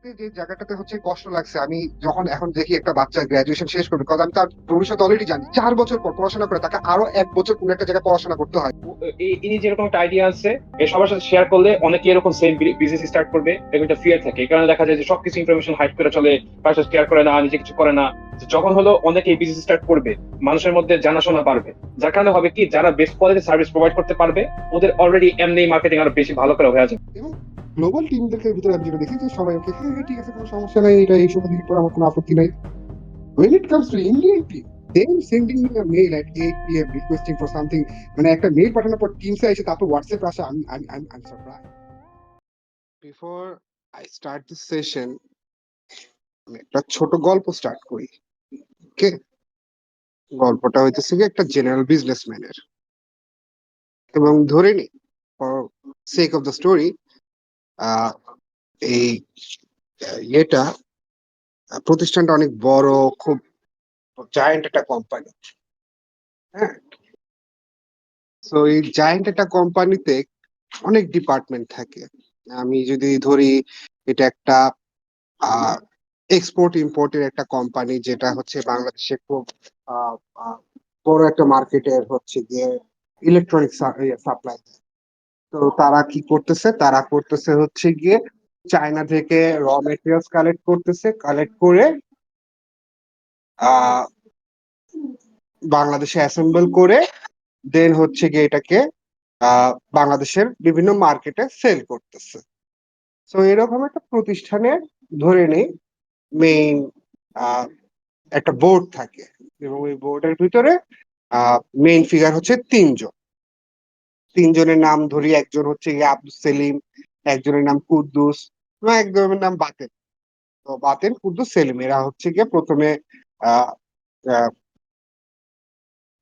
দেখতে যে জায়গাটাতে হচ্ছে কষ্ট লাগছে, আমি যখন এখন দেখি একটা বাচ্চা গ্রাজুয়েশন শেষ করবে, কারণ আমি তার ভবিষ্যৎ অলরেডি জানি 4 বছর পর পড়াশোনা করে তাকে আরো 1 বছর কোনো একটা জায়গায় পড়াশোনা করতে হয়। ইনি যেরকম একটা আইডিয়া আছে, এই সবার সাথে শেয়ার করলে অনেকে এরকম সেম বিজনেস স্টার্ট করবে, এরকম একটা ফিয়ার থাকে। এই কারণে দেখা যায় যে সবকিছু ইনফরমেশন হাইড করে চলে, কারোর সাথে শেয়ার করে না, নিজে কিছু করে না। তো যখন হলো অনেকে এই বিজনেস স্টার্ট করবে, মানুষের মধ্যে জানাশোনা বাড়বে। যার কারণে হবে কি, যারা বেস্ট কোয়ালিটি সার্ভিস প্রোভাইড করতে পারবে, ওদের অলরেডি এমনি মার্কেটিং আরো বেশি ভালো করে হয়ে যাবে। এবং গ্লোবাল টিমদের ভিতরে আমি যেটা দেখি যে সবাই ওকে, হ্যাঁ হ্যাঁ, ঠিক আছে, কোনো সমস্যা নাই, এটা এই সময় দিকে পর আমার কোনো আপত্তি নাই। When it comes to Indian team, they sending me a mail at 8 p.m. requesting for something, মানে একটা মেইল পাঠানোর পর টিমসে এসে তারপর হোয়াটসঅ্যাপ আসে, আমি surprise. Before I start this session, আমি একটা ছোট গল্প স্টার্ট করি। ওকে, গল্পটা হইতেছে কি একটা জেনারেল বিজনেসম্যানের, এবং ধরে নি for sake of the story, এই ইয়েটা প্রতিষ্ঠানটা অনেক বড়, খুব জায়ান্ট একটা কোম্পানি। হ্যাঁ, তো এই জায়ান্ট একটা কোম্পানিতে অনেক ডিপার্টমেন্ট থাকে। আমি যদি ধরি, এটা একটা এক্সপোর্ট ইম্পোর্টের একটা কোম্পানি, যেটা হচ্ছে বাংলাদেশে খুব আহ, আহ, বড় একটা মার্কেটের হচ্ছে গিয়ে ইলেকট্রনিক সাপ্লাই। তো তারা কি করতেছে, তারা করতেছে হচ্ছে গিয়ে চায়না থেকে র মেটেরিয়ালস কালেক্ট করতেছে, কালেক্ট করে আহ বাংলাদেশে অ্যাসেম্বল করে দেন হচ্ছে গিয়ে এটাকে বাংলাদেশের বিভিন্ন মার্কেটে সেল করতেছে। তো এরকম একটা প্রতিষ্ঠানের ধরে নেই মেইন একটা বোর্ড থাকে, এবং ওই বোর্ডের ভিতরে মেইন ফিগার হচ্ছে তিনজন। তিনজনের নাম ধরি, একজন হচ্ছে গিয়ে আব্দুল সেলিম, একজনের নাম কুদ্দুস, এবং একজনের নাম বাতেন। তো বাতেন, কুদ্দুস, সেলিম এরা হচ্ছে গিয়ে প্রথমে আহ আহ,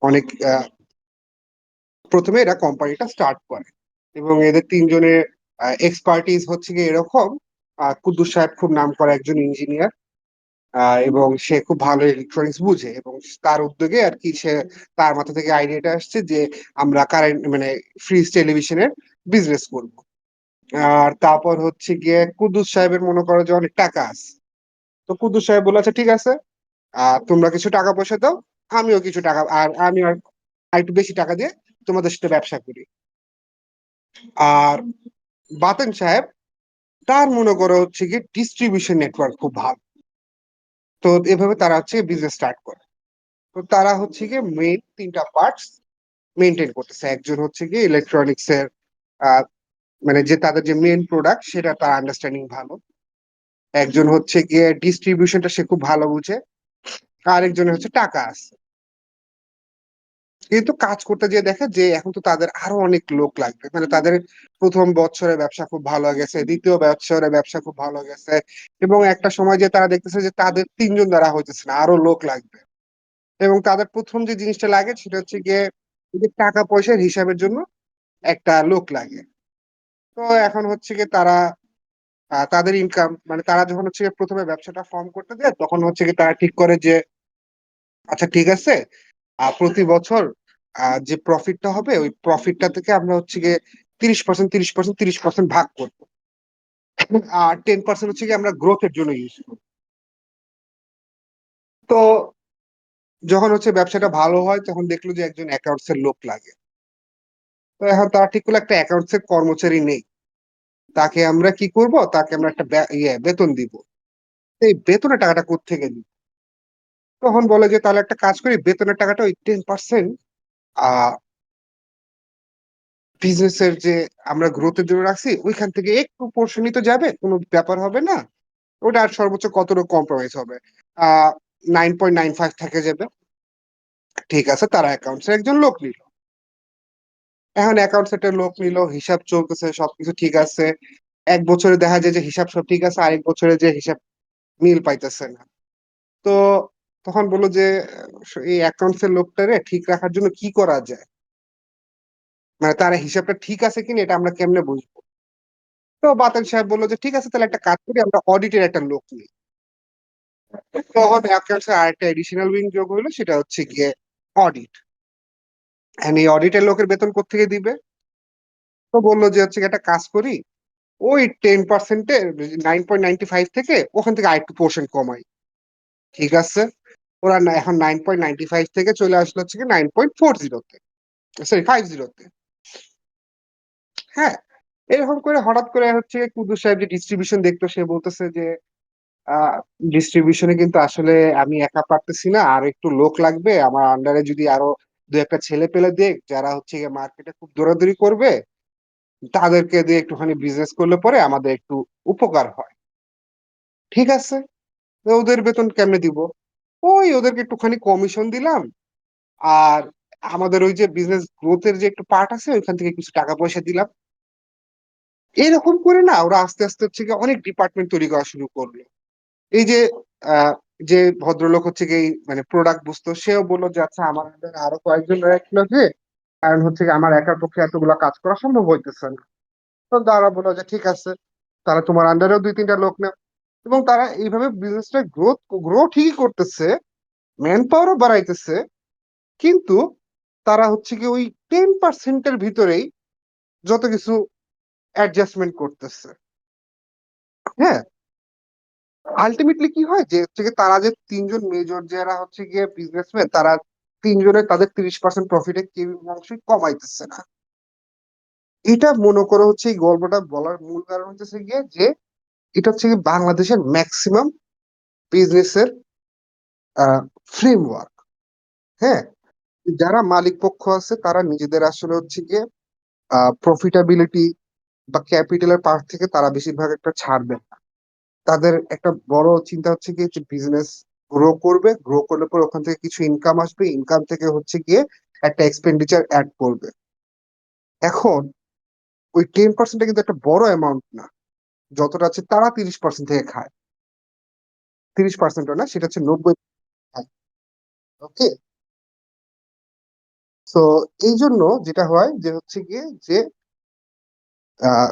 অনেক প্রথমে এরা কোম্পানিটা স্টার্ট করে, এবং এদের তিনজনের এক্সপার্টিস হচ্ছে গিয়ে এরকম। কুদ্দুস সাহেব খুব নাম করা একজন ইঞ্জিনিয়ার, এবং সে খুব ভালো ইলেকট্রনিক্স বুঝে, এবং তার উদ্যোগে আর কি সে, তার মাথা থেকে আইডিয়াটা আসছে যে আমরা কারেন্ট মানে ফ্রিজ টেলিভিশনের বিজনেস করব। আর তারপর হচ্ছে গিয়ে কুদ্দুস সাহেবের মনে করো যে অনেক টাকা আছে। তো কুদ্দুস সাহেব বলে, আচ্ছা ঠিক আছে, তোমরা কিছু টাকা পয়সা দাও, আমিও কিছু টাকা, আর আমি আর একটু বেশি টাকা দিয়ে তোমাদের সাথে ব্যবসা করি। আর বাতেন সাহেব, তার মনে করো হচ্ছে গিয়ে ডিস্ট্রিবিউশন নেটওয়ার্ক খুব ভালো। তো এভাবে তারা হচ্ছে বিজনেস স্টার্ট করে। তো তারা হচ্ছে গিয়ে মেইন তিনটা পার্টস মেনটেন করতেছে। একজন হচ্ছে গিয়ে ইলেকট্রনিক্স এর আহ, মানে যে তাদের যে মেইন প্রোডাক্ট সেটা তার আন্ডারস্ট্যান্ডিং ভালো। একজন হচ্ছে গিয়ে ডিস্ট্রিবিউশনটা সে খুব ভালো বুঝে। আরেকজনের হচ্ছে টাকা আছে। কিন্তু কাজ করতে গিয়ে দেখে যে এখন তো তাদের আরো অনেক লোক লাগবে, মানে তাদের প্রথম বছরে ব্যবসা খুব ভালো গেছে, দ্বিতীয় বছরে ব্যবসা খুব ভালো গেছে, এবং একটা সময় যে তারা দেখতেছে যে তাদের তিনজন দ্বারা হইতেছে না, আরো লোক লাগবে। এবং তাদের প্রথম যে জিনিসটা লাগে সেটা হচ্ছে গিয়ে এই যে টাকা পয়সার হিসাবের জন্য একটা লোক লাগে। তো এখন হচ্ছে গিয়ে তারা তাদের ইনকাম, মানে তারা যখন হচ্ছে গিয়ে প্রথমে ব্যবসাটা ফর্ম করতে যায়, তখন হচ্ছে গিয়ে তারা ঠিক করে যে আচ্ছা ঠিক আছে, প্রতি বছর যে প্রফিটটা হবে ওই প্রফিটটা থেকে আমরা হচ্ছে গিয়ে 30%, 30%, 30% ভাগ করবো, আর 10% হচ্ছে গিয়ে আমরা গ্রোথের জন্য ইউজ করবো। তো যখন হচ্ছে ব্যবসাটা ভালো হয়, তখন দেখলো যে একজন অ্যাকাউন্টস এর লোক লাগে। তো এখন তারা ঠিক করলো একটা অ্যাকাউন্টস এর কর্মচারী নেই, তাকে আমরা কি করব, তাকে আমরা একটা বেতন দিব। এই বেতনের টাকাটা কোত্থেকে দিব? তখন বলে যে তাহলে একটা কাজ করি, বেতনের টাকাটা ওই 10% আহ বিজনেসের যে আমরা গ্রোথের জন্য রাখছি ওইখান থেকে একটু পোর্শনই তো যাবে, কোনো ব্যাপার হবে না। ওটা আর সর্বোচ্চ কতটুকু কম্প্রোমাইজ হবে, 9.95 থেকে যাবে। ঠিক আছে, তারা অ্যাকাউন্টস একজন লোক নিল। এখন অ্যাকাউন্টস একটা লোক নিল, হিসাব চলতেছে, সবকিছু ঠিক আছে। 1 বছরে দেখা যায় যে হিসাব সব ঠিক আছে, আরেক বছরে যে হিসাব মিল পাইতেছে না। তো তখন বললো যে এই অ্যাকাউন্টস এর লোকটারে ঠিক রাখার জন্য কি করা যায়, মানে তার হিসাবটা ঠিক আছে কিনা এটা আমরা কেমনে বুঝবো? তো বাতেন সাহেব বললো যে ঠিক আছে, তাহলে একটা কাজ করি, আমরা অডিটের একটা লোক নিই। তখন অ্যাকাউন্টস এর আরেকটা এডিশনাল উইং যোগ হইলো, সেটা হচ্ছে গিয়ে অডিট। এই অডিটের লোকের বেতন কোত্থেকে দিবে? তো বললো যে হচ্ছে গিয়ে একটা কাজ করি, ওই 10%-এর 9.95 থেকে ওখান থেকে আরেকটু পোর্শন কমাই। ঠিক আছে, ওরা এখন 9.95 থেকে চলে আসলো হচ্ছে কি 9.40-তে, সরি 50-তে। হ্যাঁ, এরকম করে হঠাৎ করে হচ্ছে কুদ্দুস সাহেব যে ডিস্ট্রিবিউশন দেখতো, সে বলতেছে যে ডিস্ট্রিবিউশনে কিন্তু আসলে আমি একা পারতেছি না, আর একটু লোক লাগবে আমার আন্ডারে, যদি আরো দু একটা ছেলে পেলে দেখ যারা হচ্ছে মার্কেটে খুব দৌড়াদৌড়ি করবে, তাদেরকে দিয়ে একটুখানি বিজনেস করলে পরে আমাদের একটু উপকার হয়। ঠিক আছে, তো ওদের বেতন কেমনে দিব? ওই ওদেরকে একটুখানি কমিশন দিলাম, আর আমাদের ওই যে বিজনেস গ্রোথের যে একটু পার্ট আছে ওইখান থেকে কিছু টাকা পয়সা দিলাম। এরকম করে না ওরা আস্তে আস্তে হচ্ছে গিয়ে অনেক ডিপার্টমেন্ট তৈরি করা শুরু করলো। এই যে আহ, যে ভদ্রলোক হচ্ছে কি মানে প্রোডাক্ট বুঝতো, সেও বললো যে আচ্ছা আমার under এ আরো কয়েকজন রাখলো, যে কারণ হচ্ছে কি আমার একার পক্ষে এতগুলা কাজ করা সম্ভব হইতেছে না। তো তারা বললো যে ঠিক আছে, তারা তোমার আন্ডারেও দুই তিনটা লোক নেও। এবং তারা এইভাবে বিজনেসটা গ্রো ঠিকই করতেছে, ম্যান পাওয়ারও বাড়াইতেছে, কিন্তু তারা হচ্ছে কি ওই 10%-এর ভিতরেই যত কিছু অ্যাডজাস্টমেন্ট করতেছে। হ্যাঁ, আলটিমেটলি কি হয় যে হচ্ছে গিয়ে তারা যে তিনজন মেজর যারা হচ্ছে গিয়ে বিজনেসম্যান, তারা তিনজনের তাদের 30% প্রফিটে কেউ অংশই কমাইতেছে না। এটা মনে করো হচ্ছে এই গল্পটা বলার মূল কারণ হচ্ছে গিয়ে যে এটা হচ্ছে গিয়ে বাংলাদেশের ম্যাক্সিমাম বিজনেসের ফ্রেমওয়ার্ক। হ্যাঁ, যারা মালিক পক্ষ আছে তারা নিজেদের আসলে হচ্ছে গিয়ে প্রফিটাবিলিটি বা ক্যাপিটালের পার্ট থেকে তারা বেশিরভাগ একটা ছাড়বে না। তাদের একটা বড় চিন্তা হচ্ছে গিয়ে যে বিজনেস গ্রো করবে, গ্রো করলে পরে ওখান থেকে কিছু ইনকাম আসবে, ইনকাম থেকে হচ্ছে গিয়ে একটা এক্সপেন্ডিচার অ্যাড করবে। এখন ওই 10%টা কিন্তু একটা বড় অ্যামাউন্ট না, যতটা আছে তারা 30% থেকে খায়। 30%ও না, সেটা হচ্ছে 90 খায়। ওকে, তো এই জন্য যেটা হয় যে হচ্ছে গিয়ে যে আহ,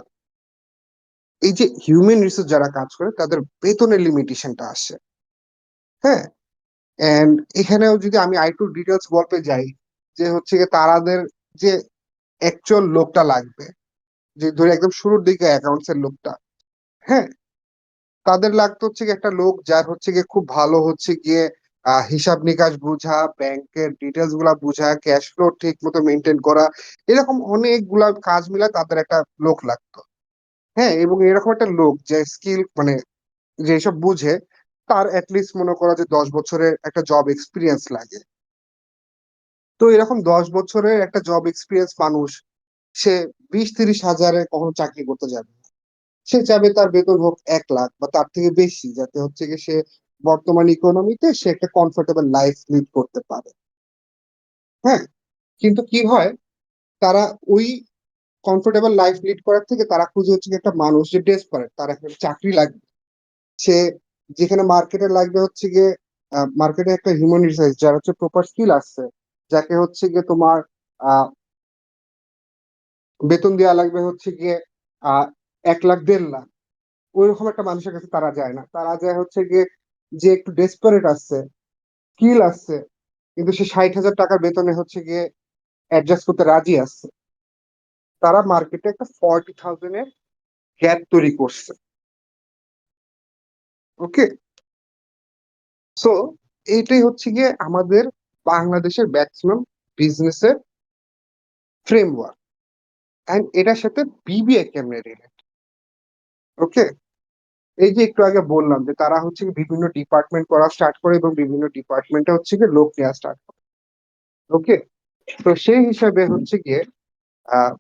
এই যে হিউম্যান রিসোর্স যারা কাজ করে তাদের বেতনের লিমিটেশনটা আসে। হ্যাঁ, এন্ড এখানেও যদি আমি আরেকটু ডিটেলস গল্পে যাই, যে হচ্ছে গিয়ে তারাদের যে অ্যাকচুয়াল লোকটা লাগবে, যে ধরে একদম শুরুর দিকে অ্যাকাউন্টস এর লোকটা, হ্যাঁ, তাদের লাগতো হচ্ছে গিয়ে একটা লোক যার হচ্ছে গিয়ে খুব ভালো হচ্ছে গিয়ে হিসাব নিকাশ বুঝা, ব্যাংকের ডিটেলস গুলা বুঝা, ক্যাশ ফ্লো ঠিক মতো মেনটেন করা, এরকম অনেকগুলা কাজ মিলে তাদের একটা লোক লাগতো। হ্যাঁ, এবং এরকম একটা লোক যে স্কিল মানে যে এসব বুঝে, তার অ্যাটলিস্ট মনে করা যে 10 বছরের একটা জব এক্সপিরিয়েন্স লাগে। তো এরকম 10 বছরের একটা জব এক্সপিরিয়েন্স মানুষ, সে 20-30 হাজারে কখনো চাকরি করতে যাবে না। সে চাবে তার বেতন হোক 1 লাখ বা তার থেকে বেশি, যাতে হচ্ছে গিয়ে সে বর্তমান ইকোনমিতে সে একটা কমফোর্টেবল লাইফ লিড করতে পারে। হ্যাঁ, কিন্তু কি হয়, তারা ওই কমফোর্টেবল লাইফ লিড করার থেকে তারা খুঁজে হচ্ছে গিয়ে একটা মানুষ যে ডেসপারেট, তার একটা চাকরি লাগবে। সে যেখানে মার্কেটে লাগবে হচ্ছে গিয়ে মার্কেটে একটা হিউম্যান রিসোর্স যার হচ্ছে প্রপার স্কিল আছে, যাকে হচ্ছে গিয়ে তোমার আহ বেতন দেওয়া লাগবে হচ্ছে গিয়ে 1 লাখ 1.5 লাখ, ওইরকম একটা মানুষের কাছে তারা যায় না। তারা যায় হচ্ছে গিয়ে যে একটু ডেসপারেট আছে, স্কিল আছে, কিন্তু সে 60,000 টাকার বেতনে হচ্ছে গিয়ে অ্যাডজাস্ট করতে রাজি আছে। তারা মার্কেটে একটা 40,000-এর গ্যাপ তৈরি করছে। ওকে, সো এইটাই হচ্ছে গিয়ে আমাদের বাংলাদেশের ম্যাক্সিমাম বিজনেসের ফ্রেমওয়ার্ক, এন্ড এটার সাথে বিবিএ কেমনে রিলেট। ওকে, এই যে একটু আগে বললাম যে তারা হচ্ছে কি বিভিন্ন ডিপার্টমেন্ট করা স্টার্ট করে এবং বিভিন্ন ডিপার্টমেন্টে হচ্ছে কি লোক নেওয়া স্টার্ট করে। ওকে, তো সেই হিসাবে হচ্ছে গিয়ে আহ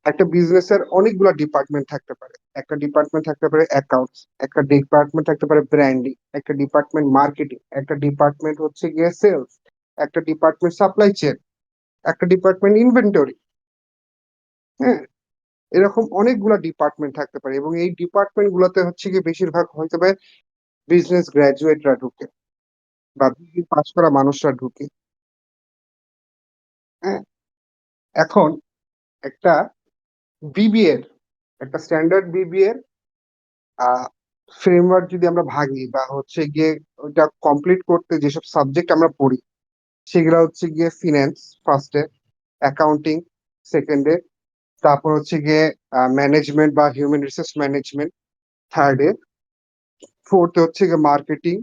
একটা বিজনেসের অনেকগুলো ডিপার্টমেন্ট থাকতে পারে। একটা ডিপার্টমেন্ট থাকতে পারে অ্যাকাউন্টস, একটা ডিপার্টমেন্ট থাকতে পারে ব্র্যান্ডিং, একটা ডিপার্টমেন্ট মার্কেটিং, একটা ডিপার্টমেন্ট হচ্ছে গিয়ে সেলস, একটা ডিপার্টমেন্ট সাপ্লাই চেন, একটা ডিপার্টমেন্ট ইনভেন্টরি। হ্যাঁ, এরকম অনেকগুলা ডিপার্টমেন্ট থাকতে পারে এবং এই ডিপার্টমেন্ট গুলোতে হচ্ছে গিয়ে বেশিরভাগ হয়তো বা বিজনেস গ্রাজুয়েটরা ঢুকে বা বিবি পাস করা মানুষরা ঢুকে। হ্যাঁ, এখন একটা বিবিএ এর, একটা স্ট্যান্ডার্ড বিবিএ এর ফ্রেমওয়ার্ক যদি আমরা ভাঙি বা হচ্ছে গিয়ে ওইটা কমপ্লিট করতে যেসব সাবজেক্ট আমরা পড়ি, সেগুলো হচ্ছে গিয়ে ফিন্যান্স ফার্স্টে, অ্যাকাউন্টিং সেকেন্ডে, তারপর হচ্ছে গিয়ে ম্যানেজমেন্ট বা হিউম্যান রিসোর্স ম্যানেজমেন্ট থার্ডে। ফোর্থে হচ্ছে গিয়ে মার্কেটিং।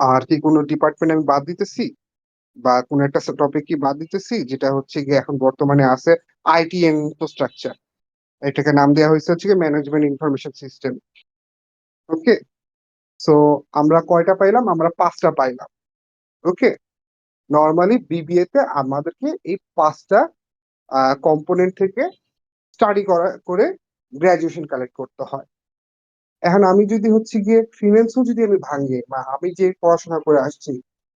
আর কি কোনো ডিপার্টমেন্ট আমি বাদ দিতেছি বা কোনো একটা টপিক কি বাদ দিতেছি যেটা হচ্ছে গিয়ে এখন বর্তমানে আছে? আইটি ইনফ্রাস্ট্রাকচার, এটাকে নাম দেওয়া হয়েছে হচ্ছে গিয়ে ম্যানেজমেন্ট ইনফরমেশন সিস্টেম। ওকে, সো আমরা কয়টা পাইলাম? আমরা পাঁচটা পাইলাম। ওকে, নর্মালি বিবিএ তে আমাদেরকে এই পাঁচটা কম্পোনেন্ট থেকে স্টাডি করে গ্রাজুয়েশন কালেক্ট করতে হয়। এখন আমি যদি হচ্ছে গিয়ে ফিনান্সও যদি আমি ভাঙি, বা আমি যে পড়াশোনা করে আসছি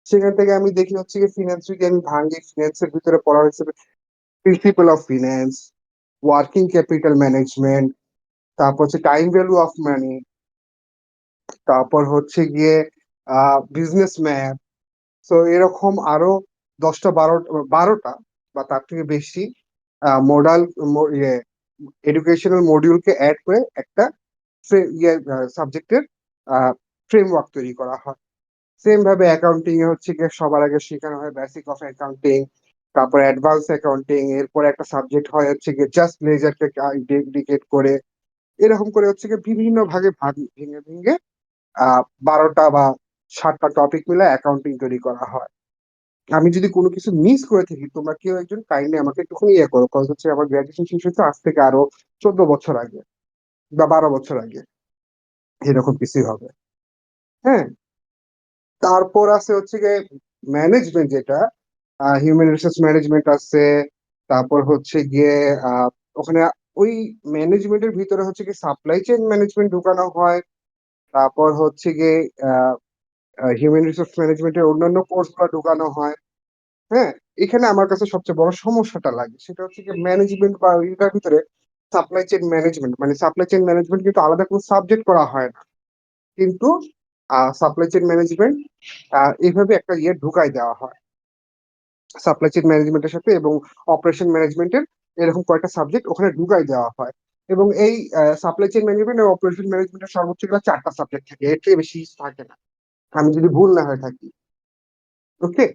সেখান থেকে আমি দেখি হচ্ছে গিয়ে ফিনান্স যদি আমি ভাঙি, ফিনান্সের ভিতরে পড়া হয়েছে principal of finance, working capital management, তারপর হচ্ছে টাইম ভ্যালু অফ মানি, তারপর হচ্ছে গিয়ে বিজনেস ম্যাথ। তো এরকম আরো 10টা 12টা বা তার থেকে বেশি মোডাল ইয়ে এডুকেশনাল মডিউলকে অ্যাড করে একটা সাবজেক্টের ফ্রেমওয়ার্ক তৈরি করা হয়। সেম ভাবে অ্যাকাউন্টিং এ হচ্ছে গিয়ে সবার আগে শেখানো হয় বেসিক অফ অ্যাকাউন্টিং, তারপর অ্যাডভান্স অ্যাকাউন্টিং, এরপর একটা সাবজেক্ট হয় হচ্ছে গিয়ে জাস্ট লেজারকে ডেডিকেট করে। এরকম করে হচ্ছে গিয়ে বিভিন্ন ভাগে ভাগ ভেঙে ভেঙে 12টা বা 7টা টপিক মিলে অ্যাকাউন্টিং তৈরি করা হয়। আমি যদি কোনো কিছু মিস করে থাকি, তোমরা কেউ একজন কাইন্ডলি আমাকে একটুখানি ইয়ে করো, কারণ হচ্ছে আমার গ্রাজুয়েশন শেষ হয়েছে আজ থেকে আরো 14 বছর আগে বা 12 বছর আগে, এরকম কিছুই হবে। হ্যাঁ, তারপর আছে হচ্ছে গিয়ে ম্যানেজমেন্ট, যেটা হিউম্যান রিসোর্স ম্যানেজমেন্ট আছে। তারপর হচ্ছে গিয়ে আহ, ওখানে ওই ম্যানেজমেন্টের ভিতরে হচ্ছে গিয়ে সাপ্লাই চেইন ম্যানেজমেন্ট ঢুকানো হয়। তারপর হচ্ছে গিয়ে হিউম্যান রিসোর্স ম্যানেজমেন্টের অন্যান্য কোর্স গুলো ঢুকানো হয়। হ্যাঁ, এখানে আমার কাছে সবচেয়ে বড় সমস্যাটা লাগে সেটা হচ্ছে কি ম্যানেজমেন্ট বা এটার ভিতরে সাপ্লাই চেইন ম্যানেজমেন্ট, মানে সাপ্লাই চেইন ম্যানেজমেন্ট কিন্তু আলাদা কোনো সাবজেক্ট করা হয় না, কিন্তু সাপ্লাই চেইন ম্যানেজমেন্ট এইভাবে একটা ইয়ে ঢুকাই দেওয়া হয় সাপ্লাই চেইন ম্যানেজমেন্টের সাথে, এবং অপারেশন ম্যানেজমেন্টের এরকম কয়েকটা সাবজেক্ট ওখানে ঢুকাই দেওয়া হয়। এবং এই সাপ্লাই চেইন ম্যানেজমেন্ট এবং অপারেশন ম্যানেজমেন্টের সর্বোচ্চ 4টা সাবজেক্ট থাকে, এর চেয়ে বেশি থাকে না, আমি যদি ভুল না হয়ে থাকি। ওকে,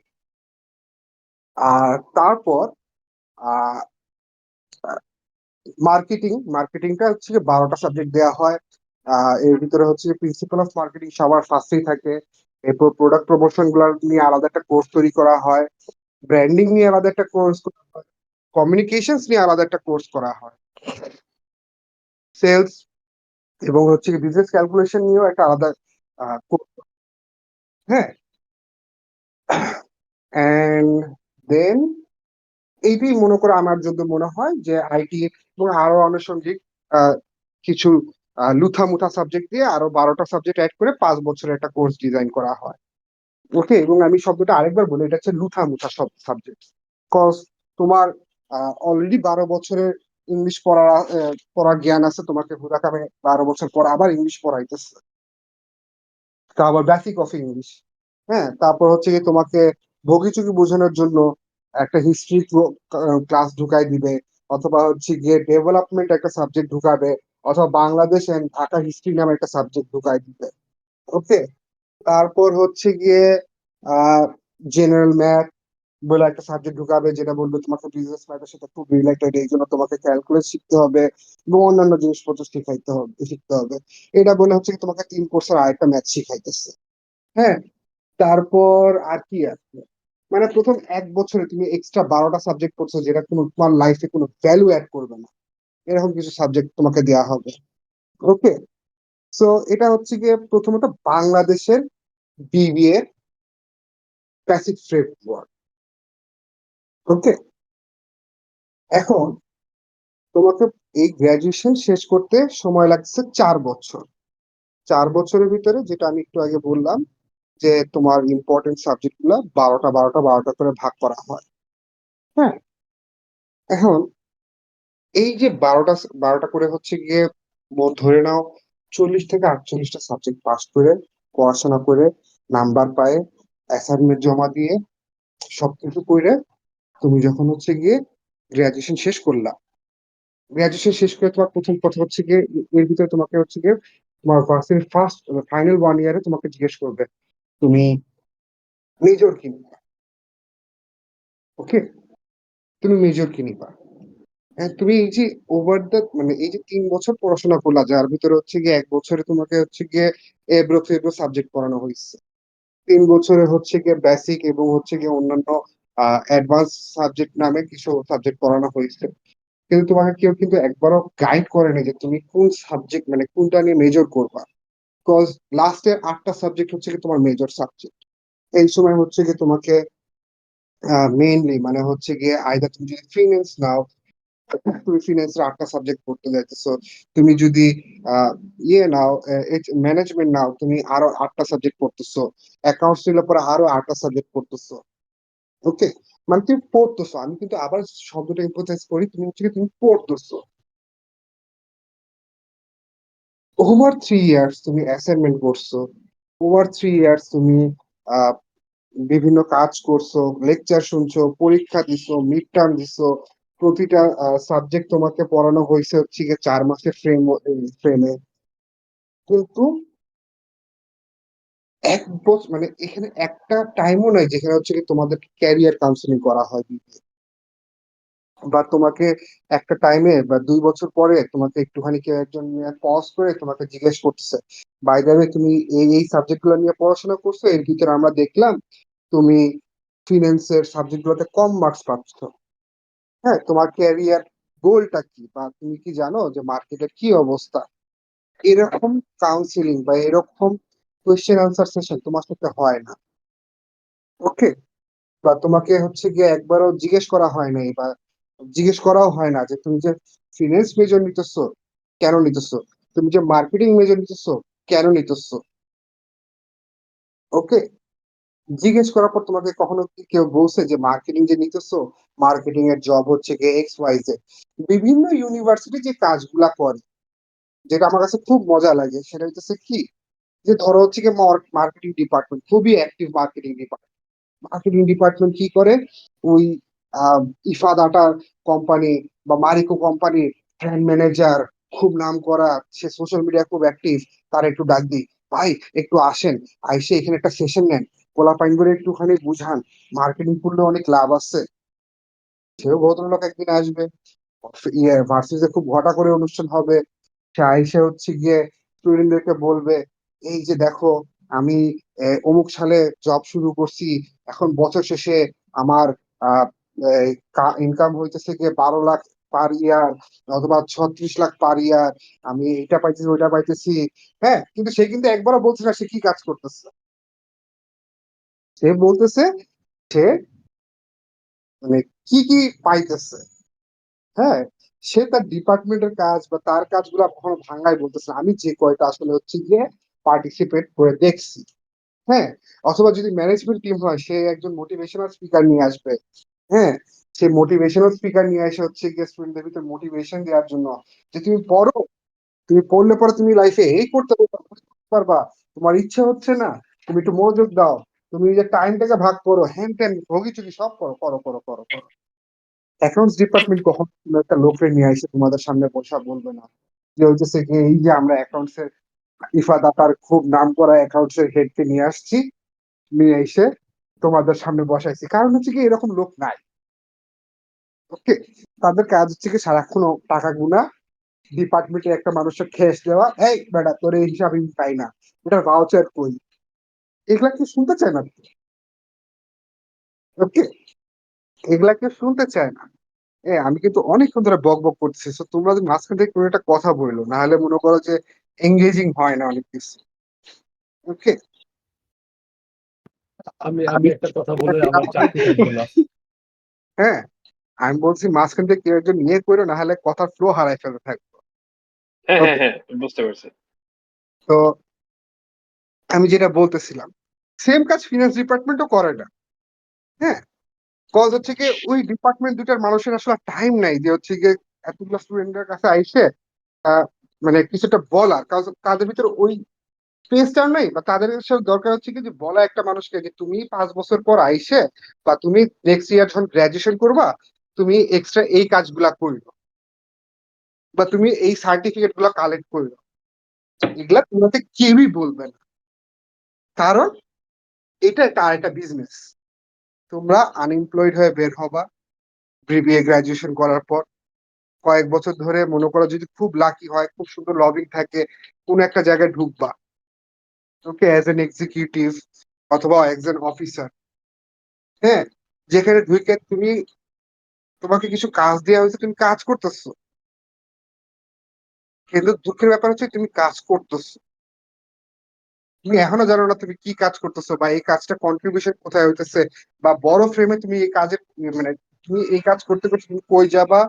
আর তারপর মার্কেটিংটা হচ্ছে যে 12টা সাবজেক্ট দেওয়া হয়। এর ভিতরে হচ্ছে যে প্রিন্সিপাল অফ মার্কেটিং সবার ফার্স্টেই থাকে। এরপর প্রোডাক্ট প্রমোশন গুলা নিয়ে আলাদা একটা কোর্স তৈরি করা হয়, ব্র্যান্ডিং নিয়ে আলাদা একটা কোর্স করা হয়, কমিউনিকেশনস নিয়ে আলাদা একটা কোর্স করা হয়, সেলস এবং হচ্ছে বিজনেস ক্যালকুলেশন নিয়েও একটা আলাদা কোর্স। হ্যাঁ, এন্ড দেন এইটাই মনে করে আমার যদি মনে হয় যে আইটি এবং আরো আনুষঙ্গিক আহ, কিছু লুথা মুথা সাবজেক্ট দিয়ে আরো 12টা সাবজেক্ট অ্যাড করে 5 বছরের একটা কোর্স ডিজাইন করা হয়। ওকে, এবং আমি শব্দটা আরেকবার বলি, এটা হচ্ছে লুথা মুথা সব সাবজেক্ট। কজ তোমার অলরেডি 12 বছরের ইংলিশ পড়ার জ্ঞান আছে, তোমাকে হুদাকামে 12 বছর পর আবার ইংলিশ পড়াইতেছে, তা আবার বেসিক অফ ইংলিশ। হ্যাঁ, তারপর হচ্ছে কি তোমাকে ভোগিচুকি বোঝানোর জন্য একটা হিস্ট্রি ক্লাস ঢুকাই দিবে, অথবা হচ্ছে গিয়ে ডেভেলপমেন্ট একটা সাবজেক্ট ঢুকাবে, অথবা বাংলাদেশ এন্ড ঢাকা হিস্ট্রি নামে একটা সাবজেক্ট ঢুকাই দিবে। ওকে, তারপর হচ্ছে গিয়ে আহ জেনারেল ম্যাথ বলে একটা সাবজেক্ট ঢুকাবে, যেটা বলবে তোমাকে বিজনেস ম্যাথের সাথে খুব রিলেটেড, এই জন্য তোমাকে ক্যালকুলেট শিখতে হবে এবং অন্যান্য জিনিসপত্র শিখতে হবে। এটা বলে হচ্ছে কি তোমাকে 3 কোর্সের আরেকটা ম্যাথ শিখাইতেছে। হ্যাঁ, তারপর আর কি আছে, মানে প্রথম 1 বছরে তুমি এক্সট্রা 12টা সাবজেক্ট পড়ছো যেটা কোনো তোমার লাইফে কোনো ভ্যালু অ্যাড করবে না, এরকম কিছু সাবজেক্ট তোমাকে দেওয়া হবে। ওকে, সো এটা হচ্ছে গিয়ে প্রথমত বাংলাদেশের বিবিএ প্যাসিভ ফ্রেমওয়ার্ক। ওকে, এখন তোমাকে এই গ্রাজুয়েশন শেষ করতে সময় লাগছে 4 বছর। 4 বছরের ভিতরে যেটা আমি একটু আগে বললাম যে তোমার ইম্পর্টেন্ট সাবজেক্ট গুলা 12টা করে ভাগ করা হয়। হ্যাঁ, এখন এই যে 12টা করে হচ্ছে গিয়ে ধরে নাও 40 থেকে 48টা সাবজেক্ট পাস করে, পড়াশোনা করে, নাম্বার পায়, অ্যাসাইনমেন্ট জমা দিয়ে সবকিছু করে তুমি যখন হচ্ছে গিয়ে গ্রাজুয়েশন শেষ করলা, গ্রাজুয়েশন শেষ করে তোমার প্রথম কথা হচ্ছে গিয়ে এর ভিতরে তোমাকে হচ্ছে গিয়ে তোমার ভার্সিটির ফার্স্ট ফাইনাল 1 ইয়ারে তোমাকে জিজ্ঞেস করবে তুমি মেজর কি নিবা। ওকে, তুমি মেজর কি নিবা। হ্যাঁ, তুমি এই যে ওভার দ্য মানে এই যে 3 বছর পড়াশোনা করলা, যার ভিতরে হচ্ছে গিয়ে 1 বছরে তোমাকে হচ্ছে গিয়ে এব্রো থেব্রো সাবজেক্ট পড়ানো হয়েছে, 3 বছরে হচ্ছে গিয়ে বেসিক এবং হচ্ছে গিয়ে অন্যান্য অ্যাডভান্স সাবজেক্ট নামে কিছু সাবজেক্ট পড়ানো হয়েছে, কিন্তু তোমাকে কেউ কিন্তু একবারও গাইড করেনি যে তুমি কোন সাবজেক্ট মানে কোনটা নিয়ে মেজর করবা। বিকজ লাস্টের 8টা সাবজেক্ট হচ্ছে কি তোমার মেজর সাবজেক্ট। এই সময় হচ্ছে কি তোমাকে মেইনলি মানে হচ্ছে গিয়ে আইদার তুমি যদি ফিন্যান্স নাও, তুমি ফিন্যান্সের 8টা সাবজেক্ট পড়তে যাইতেছো। তুমি যদি আহ ইয়ে নাও, ম্যানেজমেন্ট নাও, তুমি আরো 8টা সাবজেক্ট পড়তেছো। অ্যাকাউন্টস নিলে পরে আরো 8টা সাবজেক্ট পড়তেছো। ওকে, মানে তুমি পড়তেছো, আমি কিন্তু আবার শব্দটা এমফোসাইজ করি, তুমি হচ্ছে কি তুমি পড়তেছো। ওভার 3 ইয়ার্স তুমি অ্যাসাইনমেন্ট করছো, ওভার 3 ইয়ার্স তুমি আহ বিভিন্ন কাজ করছো, লেকচার শুনছো, পরীক্ষা দিছো, মিড টার্ম দিছো। প্রতিটা সাবজেক্ট তোমাকে পড়ানো হয়েছে হচ্ছে গিয়ে 4 মাসের ফ্রেমে। কিন্তু 1 বছর মানে এখানে একটা টাইমও নাই যেখানে হচ্ছে কি তোমাদের ক্যারিয়ার কাউন্সিলিং করা হয়, বা তোমাকে একটা টাইমে বা 2 বছর পরে তোমাকে একটুখানি কেউ একজন পজ করে তোমাকে জিজ্ঞেস করতেছে, বাই দ্য ওয়ে তুমি এই এই সাবজেক্ট গুলো নিয়ে পড়াশোনা করছো, এর ভিতরে আমরা দেখলাম তুমি ফিন্যান্সের সাবজেক্ট গুলোতে কম মার্কস পাচ্ছ। হ্যাঁ, তোমার ক্যারিয়ার গোলটা কি, বা তুমি কি জানো যে মার্কেটের কি অবস্থা? এরকম কাউন্সিলিং বা এরকম কোয়েশ্চেন আনসার সেশন তোমার সাথে হয় না। ওকে, বা তোমাকে হচ্ছে গিয়ে একবারও জিজ্ঞেস করা হয় নাই, বা জিজ্ঞেস করাও হয় না যে তুমি যে ফিনান্স মেজর নিতেছো কেন নিতেছো, তুমি যে মার্কেটিং মেজর নিতেছো কেন নিতেছো। ওকে, জিজ্ঞেস করার পর তোমাকে কখনো কি কেউ বলছে যে মার্কেটিং যে নিতেছো, মার্কেটিং এর জব হচ্ছে গিয়ে XYZ? বিভিন্ন ইউনিভার্সিটি যে কাজগুলা করে, যেটা আমার কাছে খুব মজা লাগে সেটা হচ্ছে কি, যে ধরো হচ্ছে কি মার্কেটিং ডিপার্টমেন্ট খুবই অ্যাক্টিভ, মার্কেটিং ডিপার্টমেন্ট কি করে, ওই আহ, ইফা ডাটার কোম্পানি বা মারিকো কোম্পানির ব্র্যান্ড ম্যানেজার, খুব নাম করা, সে সোশ্যাল মিডিয়া খুব অ্যাক্টিভ, তার একটু ডাক দিই, ভাই একটু আসেন, আইসে এখানে একটা সেশন নেন, পোলাপাইন করে একটুখানি বুঝান, মার্কেটিং করলে অনেক লাভ আছে। সেও ভদ্রলোক একদিন আসবে, ইয়ে ভার্সিসে খুব ঘটা করে অনুষ্ঠান হবে, সে আইসে হচ্ছে গিয়ে স্টুডেন্টদেরকে বলবে, এই যে দেখো আমি অমুক সালে জব শুরু করছি, এখন বছর শেষে আমার ইনকাম হইতেছে গিয়ে 12 লাখ পার ইয়ার, অথবা 36 লাখ পার ইয়ার, আমি এটা পাইতেছি ওইটা পাইতেছি। হ্যাঁ, কিন্তু সে কিন্তু একবারও বলছে না সে কি কাজ করতেছে। সে বলতেছে সে মানে কি কি পাইতেছে। হ্যাঁ, সে তার ডিপার্টমেন্টের কাজ বা তার কাজগুলো কখনো ভাঙায় বলতেছে না। আমি যে কয়টা আসলে হচ্ছে গিয়ে পার্টিসিপেট করে দেখছি। হ্যাঁ, অথবা যদি ম্যানেজমেন্ট টিম হয়, সে একজন মোটিভেশনাল স্পিকার নিয়ে আসবে। হ্যাঁ, সে মোটিভেশনাল স্পিকার নিয়ে এসে হচ্ছে গিয়ে স্টুডেন্টদের ভিতরে মোটিভেশন দেওয়ার জন্য, যে তুমি পড়ো, তুমি পড়লে পরে তুমি লাইফে এই করতে পারবা, তোমার ইচ্ছে হচ্ছে না, তুমি একটু মনোযোগ দাও, তুমি যে টাইমটাকে ভাগ করো, হ্যান ত্যান ভোগি চুগি সব করো করো করো করো করো। অ্যাকাউন্টস ডিপার্টমেন্ট কখন কোনো একটা লোককে নিয়ে এসে তোমাদের সামনে বসা বলবে না যে হইতেছে কি, এই যে আমরা অ্যাকাউন্টস এর ইফা দাতার খুব নাম করা অ্যাকাউন্টস এর হেড কে নিয়ে আসছি, নিয়ে এসে তোমাদের সামনে বসাইছি, কারণ হচ্ছে কি এরকম লোক নাই। ওকে, তাদের কাজ হচ্ছে কি সারাক্ষণ টাকা গুনা, ডিপার্টমেন্টের একটা মানুষের খেস দেওয়া, এই বেটা তোর এই হিসাব আমি পাই না, এটা ভাউচার কই, এগুলা কি শুনতে চায় না। ওকে, এগুলা কেউ শুনতে চায় না। আমি কিন্তু অনেকক্ষণ ধরে বক বক করতেছি, তো তোমরা যদি মাঝখান থেকে কোনো একটা কথা বললো, না হলে মনে করো যে এঙ্গেজিং হয় না অনেক কিছু। ওকে, আমি আমি আমি একটা কথা বলে আমার চাকরি থাকবে না। হ্যাঁ, আমি বলছি মাঝখান থেকে কেউ একজন নিয়ে করো, না হলে কথার ফ্লো হারাই ফেলতে থাকবো। হ্যাঁ, হ্যাঁ, ওকে, হ্যাঁ, বুঝতে পারছি। তো আমি যেটা বলতেছিলাম, সেম কাজ ফিনান্স ডিপার্টমেন্টও করে না। হ্যাঁ, কজ হচ্ছে কি ওই ডিপার্টমেন্ট দুটার মানুষের আসলে টাইম নাই যে হচ্ছে গিয়ে এতগুলো স্টুডেন্টের কাছে আইসে আহ, মানে কিছুটা বলার কাজ, কাজের ভিতরে ওই স্পেসটা নাই, বা তাদের সাথে দরকার হচ্ছে কি যে বলা একটা মানুষকে যে তুমি 5 বছর পর আইসে, বা তুমি নেক্সট ইয়ার যখন গ্রাজুয়েশন করবা, তুমি এক্সট্রা এই কাজগুলা করলো, বা তুমি এই সার্টিফিকেট গুলা কালেক্ট করলো। এগুলা তোমাকে কেউই বলবে না, কারণ এটা একটা আরেকটা বিজনেস। তোমরা আনএমপ্লয়েড হয়ে বের হবা বিবিএ গ্রাজুয়েশন করার পর, কয়েক বছর ধরে মনে করো যদি খুব লাকি হয়, খুব সুন্দর লবিং থাকে, কোন একটা জায়গায় ঢুকবা, ওকে, অ্যাজ এন এক্সিকিউটিভ অথবা অ্যাজ এন অফিসার। হ্যাঁ, যেখানে ঢুকে তোমাকে কিছু কাজ দেওয়া হয়েছে, তুমি কাজ করতেছো, কিন্তু দুঃখের ব্যাপার হচ্ছে তুমি কাজ করতেছো, তুমি এখনো জানো না তুমি কি কাজ করতেছো বা এই কাজটা কন্ট্রিবিউশন কোথায় হইতেছে, বা বড় ফ্রেমে তুমি এই কাজের মানে তুমি এই কাজ করতে করতে তুমি কই যাবা,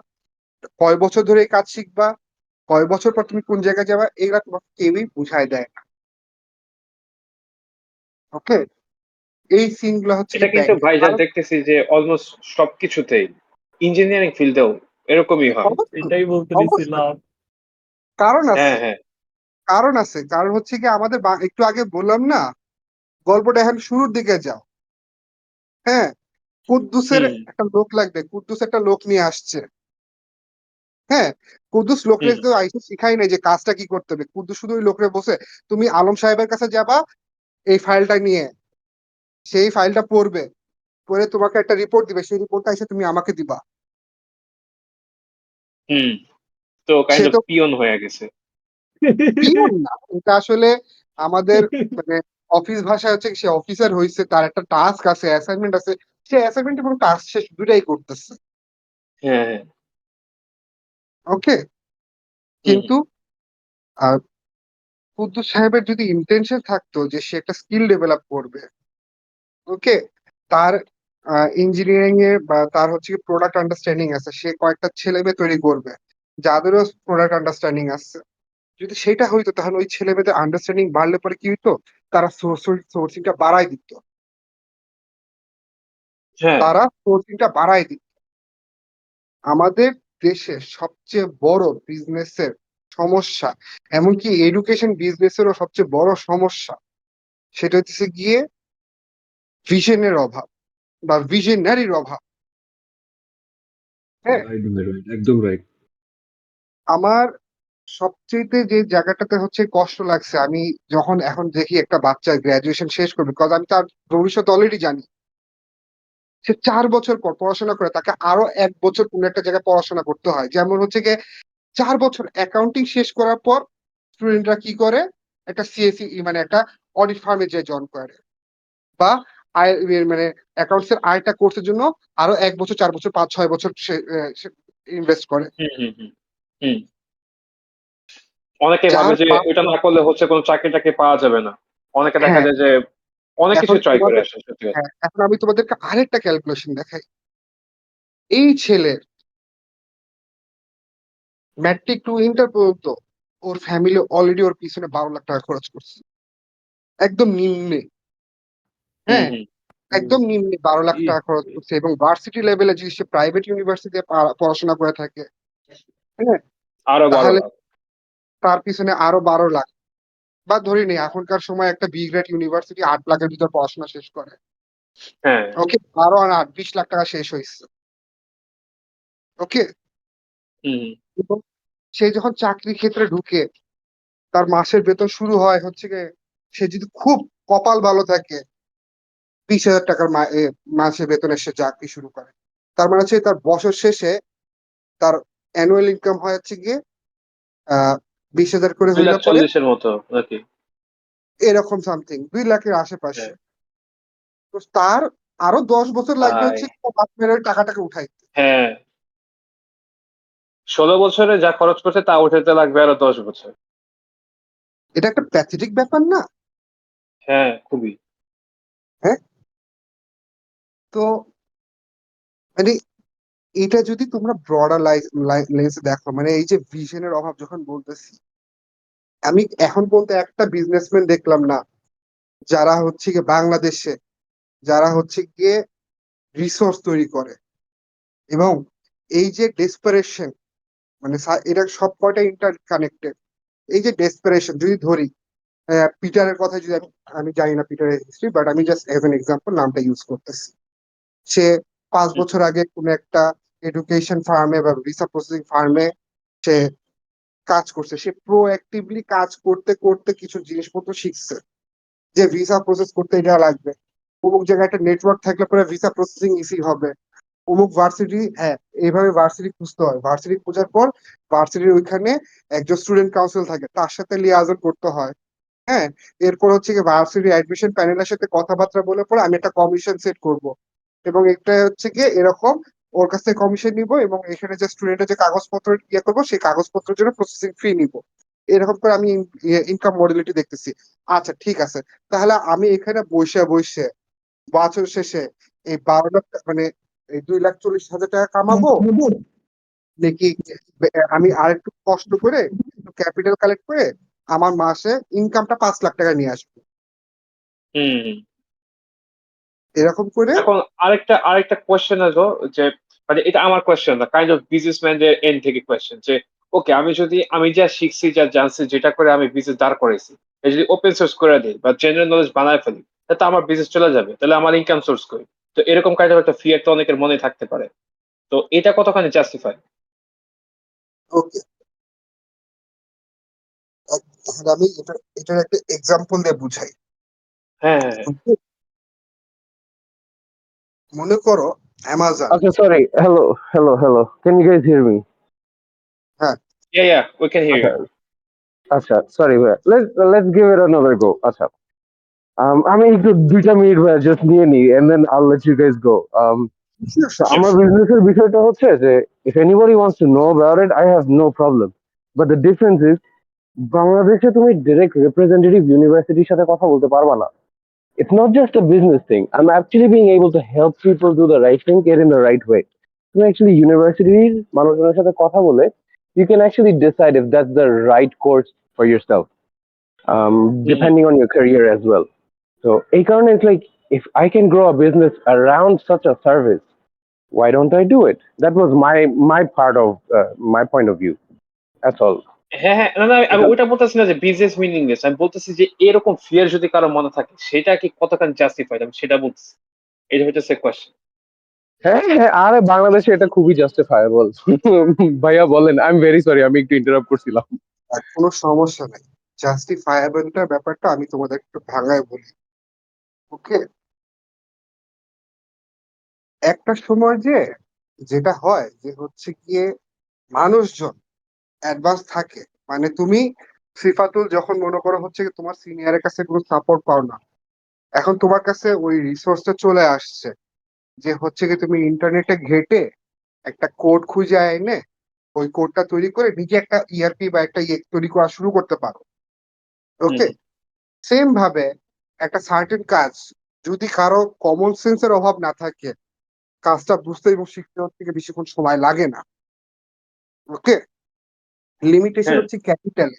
কয় বছর ধরে এই কাজ শিখবা, কয় বছর পর তুমি কোন জায়গায় যাবা, এগুলা তোমাকে কেউই বুঝায় দেয় না। ওকে, এই সিন গুলা হচ্ছে এটা কি কিন্তু ব্যাংকে ভাই যা দেখতেছি যে অলমোস্ট সবকিছুতেই, ইঞ্জিনিয়ারিং ফিল্ডেও এরকমই হয়। অবশ্যই, এটাই বলতে অবশ্যই। নিছিলাম। কারণ হ্যাঁ, আছে, হ্যাঁ। কারণ আছে, কারণ হচ্ছে কি আমাদের একটু আগে বললাম না, গল্পটা এখন শুরুর দিকে যাও। হ্যাঁ, কুদ্দুসের হুম, একটা লোক লাগবে, কুদ্দুস একটা লোক নিয়ে আসছে। হ্যাঁ, কুদ্দুস লোকরে হুম, তো আইসে শিখাই নাই যে কাজটা কি করতে হবে, কুদ্দুস শুধু ওই লোকরে বসে তুমি আলম সাহেবের কাছে যাবা এই ফাইলটা নিয়ে, সেই ফাইলটা পড়বে, পড়ে তোমাকে একটা রিপোর্ট দিবে, সেই রিপোর্টটা এসে তুমি আমাকে দিবা। হুম। তো সে কাইন্ড অফ তো পিয়ন হয়ে গেছে। পিওন না, এটা আসলে আমাদের মানে অফিস ভাষায় হচ্ছে কি, সে অফিসার হয়েছে, তার একটা টাস্ক আছে, অ্যাসাইনমেন্ট আছে, সে অ্যাসাইনমেন্ট এবং টাস্ক সে দুটাই করতেছে। হ্যাঁ, হ্যাঁ। ওকে, হুম, হুম। কিন্তু আহ, কুদ্দুস সাহেবের যদি ইন্টেনশন থাকতো যে সে একটা স্কিল ডেভেলপ করবে, ওকে, তার ইঞ্জিনিয়ারিং এ বা তার হচ্ছে কি প্রোডাক্ট আন্ডারস্ট্যান্ডিং আছে, সে কয়েকটা ছেলে মেয়ে তৈরি করবে যাদেরও প্রোডাক্ট আন্ডারস্ট্যান্ডিং আছে, যদি সেটা হইতো তাহলে ওই ছেলে মেয়েদের আন্ডারস্ট্যান্ডিং বাড়লে পরে কি হইতো, তারা সোর্সিংটা বাড়াই দিত, হ্যাঁ, তারা সোর্সিংটা বাড়াই দিত। আমাদের দেশে সবচেয়ে বড় বিজনেসের সমস্যা, এমনকি এডুকেশন বিজনেসেরও সবচেয়ে বড় সমস্যা, সেটা হচ্ছে গিয়ে ভিশনের অভাব বা ভিশনারির অভাব। হ্যাঁ, রাইট ভাই, রাইট, একদম রাইট। আমার সবচেয়ে যে জায়গাটাতে হচ্ছে কষ্ট লাগছে, আমি যখন এখন দেখি একটা বাচ্চা গ্রাজুয়েশন শেষ করবে, বিকজ আমি তার ভবিষ্যৎ অলরেডি জানি, সে 4 বছর পর পড়াশোনা করে তাকে আরো 1 বছর কোনো একটা জায়গায় পড়াশোনা করতে হয়, যেমন হচ্ছে গিয়ে 4 বছর অ্যাকাউন্টিং শেষ করার পর স্টুডেন্টরা কি করে, একটা সিএসসি মানে একটা অডিট ফার্মে যে জয়েন করে, বা আয় মানে অ্যাকাউন্টস এর আয়টা কোর্সের জন্য আরো 1 বছর, 4 বছর, 5-6 বছর সে ইনভেস্ট করে। হুম, হুম, হুম, হুম। অনেকে ভাবে যার যে বাপ ওইটা না করলে হচ্ছে কোনো চাকরি টাকরি পাওয়া যাবে না। অনেকে দেখা হ্যাঁ, যায় যে অনেক কিছু এখন ট্রাই করে তোমাদের, আসে, সত্যি কথা। হ্যাঁ এখন আমি তোমাদেরকে আরেকটা ক্যালকুলেশন দেখাই। এই ছেলের ম্যাট্রিক টু ইন্টার পর্যন্ত ওর ফ্যামিলি অলরেডি ওর পিছনে 12 লাখ টাকা খরচ করছে, একদম নিম্নে। হুম, হ্যাঁ, হুম। একদম নিম্নে 12 লাখ টাকা খরচ করছে, এবং ভার্সিটি লেভেলে যদি সে প্রাইভেট ইউনিভার্সিটিতে পড়াশোনা করে থাকে, হ্যাঁ, আরো বারো তাহলে লাখ তার পিছনে আরো 12 লাখ, বা ধরে নেই এখনকার সময় একটা বি গ্রেড ইউনিভার্সিটি 8 লাখের ভিতর পড়াশোনা শেষ করে। হ্যাঁ। ওকে, 12 আর 8, 20 লাখ টাকা শেষ হয়েছে। ওকে, হুম, হুম। এবং সে যখন চাকরি ক্ষেত্রে ঢুকে, তার মাসের বেতন শুরু হয় হচ্ছে গিয়ে, সে যদি খুব কপাল ভালো থাকে, 20,000 টাকার মাসে বেতনে সে চাকরি শুরু করে। তার মানে হচ্ছে তার বছর শেষে তার অ্যানুয়াল ইনকাম হয় হচ্ছে গিয়ে 20,000 করে দুই লাখ হইলে পরে চল্লিশের মতো নাকি? এরকম সামথিং 2 লাখের আশেপাশে। হ্যাঁ। তো তার আরো 10 বছর লাগবে ভাই। হচ্ছে বাপের ওই টাকাটাকে উঠাইতে। হ্যাঁ, 16 বছরে যা খরচ করছে তা উঠাতে লাগবে আরো 10 বছর। এটা একটা প্যাথেটিক ব্যাপার না? হ্যাঁ, খুবই। হ্যাঁ, তো মানে এটা যদি তোমরা ব্রডার লেন্সে দেখো, মানে এই যে ভিশনের অভাব যখন বলতেছি, আমি এখন পর্যন্ত একটা বিজনেসম্যান দেখলাম না যারা হচ্ছে গিয়ে বাংলাদেশে, যারা হচ্ছে গিয়ে রিসোর্স তৈরি করে, এবং এই যে ডেসপারেশন, মানে এটা সব কয়টা ইন্টার কানেক্টেড। এই যে ডেসপারেশন যদি ধরি, পিটারের কথা যদি আমি জানি না পিটারের হিস্ট্রি, বাট আমি জাস্ট এজ এন এক্সাম্পল নামটা ইউজ করতেছি। সে 5 বছর আগে কোন একটা এডুকেশন ফার্মে বা ভিসা প্রসেসিং ফার্মে সে কাজ করছে, সে প্রোঅ্যাক্টিভলি কাজ করতে করতে কিছু জিনিসপত্র শিখছে, যে ভিসা প্রসেস করতে এটা লাগবে, অমুক জায়গায় একটা নেটওয়ার্ক থাকলে পরে ভিসা প্রসেসিং ইজি হবে, অমুক ভার্সিটি, হ্যাঁ, এইভাবে ভার্সিটি খুঁজতে হয়। ভার্সিটি খোঁজার পর ভার্সিটির ওইখানে একজন স্টুডেন্ট কাউন্সিল থাকে, তার সাথে লিয়াজন করতে হয়। হ্যাঁ, এরপর হচ্ছে কি ভার্সিটি অ্যাডমিশন প্যানেলের সাথে কথাবার্তা বলে পরে আমি একটা কমিশন সেট করব, এবং এটা হচ্ছে কি এরকম, ওর কাছ থেকে কমিশন নিব এবং এখানে যে স্টুডেন্টের যে কাগজপত্র ইয়ে করবো সেই কাগজপত্রের জন্য প্রসেসিং ফি নিব। এরকম করে আমি ইনকাম মডেলিটি দেখতেছি। আচ্ছা ঠিক আছে, তাহলে আমি এখানে বসে বসে বছর শেষে এই 12 লাখ মানে এই 2,40,000 টাকা কামাবো, নাকি আমি আরেকটু কষ্ট করে একটু ক্যাপিটাল কালেক্ট করে আমার মাসে ইনকামটা 5 লাখ টাকা নিয়ে আসবো, হুম। এরকম করে। এখন আরেকটা আরেকটা কোয়েশ্চেন আসবো, যে মানে এটা আমার কোয়েশ্চেন না, কাইন্ড অফ বিজনেসম্যানদের এন্ড থেকে কোয়েশ্চেন, যে ওকে আমি যদি আমি যা শিখছি যা জানছি যেটা করে আমি বিজনেস দাঁড় করাইছি, এটা যদি ওপেন সোর্স করে দিই বা জেনারেল নলেজ বানায় ফেলি, তাহলে আমার বিজনেস চলে যাবে, তাহলে আমার ইনকাম সোর্স করি। তো এরকম কাইন্ড অফ একটা ফিয়ার তো অনেকের মনে থাকতে পারে। তো এটা কতখানি জাস্টিফাই? ওকে, তাহলে আমি এটার একটা এক্সাম্পল দিয়ে বুঝাই। হ্যাঁ, হ্যাঁ, হ্যাঁ। মনে করো Amazon. Okay, sorry. Hello. Can you guys hear me? হ্যাঁ, Yeah, we can hear you. Okay. আচ্ছা, sorry ভাইয়া। Let's give it another go. আচ্ছা। আমি একটু 2টা মিনিট ভাইয়া just নিয়ে নিই and then I'll let you guys go. sure, So sure, Sure. আমার sure. বিজনেসের বিষয়টা হচ্ছে যে if anybody wants to know about it, I have no problem. But the difference is বাংলাদেশে তুমি direct representative ইউনিভার্সিটির সাথে কথা বলতে পারবা না। It's not just a business thing. I'm actually being able to help people do the right thing, get in the right way. So actually, universities, মানুষজনের সাথে কথা বলে, you can actually decide if that's the right course for yourself, Mhm. depending on your career as well. So, এই কারণে it's like, if I can grow a business around such a service, why don't I do it? That was my part of my point of view. That's all. হ্যাঁ, হ্যাঁ, না, না, আমি ওইটা বলতেছি না যে বিজনেস মিনিংলেস, আমি বলতেছি যে এরকম ফিয়ার যদি কারো মনে থাকে সেটা কি কতখানি জাস্টিফাইড, আমি সেটা বলতেছি। এটা হচ্ছে কোয়েশ্চেন। হ্যাঁ, আরে বাংলাদেশে এটা খুবই জাস্টিফায়েবল। ভাইয়া বলেন, আই এম ভেরি সরি, আমি একটু ইন্টারাপ্ট করছিলাম। কোনো সমস্যা নাই। জাস্টিফায়াবলটার ব্যাপারটা আমি তোমাদের একটু ভাঙায় বলি। ওকে, একটা সময় যেটা হয় যে হচ্ছে গিয়ে মানুষজন অ্যাডভান্স থাকে, মানে তুমি সিফাতুল যখন মনে করো হচ্ছে কি তোমার সিনিয়রের কাছে কোনো সাপোর্ট পাও না, এখন তোমার কাছে ওই রিসোর্সটা চলে আসছে যে হচ্ছে কি তুমি ইন্টারনেটে ঘেটে একটা কোড খুঁজে এনে ওই কোডটা তৈরি করে নিজে একটা ইআরপি বা একটা ইয়ে তৈরি করা শুরু করতে পারো। ওকে, হুম, সেম ভাবে একটা সার্টেন কাজ যদি কারো কমন সেন্সের অভাব না থাকে, কাজটা বুঝতে এবং শিখতে হচ্ছে গিয়ে বেশিক্ষণ সময় লাগে না। ওকে, লিমিটেশন হ্যাঁ, হচ্ছে ক্যাপিটাল।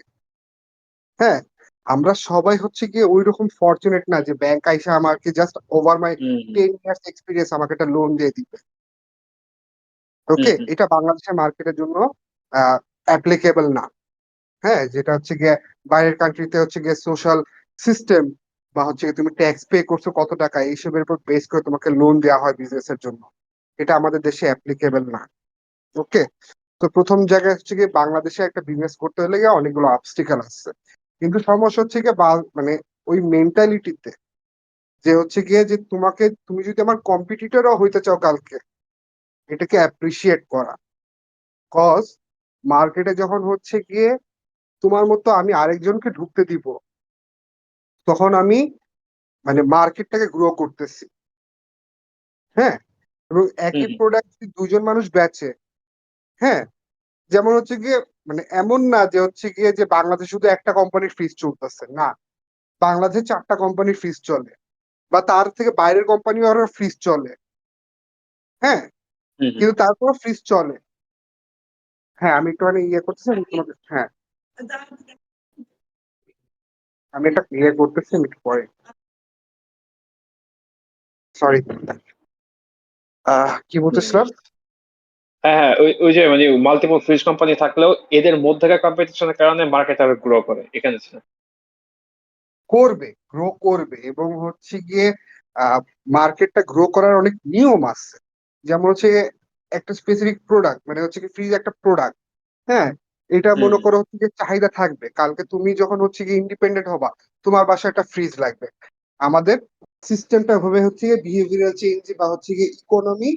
হ্যাঁ, আমরা সবাই হচ্ছে গিয়ে ওই রকম ফরচুনেট না যে ব্যাংক আইসা আমাকে জাস্ট ওভার মাই হুম, হুম, 10 ইয়ার্স এক্সপিরিয়েন্স আমাকে একটা লোন দিয়ে দিবে। হুম, ওকে, হুম, এটা বাংলাদেশের মার্কেটের জন্য অ্যাপ্লিকেবল না। হ্যাঁ, যেটা হচ্ছে গিয়ে বাইরের কান্ট্রিতে হচ্ছে গিয়ে সোশ্যাল সিস্টেম বা হচ্ছে গিয়ে তুমি ট্যাক্স পে করছো কত টাকা এইসবের উপর বেস করে তোমাকে লোন দেওয়া হয় বিজনেসের জন্য, এটা আমাদের দেশে অ্যাপ্লিকেবল না। ওকে, তো প্রথম জায়গায় হচ্ছে গিয়ে বাংলাদেশে একটা বিজনেস করতে হলে গিয়ে অনেকগুলো অবস্টিকেল আসছে, কিন্তু সমস্যা হচ্ছে গিয়ে মানে ওই মেন্টালিটিতে যে হচ্ছে গিয়ে যে তুমি যদি আমার কম্পিটিটরও হইতে চাও কালকে, এটাকে অ্যাপ্রিসিয়েট করা। কজ মার্কেটে যখন হচ্ছে গিয়ে তোমার মতো আমি আরেকজনকে ঢুকতে দিব, তখন আমি মানে মার্কেটটাকে গ্রো করতেছি। হ্যাঁ, এবং একই হুম, প্রোডাক্ট যদি দুজন মানুষ বেচে, হ্যাঁ, যেমন হচ্ছে গিয়ে মানে এমন না যে হচ্ছে গিয়ে যে বাংলাদেশ শুধু একটা কোম্পানির ফ্রিজ চলতেছে না, বাংলাদেশে 4টা কোম্পানির ফ্রিজ চলে, বা তার থেকে বাইরের কোম্পানি আরো ফ্রিজ চলে। হ্যাঁ, হুম, হুম, কিন্তু তারপর ফ্রিজ চলে। হ্যাঁ, আমি একটু মানে ইয়ে করতেছি, আমি তোমাকে, হ্যাঁ, আমি এটা ইয়ে করতেছি, আমি একটু পরে, সরি। কি হুম। বলতেছিলাম? হ্যাঁ, হ্যাঁ, ওই ওই যে মানে মাল্টিপল ফ্রিজ কোম্পানি থাকলেও এদের মধ্যেকার কম্পিটিশনের কারণে মার্কেট আরো গ্রো করে এখানে ছিল। করবে, গ্রো করবে, এবং হচ্ছে গিয়ে মার্কেটটা গ্রো করার অনেক নিয়ম আছে। যেমন হচ্ছে একটা স্পেসিফিক প্রোডাক্ট, মানে হচ্ছে কি ফ্রিজ একটা প্রোডাক্ট। হ্যাঁ, এটা হুম, মনে করো হচ্ছে যে চাহিদা থাকবে, কালকে তুমি যখন হচ্ছে গিয়ে ইন্ডিপেন্ডেন্ট হবা তোমার বাসায় একটা ফ্রিজ লাগবে। আমাদের সিস্টেমটা ভাবে হচ্ছে গিয়ে বিহেভিয়ারাল চেঞ্জ বা হচ্ছে গিয়ে ইকোনমি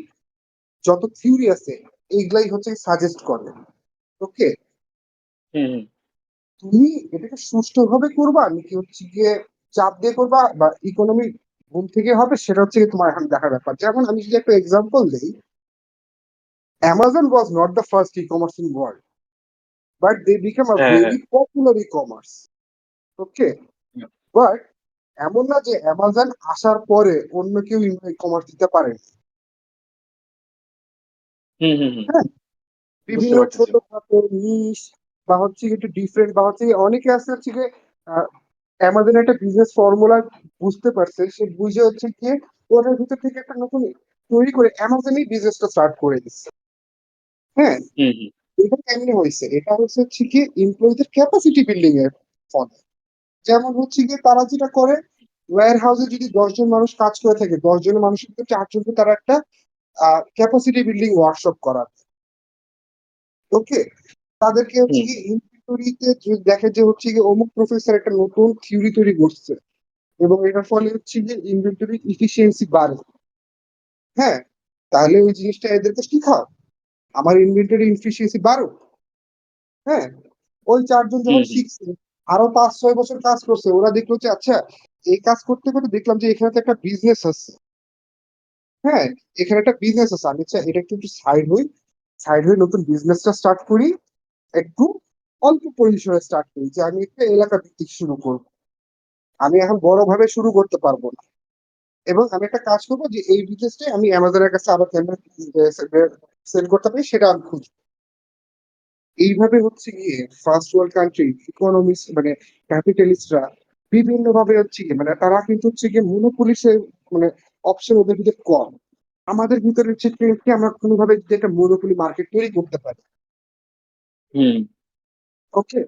যত থিওরি আছে এইগুলাই হচ্ছে সাজেস্ট করে। ওকে, হুম হুম তুমি এটাকে সুষ্ঠুভাবে করবা নাকি হচ্ছে গিয়ে চাপ দিয়ে করবা বা ইকোনমি ঘুম থেকে হবে, সেটা হচ্ছে গিয়ে তোমার এখন দেখার ব্যাপার। যেমন আমি যদি একটা এক্সাম্পল দিই, Amazon was not the first e commerce in world, but they became a হ্যাঁ হ্যাঁ very popular e commerce. Okay, but এমন না যে অ্যামাজন আসার পরে অন্য কেউ ই কমার্স দিতে পারে। হুম হুম হুম হ্যাঁ, বুঝতে বিভিন্ন পারতেছি। ছোটখাটো নিশ বা হচ্ছে গিয়ে একটু ডিফারেন্ট বা হচ্ছে গিয়ে অনেকে আছে হচ্ছে গিয়ে অ্যামাজন একটা বিজনেস ফর্মুলা বুঝতে পারছে, সে বুঝে হচ্ছে গিয়ে ওটার ভিতর থেকে একটা নতুন তৈরি করে অ্যামাজনই বিজনেসটা স্টার্ট করে দিচ্ছে। হ্যাঁ, হুম হুম এটা কেমনি হয়েছে? এটা হচ্ছে কি এমপ্লয়ীদের ক্যাপাসিটি বিল্ডিং এর ফলে। যেমন হচ্ছে গিয়ে তারা যেটা করে, ওয়্যার হাউসে যদি 10 জন মানুষ কাজ করে থাকে, 10 জনের মানুষের ভিতরে 4 জনকে তারা একটা ক্যাপাসিটি বিল্ডিং ওয়ার্কশপ করার। ওকে, তাদেরকে হচ্ছে হুম কি ইনভেন্টরিতে দেখে যে হচ্ছে কি অমুক প্রফেসর একটা নতুন থিওরি তৈরি করছে এবং এটার ফলে হচ্ছে যে ইনভেন্টরি ইফিসিয়েন্সি বাড়ে। হ্যাঁ, তাহলে ওই জিনিসটা এদেরকে শিখাও, আমার ইনভেন্টরি ইফিসিয়েন্সি বাড়ুক। হ্যাঁ, ওই 4 জন হুম যখন হুম শিখছে, আরো 5-6 বছর কাজ করছে, ওরা দেখলো যে আচ্ছা এই কাজ করতে করতে দেখলাম যে এখানে তো একটা বিজনেস আছে। হ্যাঁ, এখানে একটা বিজনেস আছে, আমি আচ্ছা এটা একটু একটু সাইড হয়ে নতুন বিজনেসটা স্টার্ট করি, একটু অল্প পরিসরে স্টার্ট করি, যে আমি একটা এলাকা ভিত্তিক শুরু করব, আমি এখন বড় ভাবে শুরু করতে পারবো না। এবং আমি একটা কাজ করবো যে এই বিজনেসটাই আমি অ্যামাজনের কাছে আবার কেমন সেল করতে পারি সেটা আমি খুঁজবো। এইভাবে হচ্ছে গিয়ে ফার্স্ট ওয়ার্ল্ড কান্ট্রি ইকোনমিক্স মানে ক্যাপিটালিস্টরা বিভিন্ন ভাবে হচ্ছে গিয়ে মানে তারা কিন্তু হচ্ছে গিয়ে মনোপলিসের মানে অপশন ওদের ভিতরে কম। আমাদের ভিতরে হচ্ছে কি আমরা কোনোভাবে যদি একটা মনোপলি মার্কেট তৈরি করতে পারি। হুম। ওকে,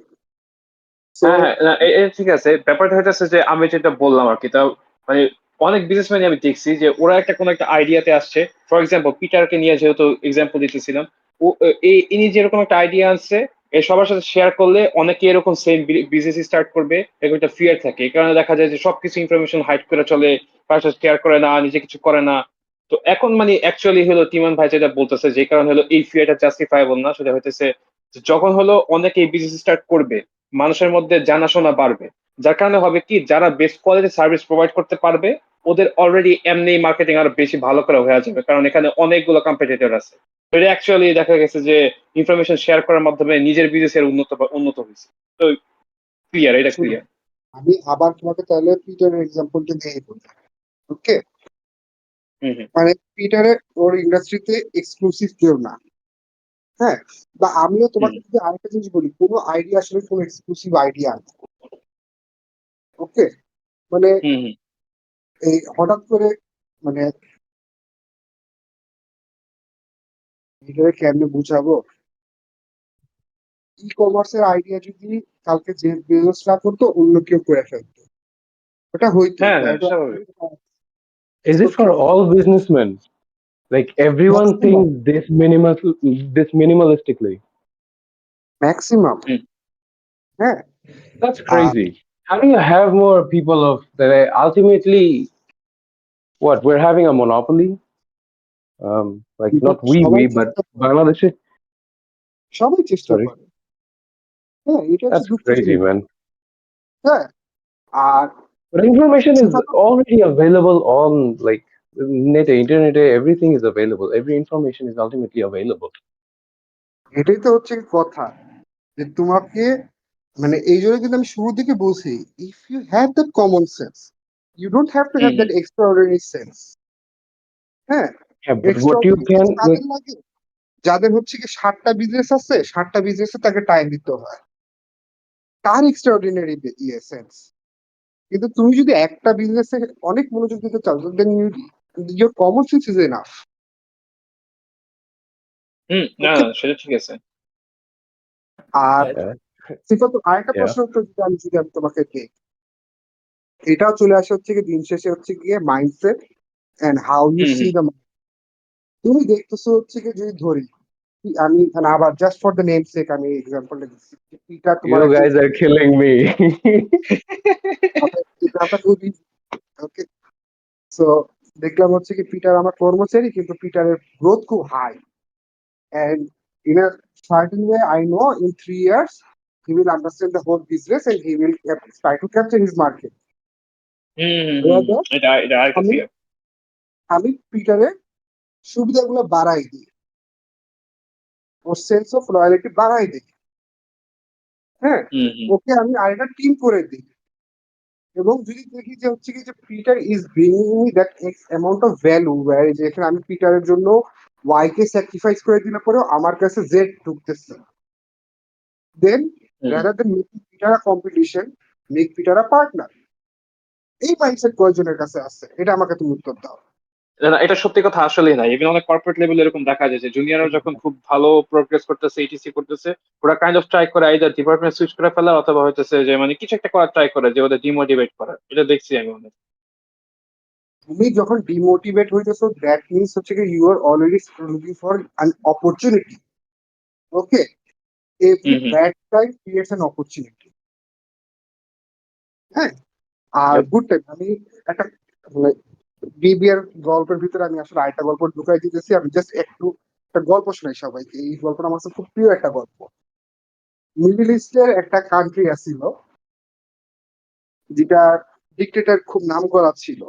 সো হ্যাঁ হ্যাঁ না, ঠিক আছে। ব্যাপারটা হইতেছে যে আমি যেটা বললাম আর কি, তা মানে অনেক বিজনেসম্যান আমি দেখছি যে ওরা একটা কোনো একটা আইডিয়াতে আসছে। ফর এক্সাম্পল পিটারকে নিয়ে যেহেতু এক্সাম্পল দিতেছিলাম, ও ইনি যেরকম একটা আইডিয়া আনছে, এ সবার সাথে শেয়ার করলে অনেকে এরকম সেম বিজনেস স্টার্ট করবে, এরকম একটা ফিয়ার থাকে। এই কারণে দেখা যায় যে সবকিছু ইনফরমেশন হাইড করে চলে, কারোর সাথে শেয়ার করে না, নিজে কিছু করে না। তো এখন মানে অ্যাকচুয়ালি হলো তিমান ভাই যেটা বলতেছে, যে কারণে হলো এই ফিয়ারটা জাস্টিফাইবল না, সেটা হইতেছে যে যখন হলো অনেকে এই বিজনেস স্টার্ট করবে, মানুষের মধ্যে জানাশোনা বাড়বে, যার কারণে হবে কি যারা বেস্ট কোয়ালিটি সার্ভিস প্রোভাইড করতে পারবে ওদের অলরেডি এমনি মার্কেটিং আরো বেশি ভালো করে হয়ে যাবে, কারণ এখানে অনেকগুলো কম্পিটিটর আছে। তো এটা অ্যাকচুয়ালি দেখা গেছে যে ইনফরমেশন শেয়ার করার মাধ্যমে নিজের বিজনেসের উন্নত হয়েছে। তো ক্লিয়ার, এটা শুনো, ক্লিয়ার। আমি আবার তোমাকে তাহলে পিটারের এক্সাম্পলটা দিয়ে বলি। ওকে, হুম হুম মানে পিটারের ওর ইন্ডাস্ট্রিতে এক্সক্লুসিভ কেউ না। হ্যাঁ, বা আমিও হুম তোমাকে যদি আরেকটা জিনিস বলি, কোনো আইডিয়া আসলে কোনো এক্সক্লুসিভ আইডিয়া। ওকে, মানে হুম হুম এই হঠাৎ করে মানে এটাকে কেমনে বুঝাবো, ই কমার্সের আইডিয়া যদি কালকে যে বিজনেস না করতো অন্য কেউ করে ফেলতো, ওটা হইতো হ্যাঁ হ্যাঁ এটা স্বাভাবিক। Is it for all businessmen? Like everyone maximum thinks this minimalistically. Maximum. Hmm হ্যাঁ, That's R crazy. How do you have more people of that? Ultimately, what we're having a monopoly. Like কিন্তু not we, but চেষ্টা করে, Bangladesh. সবাই চেষ্টা Sorry, করে। হ্যাঁ, এটা হচ্ছে that's দুঃখের crazy, জিনিস। man. হ্যাঁ, আর But information is যেটা already available on like internet. Everything is available. Every information is ultimately available. এটাই তো হচ্ছে কথা, যে তোমাকে মানে এই জন্য কিন্তু আমি শুরুর দিকে বলছি, if you have that common sense, you don't have to hmm have hmm that extraordinary sense. হ্যাঁ, Yeah, but what you extraordinary sense can কাদের like, লাগে? যাদের হচ্ছে কি 7টা বিজনেস আছে, 7টা বিজনেসে তাকে টাইম দিতে হয়, তার এক্সট্রাঅর্ডিনারি ইয়ে সেন্স। কিন্তু তুমি যদি একটা বিজনেসে অনেক মনোযোগ দিতে চাও, then your common sense is enough. Hmm না ওকে, না, সেটা ঠিক আছে। আর yeah, সিফাত আরেকটা yeah. প্রশ্ন উত্তর যদি আমি তোমাকে দিই, এটাও চলে আসে হচ্ছে কি দিন শেষে হচ্ছে গিয়ে mindset and how you hmm see hmm the. তুমি দেখতেছো হচ্ছে কি যদি ধরি আমি মানে আবার just for the name sake আমি এক্সাম্পলটা দিচ্ছি, এটা তোমার You একজন guys are killing me. Example খুবই। ওকে, সো দেখলাম হচ্ছে কি পিটার আমার কর্মচারী, কিন্তু পিটারের গ্রোথ খুব high, and in a certain way I know in 3 years he will understand the whole business and he will try to capture his market. Whereas এটা এটা আরেকটা আমি ফিয়ার। আমি পিটারের সুবিধাগুলো বাড়াই দিই, ওর সেন্স অফ লয়ালিটি বাড়াই দিই। হ্যাঁ, ওকে আমি আরেকটা টিম করে দিই, এবং যদি দেখি যে হচ্ছে কি যে Peter is bringing me that x amount of value, যেখানে আমি পিটারের জন্য ওয়াই কে স্যাক্রিফাইস করে দিলে পরেও আমার কাছে জেড ঢুকতেছে, then rather then make Peter a competition, make Peter a partner. এই মাইন্ডসেট কয়জনের কাছে আছে, এটা আমাকে তুমি উত্তর দাও। না, এটা সত্যি কথা আসলেই নাই। ইভেন অনেক কর্পোরেট লেভেল এরকম দেখা যায় যে জুনিয়ররা যখন খুব ভালো প্রোগ্রেস করতেছে, ইটিসি করতেছে, ওরা কাইন্ড অফ ট্রাই করে আইদার ডিপার্টমেন্ট সুইচ করে ফেলা অথবা হইতেছে যে মানে কিছু একটা করার ট্রাই করে যে ওদের ডিমোটিভেট করা। এটা দেখছি আমি অনেক। তুমি যখন ডিমোটিভেট হইতেছো, দ্যাট মিনস হচ্ছে কি you are already looking for an opportunity. Okay, every hmm. Bad time creates an opportunity. হ্যাঁ, আর Yep. গুড টাইম আমি একটা মানে বিবিআর গল্পের ভিতরে আমি আসলে আরেকটা গল্প ঢুকাই দিতেছি, আমি জাস্ট একটু একটা গল্প শোনাই সবাইকে। এই গল্পটা আমার কাছে খুব প্রিয় একটা গল্প। মিডল ইস্টের একটা কান্ট্রি আছিল, যেটা ডিক্টেটর খুব নাম করা ছিল।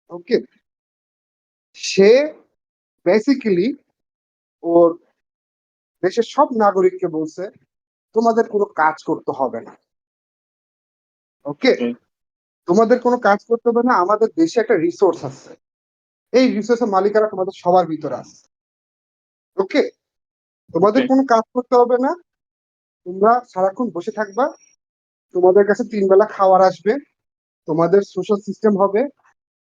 ওকে, সে বেসিক্যালি ওর দেশের সব নাগরিককে বলছে তোমাদের কোনো কাজ করতে হবে না। ওকে, Okay. তোমাদের কোনো কাজ করতে হবে না, আমাদের দেশে একটা রিসোর্স আছে, এই রিসোর্সের মালিকারা তোমাদের সবার ভিতরে আছে। ওকে, তোমাদের Okay. কোনো কাজ করতে হবে না, তোমরা সারাক্ষণ বসে থাকবা, তোমাদের কাছে 3 বেলা খাবার আসবে, তোমাদের সোশ্যাল সিস্টেম হবে,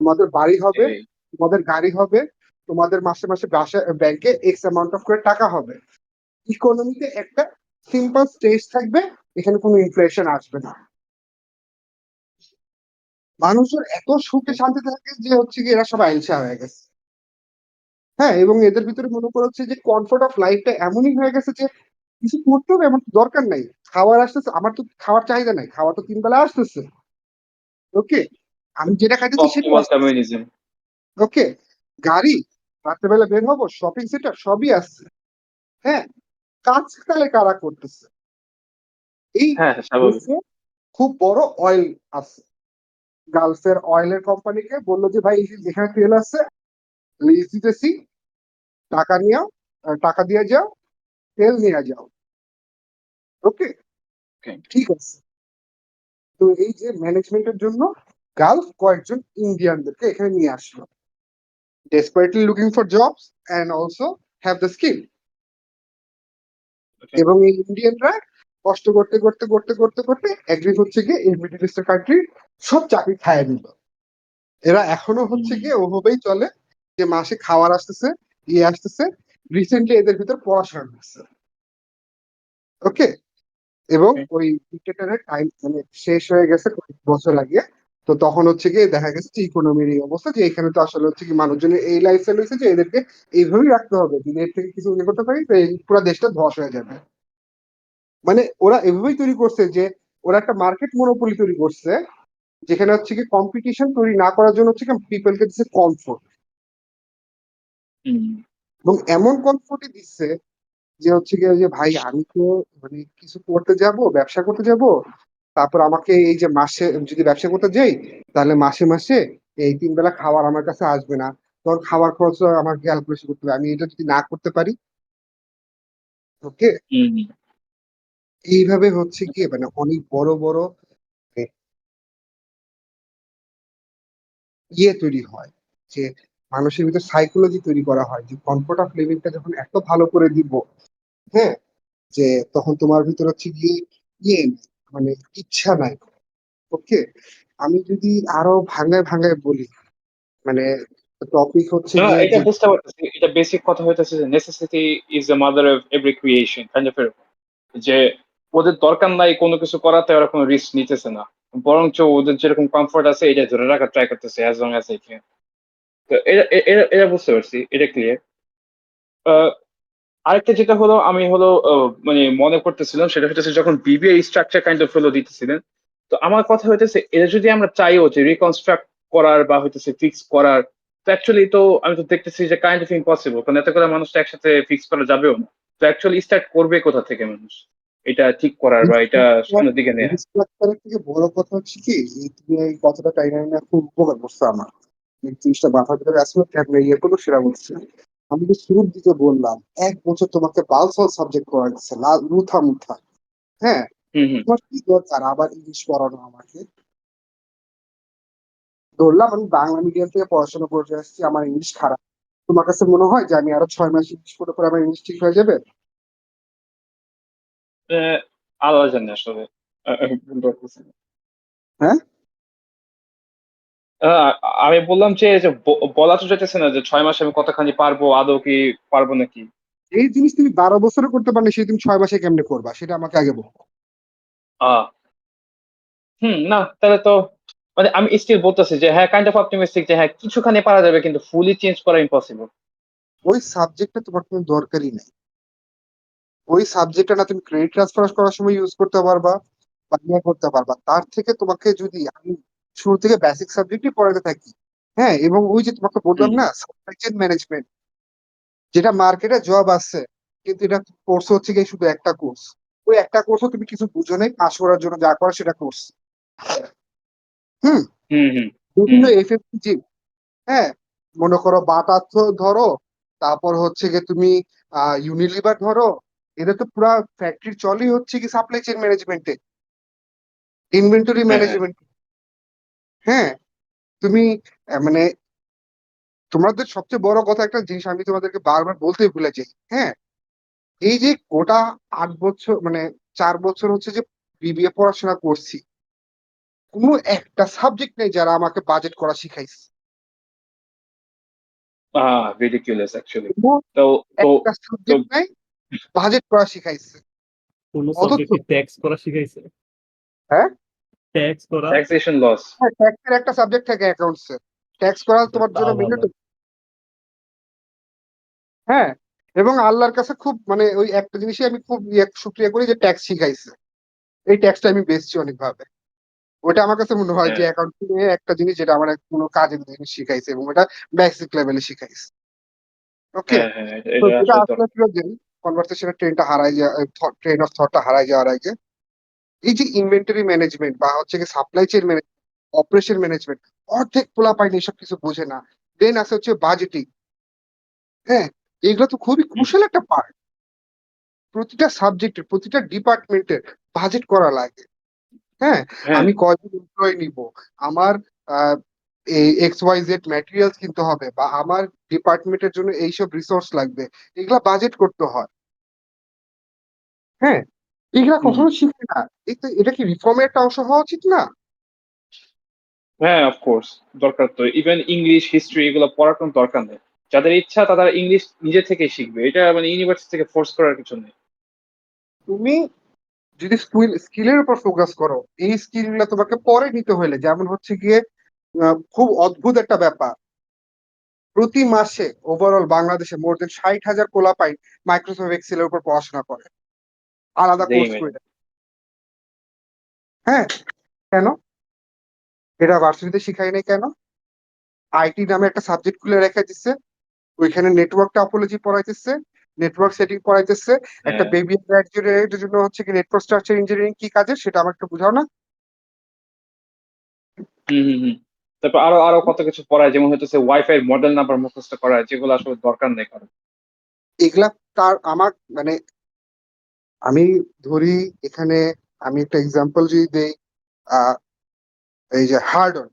তোমাদের বাড়ি হবে, Okay. তোমাদের গাড়ি হবে, তোমাদের মাসে মাসে ব্যাংকে এক্স অ্যামাউন্ট অফ করে টাকা হবে। ইকোনমিতে একটা সিম্পল স্টেজ থাকবে, এখানে কোনো ইনফ্লেশন আসবে না। মানুষের এত সুখে শান্তি থাকে যে হচ্ছে কি এরা সবাই আইলসা হয়ে গেছে। হ্যাঁ, এবং এদের ভিতরে মনে করা হচ্ছে যে কমফোর্ট অফ লাইফটা এমনই হয়ে গেছে যে কিছু করতে হবে এমন দরকার নাই, খাবার আসতেছে, আমার তো খাওয়ার চাহিদা নাই, খাওয়া তো 3 বেলা আসতেছে। ওকে, আমি যেটা খাইতেছি সেটাই অপটিমাল আসতেছে। কমিউনিজম। ওকে, গাড়ি, রাত্রেবেলা বের হবো, শপিং সেন্টার সবই আছে। হ্যাঁ, কাজ তাহলে কারা করতেছে? এই হ্যাঁ, স্বাভাবিক। দেশে খুব বড় অয়েল আছে, গালফের অয়েলের কোম্পানিকে বললো যে ভাই এখানে তেল আছে, লিজ দিতেছি, টাকা নিয়ে টাকা দিয়ে যাও, তেল নিয়ে যাও। ওকে, Okay. ঠিক আছে। তো এই যে ম্যানেজমেন্টের জন্য গালফ কয়েকজন ইন্ডিয়ানদেরকে এখানে নিয়ে আসলো, desperately looking for jobs and also have the skill. Okay. এবং এই ইন্ডিয়ানরা কষ্ট করতে করতে করতে করতে করতে একদিন হচ্ছে গিয়ে এই মিডল ইস্টার কান্ট্রি সব চাকরি খাইয়ে দিল। এরা এখনো হচ্ছে গিয়ে ওভাবেই চলে, যে মাসে খাবার আসতেছে, ইয়ে আসতেছে। রিসেন্টলি এদের ভিতর পড়াশোনা হচ্ছে। ওকে, এবং Okay. ওই ডিক্টেটরের টাইম মানে শেষ হয়ে গেছে কয়েক বছর আগে। তো তখন হচ্ছে গিয়ে দেখা গেছে যে ইকোনমির এই অবস্থা, যে এখানে তো আসলে হচ্ছে কি মানুষজনের এই লাইফস্টাইল হয়েছে যে এদেরকে এইভাবেই রাখতে হবে, যদি এর থেকে কিছু ইয়ে করতে পারি তো এই পুরো দেশটা ধস হয়ে যাবে। মানে ওরা এভাবেই তৈরি করছে যে ওরা একটা মার্কেট মনোপলি তৈরি করছে, যেখানে হচ্ছে কি কম্পিটিশন তৈরি না করার জন্য হচ্ছে কি পিপলকে দিচ্ছে কমফোর্ট, হুম। এবং এমন কমফোর্টই দিচ্ছে যে হচ্ছে গিয়ে যে ভাই আমি তো মানে কিছু করতে যাব, ব্যবসা করতে যাব, তারপর আমাকে এই যে মাসে যদি ব্যবসা করতে যাই, তাহলে মাসে মাসে এই 3 বেলা খাবার আমার কাছে আসবে না, তখন খাবার খরচ আমাকে ক্যালকুলেশন করতে হবে, আমি এটা যদি না করতে পারি। ওকে, হুম। এইভাবে হচ্ছে কি মানে অনেক বড় বড় ইয়ে তৈরি হয়, যে মানুষের ভিতর সাইকোলজি তৈরি করা হয় যে কমফোর্ট অফ লিভিংটা যখন এত ভালো করে দিব, হ্যাঁ, যে তখন তোমার ভিতর হচ্ছে গিয়ে ইয়ে নেই, মানে ইচ্ছা নাই। ওকে, আমি যদি আরো ভাঙায় ভাঙায় বলি, মানে টপিক হচ্ছে না, গিয়ে এটা যে বুঝতে পারতেছি। এটা বেসিক কথা হইতেছে যে necessity is the mother of every creation kind of, যে ওদের দরকার নাই কোনো কিছু করাতে, ওরা কোনো রিস্ক নিতেছে না, বরঞ্চ ওদের যেরকম কমফোর্ট আছে এটা ধরে রাখার ট্রাই করতেছে অ্যাজ লং অ্যাজ ক্যান। তো এটা এটা এটা বুঝতে পারছি, এটা ক্লিয়ার। আরেকটা যেটা হলো আমি হলো মানে মনে করতেছিলাম সেটা হচ্ছে যখন বিবিএ স্ট্রাকচার কাইন্ড অফ হলো দিতেছিলেন, তো আমার কথা হইতেছে এটা যদি আমরা চাইও যে রিকনস্ট্রাক্ট করার বা হইতেছে ফিক্স করার, তো অ্যাকচুয়ালি তো আমি তো দেখতেছি যে কাইন্ড অফ ইম্পসিবল, কারণ এত করে মানুষটা একসাথে ফিক্স করা যাবেও না। তো অ্যাকচুয়ালি স্টার্ট করবে কোথা থেকে মানুষ এটা ঠিক করার বা এটা সামনের দিকে নেয়া? রিস্ট্রাকচারের থেকে বড় কথা হচ্ছে কি, এই তুমি এই কথাটা টাইনা না খুব উপকার করছো আমার। এই জিনিসটা মাথার ভিতরে আসলে কেমনে ইয়ে করবো সেটা বলছি। আমি যে শুরুর দিকে বললাম 1 বছর তোমাকে বালসল সাবজেক্ট করা দিচ্ছে লুথা মুথা। হ্যাঁ, হুম হুম। তোমার কি দরকার আবার ইংলিশ পড়ানো আমাকে? ধরলাম আমি বাংলা মিডিয়াম থেকে পড়াশোনা করে আসছি, আমার ইংলিশ খারাপ। তোমার কাছে মনে হয় যে আমি আরো 6 মাস ইংলিশ পড়ে পরে আমার ইংলিশ ঠিক হয়ে যাবে? আহ, আল্লাহ জানে আসলে। বলতে পারতেছি না। হ্যাঁ, আহ, আমি বললাম যে বলা তো যেতেছে না যে 6 মাসে আমি কতখানি পারবো, আদৌ কি পারবো নাকি। এই জিনিস তুমি 12 বছরে করতে পারলে সেই তুমি 6 মাসে কেমনে করবা সেটা আমাকে আগে বলো। আহ না তাহলে তো মানে আমি স্টিল বলতেছি যে হ্যাঁ কাইন্ড অফ অপটিমিস্টিক যে হ্যাঁ কিছুখানি পারা যাবে, কিন্তু ফুলি চেঞ্জ করা ইম্পসিবল। ওই সাবজেক্টটা তোমার কোনো দরকারই নেই। ওই সাবজেক্টটা না তুমি ক্রেডিট ট্রান্সফার করার সময় ইউজ করতে পারবা বা ইয়ে করতে পারবা, তার থেকে তোমাকে যদি আমি শুরু থেকে বেসিক সাবজেক্টই পড়াতে থাকি। হ্যাঁ, এবং ওই যে তোমাকে বললাম হুম না সাপ্লাই চেইন ম্যানেজমেন্ট, যেটা মার্কেটে জব আছে, কিন্তু এটা কোর্স হচ্ছে কি শুধু একটা কোর্স। ওই একটা কোর্সও তুমি কিছু বুঝো নাই, পাশ করার জন্য যা করা সেটা কোর্স। হুম। হুম হুম বিভিন্ন হুম। এফএমসিজি, হ্যাঁ, মনে করো বাটা ধরো, তারপর হচ্ছে গিয়ে তুমি ইউনিলিভার ধরো, এদের তো পুরা ফ্যাক্টরি চলেই হচ্ছে কি সাপ্লাই চেইন ম্যানেজমেন্টে, ইনভেন্টরি হ্যাঁ হ্যাঁ। ম্যানেজমেন্ট। হ্যাঁ, তুমি মানে তোমাদের সবচেয়ে বড় কথা একটা জিনিস আমি তোমাদেরকে বারবার বলতেই ভুলে যাই। হ্যাঁ, এই যে গোটা 8 বছর মানে 4 বছর হচ্ছে যে বিবিএ পড়াশোনা করছি, কোনো একটা সাবজেক্ট নেই যারা আমাকে বাজেট করা শিখাইছে। Ridiculous actually. কোনো তো তো একটা তো সাবজেক্ট নাই বাজেট করা শিখাইছে। কোন অথচ সাবজেক্টে ট্যাক্স করা শিখাইছে? হ্যাঁ, ট্যাক্স করা? Taxation loss. হ্যাঁ, ট্যাক্সের একটা সাবজেক্ট থাকে অ্যাকাউন্টস এর, ট্যাক্স করা আচ্ছা, তোমার জন্য তাও ভালো। ম্যান্ডেটরি। হ্যাঁ, এবং আল্লাহর কাছে খুব মানে ওই একটা জিনিসই আমি খুব শুক্রিয়া করি যে ট্যাক্স শিখাইছে। এই ট্যাক্সটা আমি বেচছি অনেক ভাবে। ওটা আমার কাছে মনে হয় যে হ্যাঁ অ্যাকাউন্টিং এ একটা জিনিস যেটা আমার কোনো কাজের জিনিস শিখাইছে, এবং এটা বেসিক লেভেলে শিখাইছে। ওকে, হ্যাঁ হ্যাঁ, এটা তো এটা যেটা আসলে আসলে দরকার। ফেরত দিন, কনভারসেশনের ট্রেনটা হারাই যাওয়া, ট্রেন অফ থটটা হারাই যাওয়ার আগে, এই যে ইনভেন্টরি ম্যানেজমেন্ট বা হচ্ছে কি supply chain management, operation management, অর্ধেক পোলা পাইনি এসব কিছু বোঝে না। দেন আছে হচ্ছে বাজেটিং। হ্যাঁ, এগুলো তো খুবই হুম, ক্রুশাল একটা পার্ট। প্রতিটা সাবজেক্টের প্রতিটা ডিপার্টমেন্টের বাজেট করা লাগে। হ্যাঁ, হ্যাঁ। আমি কয়জন এমপ্লয়ি নিব, আমার আহ, এই এক্স ওয়াই জেড ম্যাটেরিয়ালস কিনতে হবে, বা আমার ডিপার্টমেন্টের জন্য এইসব রিসোর্স লাগবে, এগুলা বাজেট করতে হয়। হ্যাঁ, এগুলা হুম কখনো শিখে না। এটা কি রিফর্মের একটা অংশ হওয়া উচিত না? হ্যাঁ, অফকোর্স দরকার তো। ইভেন ইংলিশ হিস্ট্রি এগুলো পড়ার কোনো দরকার নেই। যাদের ইচ্ছা তারা ইংলিশ নিজে থেকেই শিখবে, এটা মানে ইউনিভার্সিটি থেকে ফোর্স করার কিছু নেই। তুমি যদি স্কিলের উপর ফোকাস করো, এই স্কিল গুলা তোমাকে পরে নিতে হলে, যেমন হচ্ছে গিয়ে খুব অদ্ভুত একটা ব্যাপার, প্রতি মাসে ওভারঅল বাংলাদেশে মোর দেন 60,000 পোলাপাইন মাইক্রোসফট এক্সেলের উপর পড়াশোনা করে, আলাদা যেই কোর্স মানে। করে। হ্যাঁ, কেন? এটা ভার্সিটিতে শিখাই নাই কেন? আইটি নামে একটা সাবজেক্ট খুলে রেখে দিচ্ছে, ওইখানে নেটওয়ার্ক টপোলজি পড়াইতেছে, নেটওয়ার্ক সেটিং পড়াইতেছে। একটা হ্যাঁ। বেবি গ্রাজুয়েটের জন্য হচ্ছে কি নেটওয়ার্ক স্ট্রাকচার ইঞ্জিনিয়ারিং কি কাজে সেটা আমার একটু বুঝাও না। হুম হুম হুম। তারপর আরো আরো কত কিছু পড়ায়, যেমন হচ্ছে ওয়াইফাই মডেল নাম্বার মুখস্থ করায়, যেগুলো আসলে দরকার নেই কারণ। এগুলা তার আমার মানে আমি ধরি এখানে, আমি একটা এক্সাম্পল যদি দেই, আহ এই যে হার্ডন,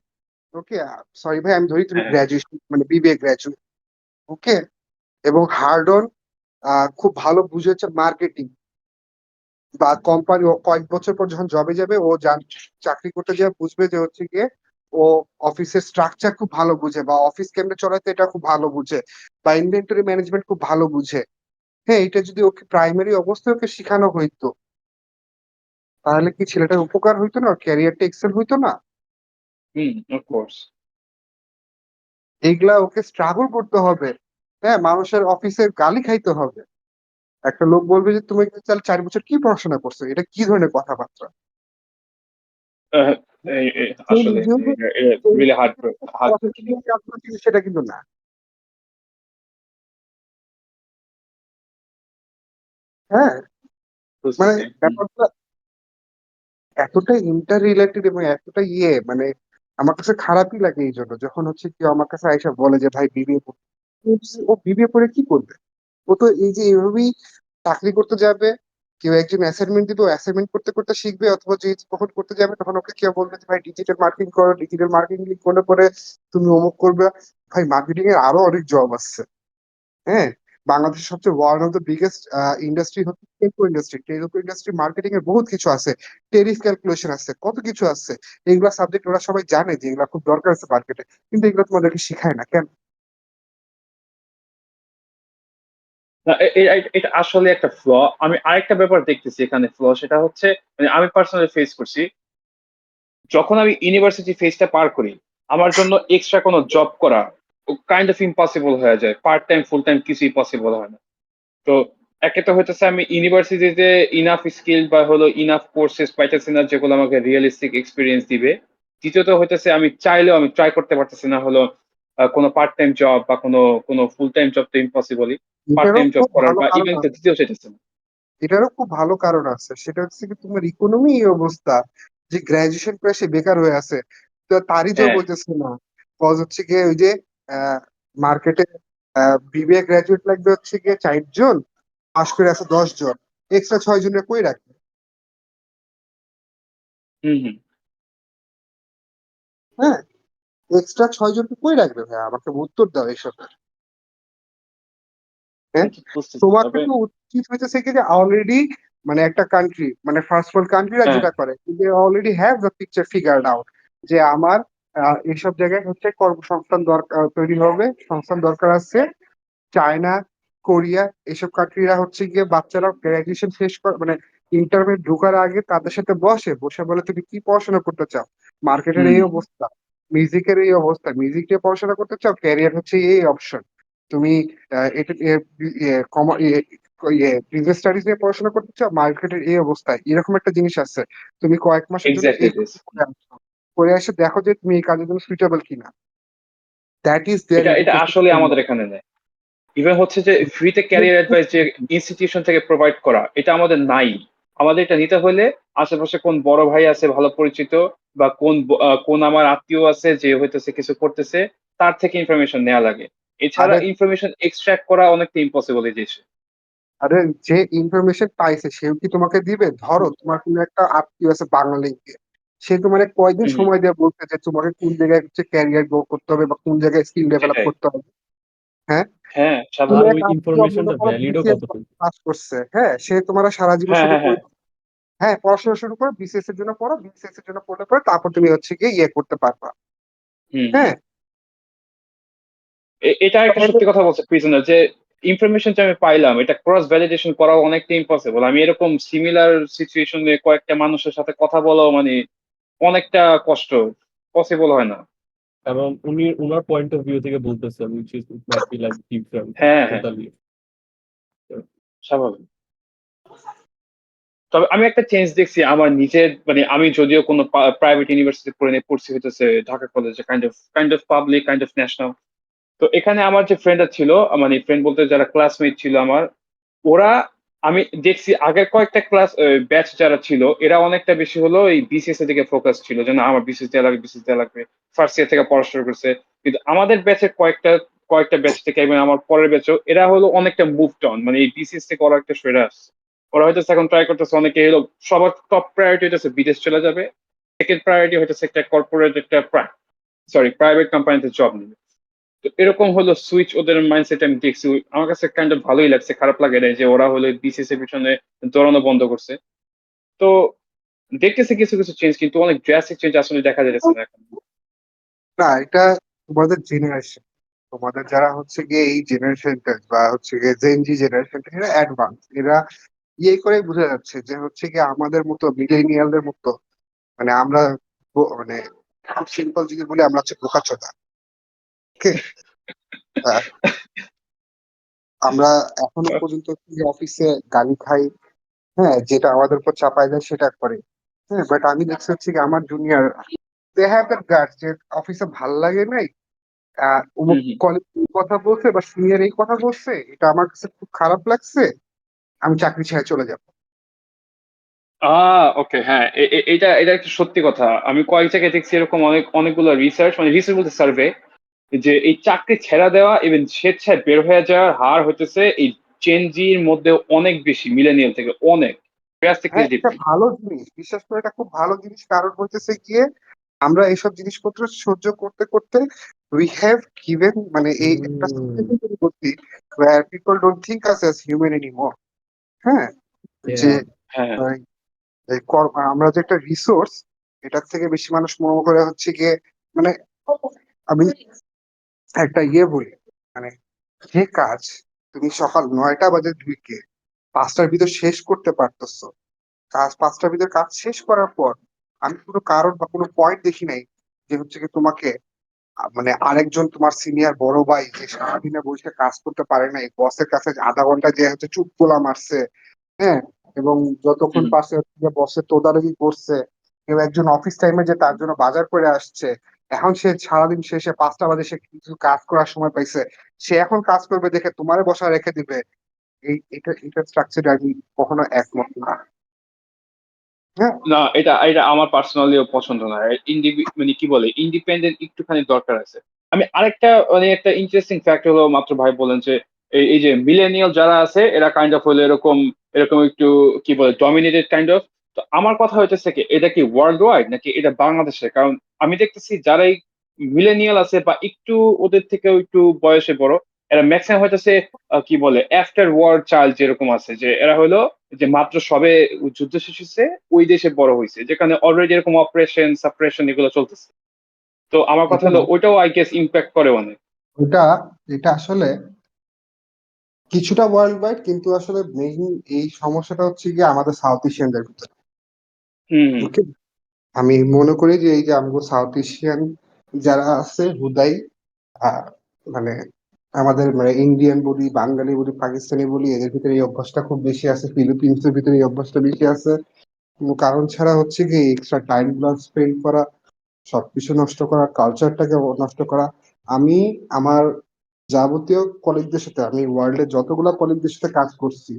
ওকে, সরি ভাই, আমি ধরি তুমি হ্যাঁ গ্রাজুয়েশন মানে বিবিএ গ্রাজুয়েট, ওকে, এবং হার্ডন খুব ভালো বুঝেছে মার্কেটিং, বা কোম্পানি ও কয়েক বছর পর যখন জবে যাবে ও চাকরি করতে যাবে বুঝবে যে হচ্ছে গিয়ে ও অফিসের স্ট্রাকচার খুব ভালো বুঝে, বা অফিস কেমনে চলাতে এটা খুব ভালো বুঝে, বা ইনভেন্টরি ম্যানেজমেন্ট খুব ভালো বুঝে। হ্যাঁ, এটা যদি ওকে প্রাইমারি অবস্থায় ওকে শেখানো হইতো, তাহলে কি ছেলেটার উপকার হইতো না, ক্যারিয়ারটা এক্সেল হইতো না? হুম, অফকোর্স। এইগুলা ওকে স্ট্রাগল করতে হবে। হ্যাঁ, মানুষের অফিসের গালি খাইতে হবে। একটা লোক বলবে যে তুমি তাহলে 4 বছর কি পড়াশোনা করছো, এটা কি ধরনের কথাবার্তা? সে আসলে নিজেও যে রিয়েলি হার্ড হার্ড পজিটিভ কাজ করছে সেটা কিন্তু না। হ্যাঁ, মানে বুঝতেছি। ব্যাপারটা এতটা ইন্টার রিলেটেড এবং এতটা মানে আমার কাছে খারাপই লাগে এই জন্য, যখন হচ্ছে কেউ আমার কাছে আইসা বলে যে ভাই বিবিএ, ও বিবিএ পড়ে কি করবে? ও তো এই যে এইভাবেই চাকরি করতে যাবে, কেউ একজন অ্যাসাইনমেন্ট দিবে, অ্যাসাইনমেন্ট করতে করতে শিখবে, অথবা যে কখন করতে যাবে তখন ওকে কেউ বলবে যে ভাই ডিজিটাল মার্কেটিং করো, ডিজিটাল মার্কেটিং করলে পরে তুমি অমুক করবে। ভাই মার্কেটিং এর আরো অনেক জব আছে। হ্যাঁ, বাংলাদেশের সবচেয়ে one of the biggest industry হচ্ছে টেলিকো ইন্ডাস্ট্রি। টেলিকো ইন্ডাস্ট্রি মার্কেটিং এর বহুত কিছু আছে, টেরিফ ক্যালকুলেশন আছে, কত কিছু আছে। এইগুলা সাবজেক্ট ওরা সবাই জানে যে এগুলা খুব দরকার আছে মার্কেটে, কিন্তু এগুলো তোমাদেরকে শিখায় না কেন? না, এটা আসলে একটা ফ্ল। আমি আরেকটা ব্যাপার দেখতেছি এখানে ফ্ল, সেটা হচ্ছে মানে আমি পার্সোনালি ফেস করছি। যখন আমি ইউনিভার্সিটি ফেজটা পার করি, আমার জন্য এক্সট্রা কোনো জব করা কাইন্ড অফ ইম্পসিবল হয়ে যায়। পার্ট টাইম ফুল টাইম কিছুই পসিবল হয় না। তো একে তো হইতেছে আমি ইউনিভার্সিটিতে ইনাফ স্কিল বা হলো ইনাফ কোর্সেস পাইতেছি না যেগুলো আমাকে রিয়েলিস্টিক এক্সপিরিয়েন্স দিবে। দ্বিতীয়ত হইতেছে আমি চাইলেও আমি ট্রাই করতে পারতেছি না হলো কোনো পার্ট টাইম জব বা কোনো কোনো ফুল টাইম জব তো ইম্পসিবলই। পার্ট এটারও টাইম জব খুব করার ভালো বা কারণ ইভেন আছে, দিতেও চাইতেছে না। এটারও খুব ভালো কারণ আছে। সেটা হচ্ছে কি তোমার ইকোনমি এই অবস্থা যে গ্রাজুয়েশন করে সে বেকার হয়ে আছে, তো তারই জব হ্যাঁ। হইতেছে না। কজ হচ্ছে গিয়ে ওই যে মার্কেটে বিবিএ গ্রাজুয়েট লাগবে হচ্ছে গিয়ে 4 জন, পাশ করে আছে 10 জন, এক্সট্রা 6 জনের কই রাখবে? হুম হুম। হ্যাঁ, এক্সট্রা 6 জনকে কই রাখবে ভাই? আমাকে উত্তর দাও এইসব। হ্যাঁ, বুঝতেছি তোমাকে তবে। তো উচিত হইতেছে কি যে অলরেডি, মানে একটা কান্ট্রি, মানে ফার্স্ট ওয়ার্ল্ড কান্ট্রিরা হ্যাঁ। যেটা করে যে already have the picture figured out, যে আমার এইসব জায়গায় হচ্ছে কর্মসংস্থান দরকার, তৈরি হবে, সংস্থান দরকার আছে। চায়না, কোরিয়া, এসব কান্ট্রিরা হচ্ছে গিয়ে বাচ্চারা গ্রাজুয়েশন শেষ করে মানে ইন্টারমিডিয়েট ঢোকার আগে তাদের সাথে বসে বসে বলে তুমি কি পড়াশোনা করতে চাও, মার্কেটের হুম। এই অবস্থা, মিউজিকের এই অবস্থা, মিউজিক নিয়ে পড়াশোনা করতে চাও, ক্যারিয়ার হচ্ছে এই অপশন, তুমি এটা বিজনেস স্টাডিজ নিয়ে পড়াশোনা করতে চাও, মার্কেটের এই অবস্থায় এরকম একটা জিনিস আছে। তুমি কয়েক মাসের জন্য এক্স্যাক্টলি এই দিস। কোর্সটা করে আসো, করে এসে দেখো যে তুমি এই কাজের জন্য সুইটেবল কিনা। দ্যাট ইজ দেয়ার এটা এটা এডুকেশন। আসলে আমাদের এখানে নেই। ইভেন হচ্ছে যে ফ্রিতে ক্যারিয়ার অ্যাডভাইস যে ইনস্টিটিউশন থেকে প্রোভাইড করা, এটা আমাদের নাই। আমাদের এটা নিতে হলে আশেপাশে কোন বড় ভাই আছে ভালো পরিচিত, বা কোন আমার আত্মীয় আছে যে হইতেছে কিছু করতেছে, তার থেকে ইনফরমেশন নেওয়া লাগে। এছাড়া আরে ইনফরমেশন এক্সট্রাক্ট করা অনেকটা ইম্পসিবল এই দেশে। আরে যে ইনফরমেশন পাইছে সেও কি তোমাকে দিবে? ধরো তোমার কোনো একটা আত্মীয় আছে বাঙালিকে, সে তোমার কয়দিন হুম। সময় দিয়ে বলতে যে তোমাকে কোন জায়গায় হচ্ছে ক্যারিয়ার গ্রো করতে হবে বা কোন জায়গায় স্কিল ডেভেলপ সেটাই। করতে হবে? হ্যাঁ, হ্যাঁ, আর তুমি স্বাভাবিক। ওই এক আত্মীয় মনে ইনফরমেশনটা করো ভ্যালিডও বিসিএস কতটুকু? পাস করছে, হ্যাঁ, সে তোমার সারা জীবন হ্যাঁ শুধু হ্যাঁ হ্যাঁ। হ্যাঁ পড়াশোনা শুরু করো, বিসিএস এর জন্য পড়ো, বিসিএস এর জন্য পড়লে পরে তারপর তুমি হচ্ছে গিয়ে করতে পারবা। হুম হুম। হ্যাঁ, এটা একটা তাহলে সত্যি কথা বলছে প্রিজনার, যে ইনফরমেশন যে আমি পাইলাম এটা ক্রস ভ্যালিডেশন করাও অনেকটা ইম্পসিবল। আমি এরকম সিমিলার সিচুয়েশনে কয়েকটা মানুষের সাথে কথা বলাও মানে অনেকটা কষ্ট, পসিবল হয় না। এবং উনি উনার পয়েন্ট অফ ভিউ থেকে বলতেছেন, which is it might be like different হ্যাঁ হ্যাঁ, টোটালি। স্বাভাবিক। তবে আমি একটা চেঞ্জ দেখছি আমার নিজের, মানে আমি যদিও কোনো প্রাইভেট ইউনিভার্সিটি পড়ছি, হইতেছে ঢাকা কলেজে, kind of public, kind of national. তো এখানে আমার যে ফ্রেন্ডরা ছিল, মানে ফ্রেন্ড বলতে যারা ক্লাসমেট ছিল আমার, ওরা, আমি দেখছি আগের কয়েকটা ব্যাচ যারা ছিল এরা অনেকটা বেশি হলো এই বিসিএস এর দিকে ফোকাস ছিল, যে না আমার বিসিএস দেওয়া লাগবে, বিসিএস দেওয়া লাগবে। ফার্স্ট ইয়ার থেকে পড়াশোনা করছে। কিন্তু আমাদের ব্যাচের কয়েকটা ব্যাচ থেকে এবং আমার পরের ব্যাচও এরা হলো অনেকটা মুভড অন, মানে এই বিসিএস থেকে ওরা একটা সরে আসছে। ওরা হয়তো এখন ট্রাই করতেছে, অনেকে হলো সবার টপ প্রায়োরিটি হইতেছে বিদেশ চলে যাবে, সেকেন্ড প্রায়োরিটি হইতেছে একটা কর্পোরেট একটা প্রাইভেট কোম্পানিতে জব নেবে। তো এরকম হলো সুইচ ওদের মাইন্ডসেট আমি দেখছি। আমার কাছে কাইন্ড অফ ভালোই লাগছে, খারাপ লাগে না যে ওরা হলো বিসিএস এর পিছনে দৌড়ানো বন্ধ করছে। তো দেখতেছি কিছু কিছু চেঞ্জ, কিন্তু অনেক ড্রাস্টিক চেঞ্জ আসলে দেখা যাচ্ছে না এখন। না, এটা তোমাদের জেনারেশন, তোমাদের যারা হচ্ছে গিয়ে এই জেনারেশনটা বা হচ্ছে গিয়ে জেনজি জেনারেশনটা, এরা অ্যাডভান্স, এরা করেই বোঝা যাচ্ছে যে হচ্ছে কি আমাদের মতো মিলেনিয়ালদের মতো, মানে আমরা মানে খুব সিম্পল যদি বলি আমরা হচ্ছে বোকাচোদা। ওকে, আমরা এখনো পর্যন্ত অফিসে গালি খাই, হ্যাঁ, যেটা আমাদের উপর চাপায় দেয় সেটা করে। হ্যাঁ, বাট আমি দেখছি হচ্ছে কি আমার junior they have that guts যে অফিসে ভাল লাগে নাই, অমুক হুম হুম। কলিগ কথা বলছে বা সিনিয়র এই কথা বলছে, এটা আমার কাছে খুব খারাপ লাগছে, আমি চাকরি ছেড়ে চলে যাবো। ওকে, হ্যাঁ, এটা এটা একটা সত্যি কথা। আমি কয়েক জায়গায় দেখছি এরকম অনেকগুলো রিসার্চ, মানে রিসার্চ বলতে সার্ভে, যে এই চাকরি ছেড়ে দেওয়া ইভেন স্বেচ্ছায় বের হয়ে যাওয়ার হার হইতেছে এই চেঞ্জির মধ্যে অনেক বেশি, মিলেনিয়াল থেকে অনেক হ্যাঁ, এটা ড্রাস্টিকলি। ভালো জিনিস, বিশ্বাস করে এটা খুব ভালো জিনিস, কারণ হইতেছে গিয়ে আমরা এইসব জিনিসপত্র সহ্য করতে করতে উই হ্যাভ গিভেন মানে এই একটা Mm, সিচুয়েশন তৈরি করছি where people don't think us as human anymore. হ্যাঁ, যে yeah. হ্যাঁ। আহ, আমরা যে একটা রিসোর্স, এটার থেকে বেশি মানুষ মনে করে হচ্ছে গিয়ে মানে আমি একটা বলি, মানে যে কাজ তুমি সকাল 9টা বাজে ঢুকে 5টার ভিতর শেষ করতে পারতেছো, কাজ 5টার ভিতর কাজ শেষ করার পর আমি কোনো কারণ বা কোনো পয়েন্ট দেখি নাই যে হচ্ছে কি তোমাকে মানে আরেকজন তোমার সিনিয়র বড় ভাই যে সারাদিনে বসে কাজ করতে পারে নাই, বসের কাছে আধা ঘন্টা যে হচ্ছে চুপ গোলা মারছে, হ্যাঁ, এবং যতক্ষণ হুম পাশে বসের তোদারকি করছে, কেউ একজন অফিস টাইমে যে তার জন্য বাজার করে আসছে, এখন সে সারাদিন শেষে 5টা বাজে সে কিছু কাজ করার সময় পাইছে, সে এখন কাজ করবে দেখে তোমারে বসা রেখে দিবে, এটা স্ট্রাকচারে আমি কখনো একমত না। হ্যাঁ, না, এটা এটা আমার পার্সোনালিও পছন্দ না। মানে কি বলে, ইন্ডিপেন্ডেন্ট একটুখানি দরকার আছে। আমি আরেকটা মানে একটা ইন্টারেস্টিং ফ্যাক্ট হলো, মাত্র ভাই বলেন যে এই যে মিলেনিয়াল যারা আছে এরা কাইন্ড অফ হলো এরকম এরকম একটু কি বলে ডমিনেটেড কাইন্ড অফ। তো আমার কথা হইতেছে কি, এটা কি ওয়ার্ল্ড ওয়াইড নাকি এটা বাংলাদেশে? কারণ আমি দেখতেছি যারাই মিলেনিয়াল আছে বা একটু ওদের থেকেও একটু বয়সে বড়, এরা ম্যাক্সিমাম হইতেছে কি বলে আফটার ওয়ার চাইল্ড যেরকম আছে, যে এরা হলো যে মাত্র সবে যুদ্ধ শেষ হয়েছে, ওই দেশে বড় হয়েছে, যেখানে অলরেডি এরকম অপারেশন সাপ্রেশন এগুলো চলতেছে। তো আমার কথা এটা হলো ওইটাও আই গেস ইম্প্যাক্ট করে অনেক। এটা এটা আসলে কিছুটা ওয়ার্ল্ড ওয়াইড, কিন্তু আসলে মেইন এই সমস্যাটা হচ্ছে গিয়ে আমাদের সাউথ এশিয়ানদের ভিতরে। হুম হুম ওকে, আমি মনে করি যে এই যে আমাদের সাউথ এশিয়ান যারা আছে হুদাই আহ, মানে আমাদের মানে ইন্ডিয়ান বলি, বাঙালি বলি, পাকিস্তানি বলি, এদের ভিতরে এই অভ্যাসটা খুব বেশি আছে, ফিলিপিন্সের ভিতরে এই অভ্যাসটা বেশি আছে। কোনো কারণ ছাড়া হচ্ছে কি এক্সট্রা টাইম গুলো স্পেন্ড করা, সবকিছু নষ্ট করা, কালচারটাকে নষ্ট করা। আমি আমার যাবতীয় কলিগদের সাথে, আমি ওয়ার্ল্ডের যতগুলা কলিগদের সাথে কাজ করছি,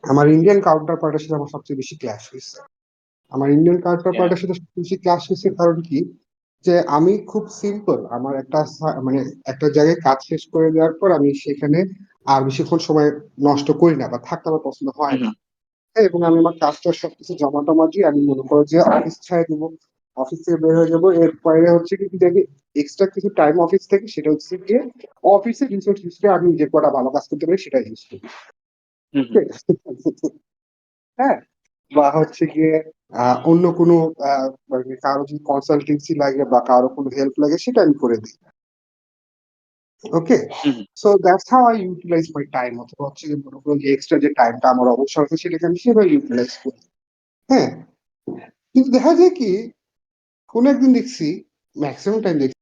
আমার ইন্ডিয়ান কাউন্টার পার্টের সাথে আমার সবচেয়ে বেশি ক্লাশ হয়েছে। আমার ইন্ডিয়ান কাউন্টার হ্যাঁ পার্টের সাথে সবচেয়ে বেশি ক্লাশ হয়েছে কারণ কি, যে আমি খুব সিম্পল, আমার একটা মানে একটা জায়গায় কাজ শেষ করে দেওয়ার পর আমি সেখানে আর বেশিক্ষণ সময় নষ্ট করি না বা থাকতে আমার পছন্দ হয় হুম না। হুম হ্যাঁ, এবং আমি আমার কাজটা সবকিছু জমা টমা দিয়ে আমি মনে করো যে অফিস ছেড়ে দিব, অফিস থেকে বের হয়ে যাবো। এর পরে হচ্ছে কি যদি এক্সট্রা কিছু টাইম অফিস থেকে সেটা হচ্ছে গিয়ে অফিসে রিসোর্স হিসেবে আমি যে কটা ভালো কাজ করতে পারি সেটা ইউজ করি। হুম হুম। ঠিক আছে? হ্যাঁ, বা হচ্ছে গিয়ে অন্য কোনো মানে কারো যদি কনসালটেন্সি লাগে বা কারো কোনো হেল্প লাগে সেটা আমি করে দিই। Okay, hmm hmm. So that's how I utilize my time, অথবা হচ্ছে গিয়ে মনে করো যে এক্সট্রা যে টাইমটা আমার অবসর আছে সেটাকে আমি সেভাবে ইউটিলাইজ করি। হ্যাঁ, কিন্তু দেখা যায় কি কোন একদিন দেখছি, ম্যাক্সিমাম টাইম দেখছি,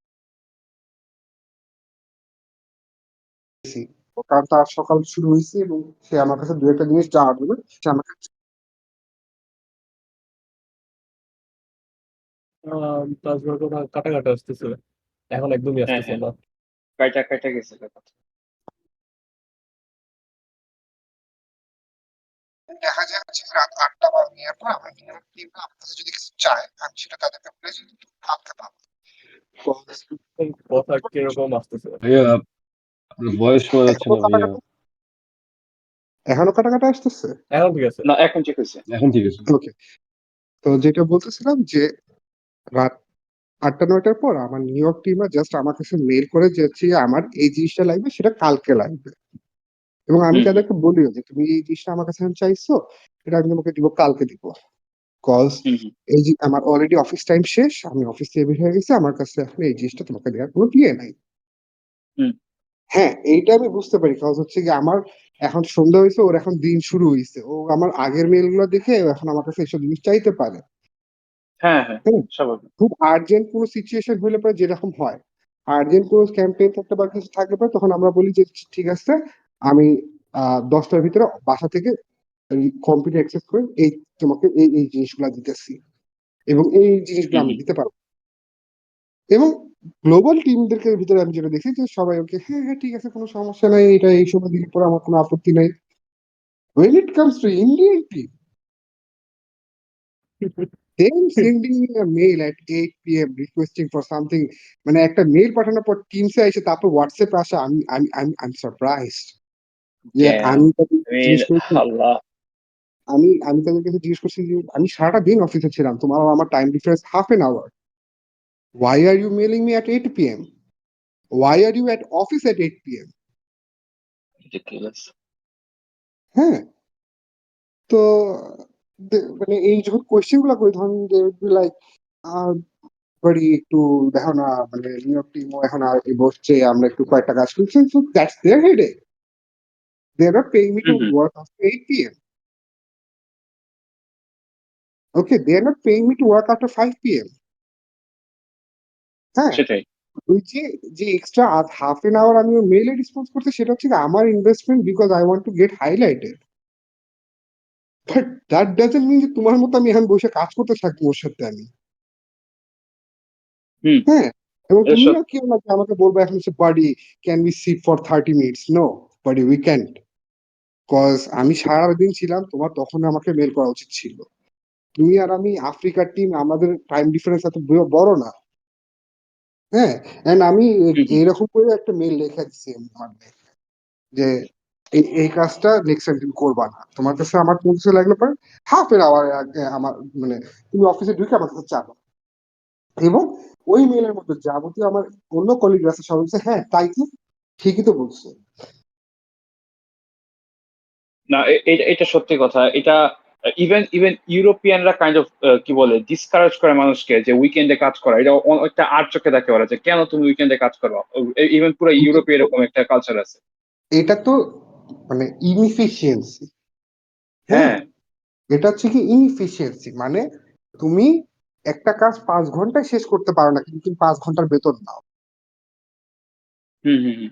কারণ তার সকাল শুরু হয়েছে এবং সে আমার কাছে দু একটা জিনিস জানার জন্য সে আমাকে তাজমহল কথা কাটা কাটা আসতেছে, এখন একদমই হ্যাঁ আসতেছে হ্যাঁ, না। কাইটা কাইটা গেছে কথা। দেখা যায় হচ্ছে রাত 8টা বা নেওয়ার পর আমার নিয়ম টিম আমার কাছে যদি কিছু চায় আমি সেটা তাদেরকে বলে যে ভাবতে পারবো। কথা কিরকম আসতেছে? ভাইয়া আপনার ভয়েস শোনা যাচ্ছে এখনো না ভাইয়া। কাটাকাটি, এখনো কাটাকাটি আসতেছে। এখন ঠিক আছে। না, এখন ঠিক হয়েছে। এখন ঠিক আছে। ওকে, তো যেটা বলতেছিলাম যে রাত 8টা 9টার পর আমার নিউ ইয়র্ক টিমরা জাস্ট আমার কাছে মেল করে যে হচ্ছে আমার এই জিনিসটা লাগবে, সেটা কালকে লাগবে, এবং আমি হুম হুম তাদেরকে বলিও যে তুমি এই জিনিসটা আমার কাছে এখন চাইছো, এটা আমি তোমাকে দিব, কালকে দিব। কজ হুম হুম এই যে আমার অলরেডি অফিস টাইম শেষ, আমি অফিস থেকে বের হয়ে গেছি, আমার কাছে এখন এই জিনিসটা তোমাকে দেওয়ার কোনো প্লে নাই। হুম। হ্যাঁ, এইটা আমি বুঝতে পারি, কারণ হচ্ছে কি আমার এখন সন্ধ্যা হয়েছে, ওর এখন দিন শুরু হয়েছে, ও আমার আগের মেল গুলো দেখে ও এখন আমার কাছে এসব জিনিস চাইতে পারে। হ্যাঁ হ্যাঁ, হ্যাঁ, স্বাভাবিক। খুব আর্জেন্ট কোনো সিচুয়েশন হলে পরে যেরকম হয়, আর্জেন্ট কোনো ক্যাম্পেইন থাকতে বা কিছু থাকলে পরে তখন আমরা বলি যে ঠিক আছে, আমি 10টার ভিতরে বাসা থেকে কম্পিউটার অ্যাক্সেস করে এই তোমাকে এই জিনিসগুলো দিতেছি এবং এই জিনিসগুলো হুম আমি হুম। দিতে পারবো। এবং গ্লোবাল টিমদেরকে ভিতরে আমি যেটা দেখি যে সবাই ওকে হ্যাঁ হ্যাঁ ঠিক আছে, কোনো সমস্যা নাই, এটা এই সময় দিলে পরে আমার কোনো আপত্তি নাই। When it comes to Indian team, them sending me a mail at 8 p.m. requesting for something, মানে একটা মেইল পাঠানোর পর টিমসে এসে তারপর হোয়াটসঅ্যাপে আসা, আমি সারপ্রাইজড যে Damn. আমি তাদের I mean, জিজ্ঞেস করেছি, আল্লাহ। আমি তাদের কাছে জিজ্ঞেস করছি যে আমি সারাটা দিন অফিসে ছিলাম, তোমার আর আমার time difference half an hour, why are you mailing me at 8 p.m. why are you at office at 8 p.m. Ridiculous. হ্যাঁ, তো মানে এই যখন কোয়েশ্চেন গুলা করি তখন লাইক বাড়ি একটু দেখো না, মানে নিউ ইয়র্ক টিমও এখন আর কি বসছে, আমরা একটু কয়েকটা কাজ করছি, so that's their headache, they are not paying me to hmm hmm. Work after 8 p.m. Okay, they are not paying me to work after 5 p.m. হ্যাঁ, সেটাই। ওই যে যে এক্সট্রা হাফ এন আওয়ার আমি মেইলে রেসপন্স করতে, সেটা হচ্ছে কি আমার investment, because I want to get highlighted. But that doesn't mean যে তোমার মতো আমি এখন বসে কাজ করতে থাকবো ওর সাথে আমি। হুম। হ্যাঁ, এবং এটা তুমিও সত্যি। কেউ না যে আমাকে বলবো এখন সে buddy can be sit for 30 minutes, no buddy we can't, cause আমি সারাদিন ছিলাম, তোমার তখন আমাকে মেল করা উচিত ছিল। তুমি আর আমি আফ্রিকার টিম, আমাদের টাইম ডিফারেন্স এত বড় না। হ্যাঁ, এন্ড আমি হুম হুম। এইরকম করে একটা মেল লিখে দিচ্ছি মানে যে এই কাজটা নেক্সট টাইম তুমি করবা না, তোমার কাছে আমার কোনো কিছু লাগলে পরে হাফ এন আওয়ার আমার মানে তুমি অফিসে ঢুকে আমার কাছে চাবা। এবং ওই মেলের মধ্যে যাবতীয় আমার অন্য কলিগ আছে সবাই বলছে হ্যাঁ তাই কি, ঠিকই তো বলছো। না, এটা সত্যি কথা। এটা ইভেন ইভেন ইউরোপিয়ানরা কাইন্ড অফ কি বলে ডিসকারেজ করে মানুষকে যে উইকেন্ডে কাজ করা। এটা একটা আর চোখে দেখে ওরা যে কেন তুমি উইকেন্ডে কাজ করো। ইভেন পুরো এটা ইউরোপে তো এরকম একটা কালচার আছে। এটা তো মানে ইনএফিসিয়েন্সি। হ্যাঁ, হ্যাঁ। এটা হচ্ছে কি ইনএফিসিয়েন্সি, মানে তুমি একটা কাজ 5 ঘন্টায় শেষ করতে পারো না, কিন্তু তুমি 5 ঘন্টার বেতন নাও। হুম হুম হুম।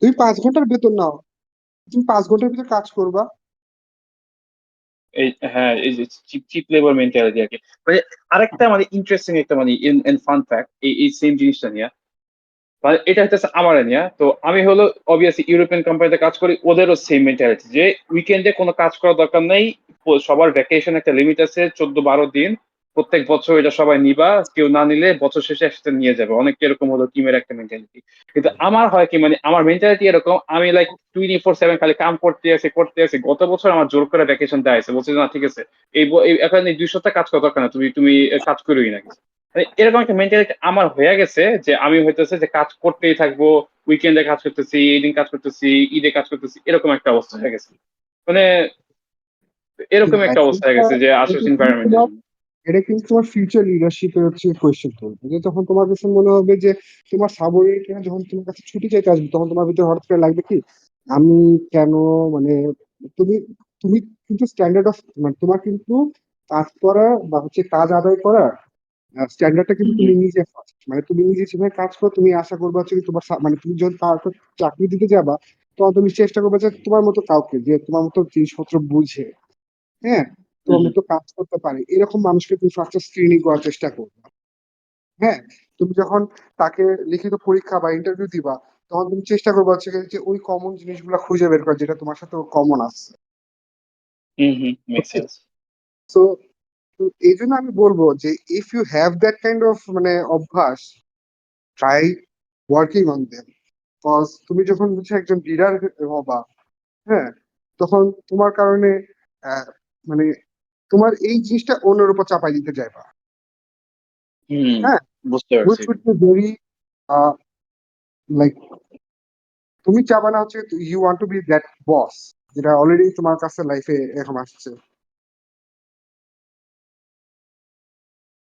তুমি 5 ঘন্টার বেতন নাও, তুমি 5 ঘন্টার ভিতরে কাজ করবা। এই হ্যাঁ, এই যে চিপ চিপ লেবার মেন্টালিটি আর কি। মানে আরেকটা মানে ইন্টারেস্টিং একটা মানে ইন ফান ফ্যাক্ট এই সেম জিনিসটা নিয়ে, মানে এটা হচ্ছে আমার নিয়ে। তো আমি হলো অবভিয়াসলি ইউরোপিয়ান কোম্পানিতে কাজ করি, ওদেরও সেম মেন্টালিটি যে উইকেন্ডে কোনো কাজ করার দরকার নেই। সবার ভ্যাকেশন একটা লিমিট আছে 14-12 দিন, প্রত্যেক বছর এটা সবাই নিবা, কেউ না নিলে বছর শেষে একসাথে নিয়ে যাবে। অনেক এরকম হলো টিমের একটা মেন্টালিটি। কিন্তু আমার হয় কি, মানে আমার মেন্টালিটি এরকম, আমি লাইক 24/7 খালি কাম করতে আছি। গত বছর আমার জোর করে ভ্যাকেশন দেওয়া হয়েছে, বলছে যে, না ঠিক আছে এখন এই 2 সপ্তাহ কাজ করা দরকার না, তুমি তুমি কাজ করোই না। মানে এরকম একটা মেন্টালিটি আমার হয়ে গেছে যে আমি হইতেছে যে কাজ করতেই থাকবো, উইকেন্ডে কাজ করতেছি, এই দিন কাজ করতেছি, ঈদে কাজ করতেছি, এরকম একটা অবস্থা হয়ে গেছে। মানে এরকম একটা অবস্থা হয়ে এটা গেছে যে আশাস এটা কিন্তু এনভায়রনমেন্টের তোমার জন্য। এটা কিন্তু তোমার ফিউচার লিডারশিপের হচ্ছে কোয়েশ্চেন করবে, যে তখন তোমার কাছে মনে হবে যে তোমার সাবঅর্ডিনেটরা যখন তোমার কাছে ছুটি চাইতে আসবে, তখন তোমার ভিতরে হঠাৎ করে লাগবে কি আমি কেন, মানে তুমি তুমি কিন্তু স্ট্যান্ডার্ড অফ, মানে তোমার কিন্তু কাজ করা বা হচ্ছে কাজ আদায় করার স্ট্যান্ডার্ডটা কিন্তু তুমি নিজে first। মানে তুমি নিজে যেভাবে কাজ করো, তুমি আশা করবা হচ্ছে কি তোমার মানে তুমি যখন কাউকে চাকরি দিতে যাবা, তখন তুমি চেষ্টা করবে যে তোমার মতো কাউকে, যে তোমার মতো জিনিসপত্র বুঝে, হ্যাঁ, তোমার মতো কাজ করতে পারে, এরকম মানুষকে তুমি ফার্স্টে স্ক্রিনিং করার চেষ্টা করবে। হ্যাঁ, তুমি যখন তাকে লিখিত পরীক্ষা বা ইন্টারভিউ দিবা, তখন তুমি চেষ্টা করবে হচ্ছে কি যে ওই কমন জিনিসগুলো খুঁজে বের করা যেটা তোমার সাথে কমন আছে। Hmm hmm, make sense. So এই জন্য আমি বলবো যে if you have that kind of মানে অভ্যাস, try working on them. Cause তুমি যখন হচ্ছে একজন লিডার হবা, হ্যাঁ, তখন তোমার কারণে আহ, মানে তোমার এই জিনিসটা অন্যের উপর চাপাই দিতে যাইবা। হুম, হ্যাঁ, বুঝতে পারছি। which would be very uh, like তুমি চাবা না হচ্ছে you want to be that boss, যেটা অলরেডি তোমার কাছে লাইফে এখন আসছে।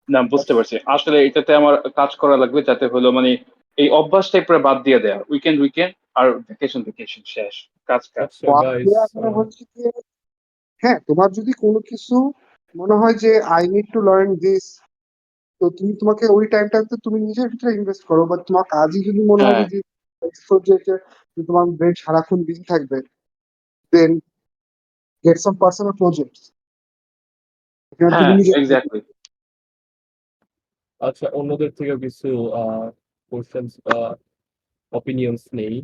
না, বুঝতে পারছি। আসলে এটাতে আমার কাজ করা লাগবে যাতে হলো মানে এই অভ্যাসটাই পুরো বাদ দিয়ে দেয়া, উইকেন্ড উইকেন্ড আর ভ্যাকেশন ভ্যাকেশন শেষ, কাজ কাজ। আচ্ছা বাদ গাইস, দেওয়া মানে হচ্ছে কি, হ্যাঁ, তোমার যদি কোনো কিছু মনে হয় যে I need to learn this, তো তুমি তোমাকে ওই টাইমটাতে তুমি নিজের ভিতরে ইনভেস্ট করো। বা তোমার কাজই যদি মনে হয় হ্যাঁ। যে যে তোমার ব্রেন সারাক্ষণ বিজি থাকবে, দেন get some personal projects. এখানে হ্যাঁ, তুমি নিজে এক্স্যাক্টলি। আচ্ছা, অন্যদের থেকে কিছু কোশ্চেন্স বা অপিনিয়ন্স নেই।